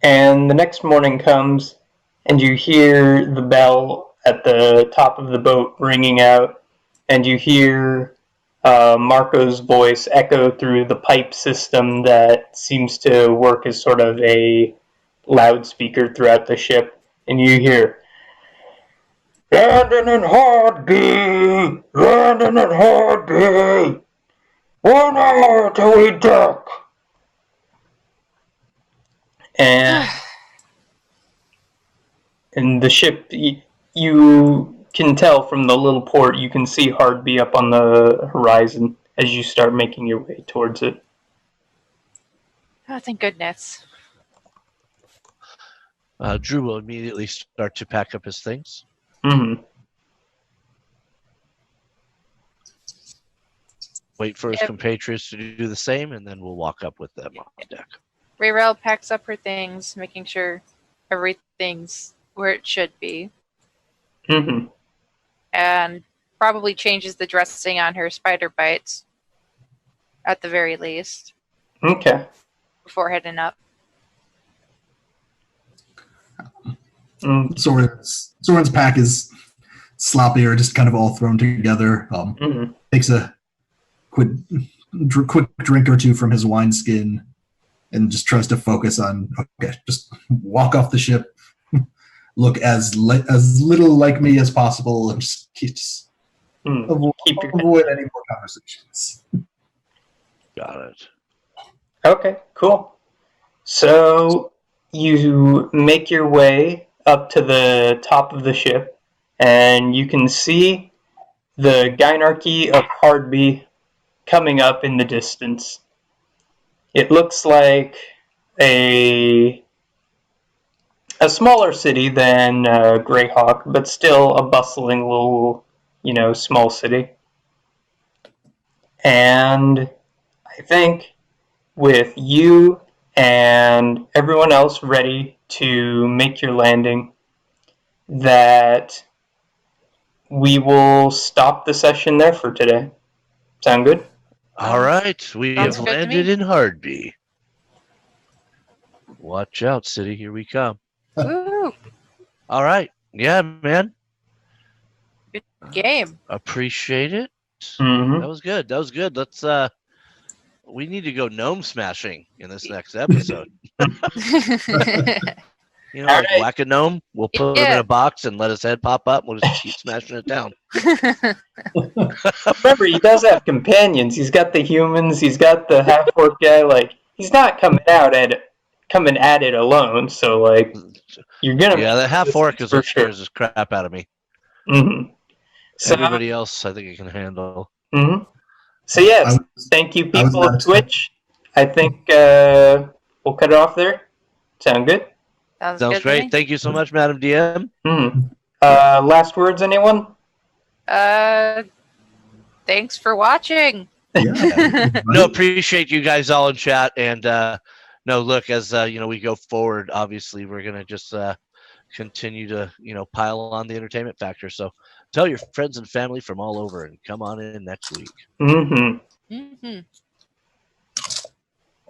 And the next morning comes, and you hear the bell at the top of the boat ringing out, and you hear Marco's voice echo through the pipe system that seems to work as sort of a loudspeaker throughout the ship, and you hear, "Landing in Hardby! Landing in Hardby! 1 hour till we dock!" And the ship, you can tell from the little port, you can see Hardby up on the horizon as you start making your way towards it.
Oh, thank goodness.
Drew will immediately start to pack up his things.
Mm-hmm.
Wait for his
Yep.
compatriots to do the same, and then we'll walk up with them on deck.
Rayrel packs up her things, making sure everything's where it should be,
Mm-hmm.
and probably changes the dressing on her spider bites, at the very least,
Okay.
before heading up.
Mm-hmm.
Soren's pack is sloppier, just kind of all thrown together. Takes a quick drink or two from his wineskin and just tries to focus on, okay, just walk off the ship, look as little like me as possible, and just avoid any more conversations.
Got it.
Okay, cool. So you make your way up to the top of the ship, and you can see the Gynarchy of Hardby coming up in the distance. It looks like a smaller city than Greyhawk, but still a bustling little small city. And I think with you and everyone else ready to make your landing, that we will stop the session there for today. Sound good?
All right, we
Sounds
have
good to
landed
me.
in Hardby. Watch out, city. Here we come.
Woo!
All right. Yeah, man.
Good game.
Appreciate it.
Mm-hmm.
That was good. That was good. Let's we need to go gnome smashing in this next episode. You know,
All
like
right.
whack a gnome. We'll put him in
Yeah.
a box and let his head pop up. We'll just keep smashing it down.
Remember, he does have companions. He's got the humans. He's got the half-orc guy. Like, he's not coming at it alone. So, like, you're gonna.
Yeah, the half orc is
for
what
sure.
scares the crap out of me.
Mm-hmm. So,
Everybody else, I think I can handle.
mm-hmm. So yes,
I was-
thank you,
I was
people of
about to-
Twitch. I think we'll cut it off there. Sound good?
Sounds
Sounds
good to
great.
me.
Thank you so much, Madam DM.
Mm-hmm. Last words, anyone?
Thanks for watching.
Yeah.
No, appreciate you guys all in chat. And no, look, as we go forward, obviously we're gonna just continue to pile on the entertainment factor. So tell your friends and family from all over and come on in next week.
Mm-hmm.
Mhm.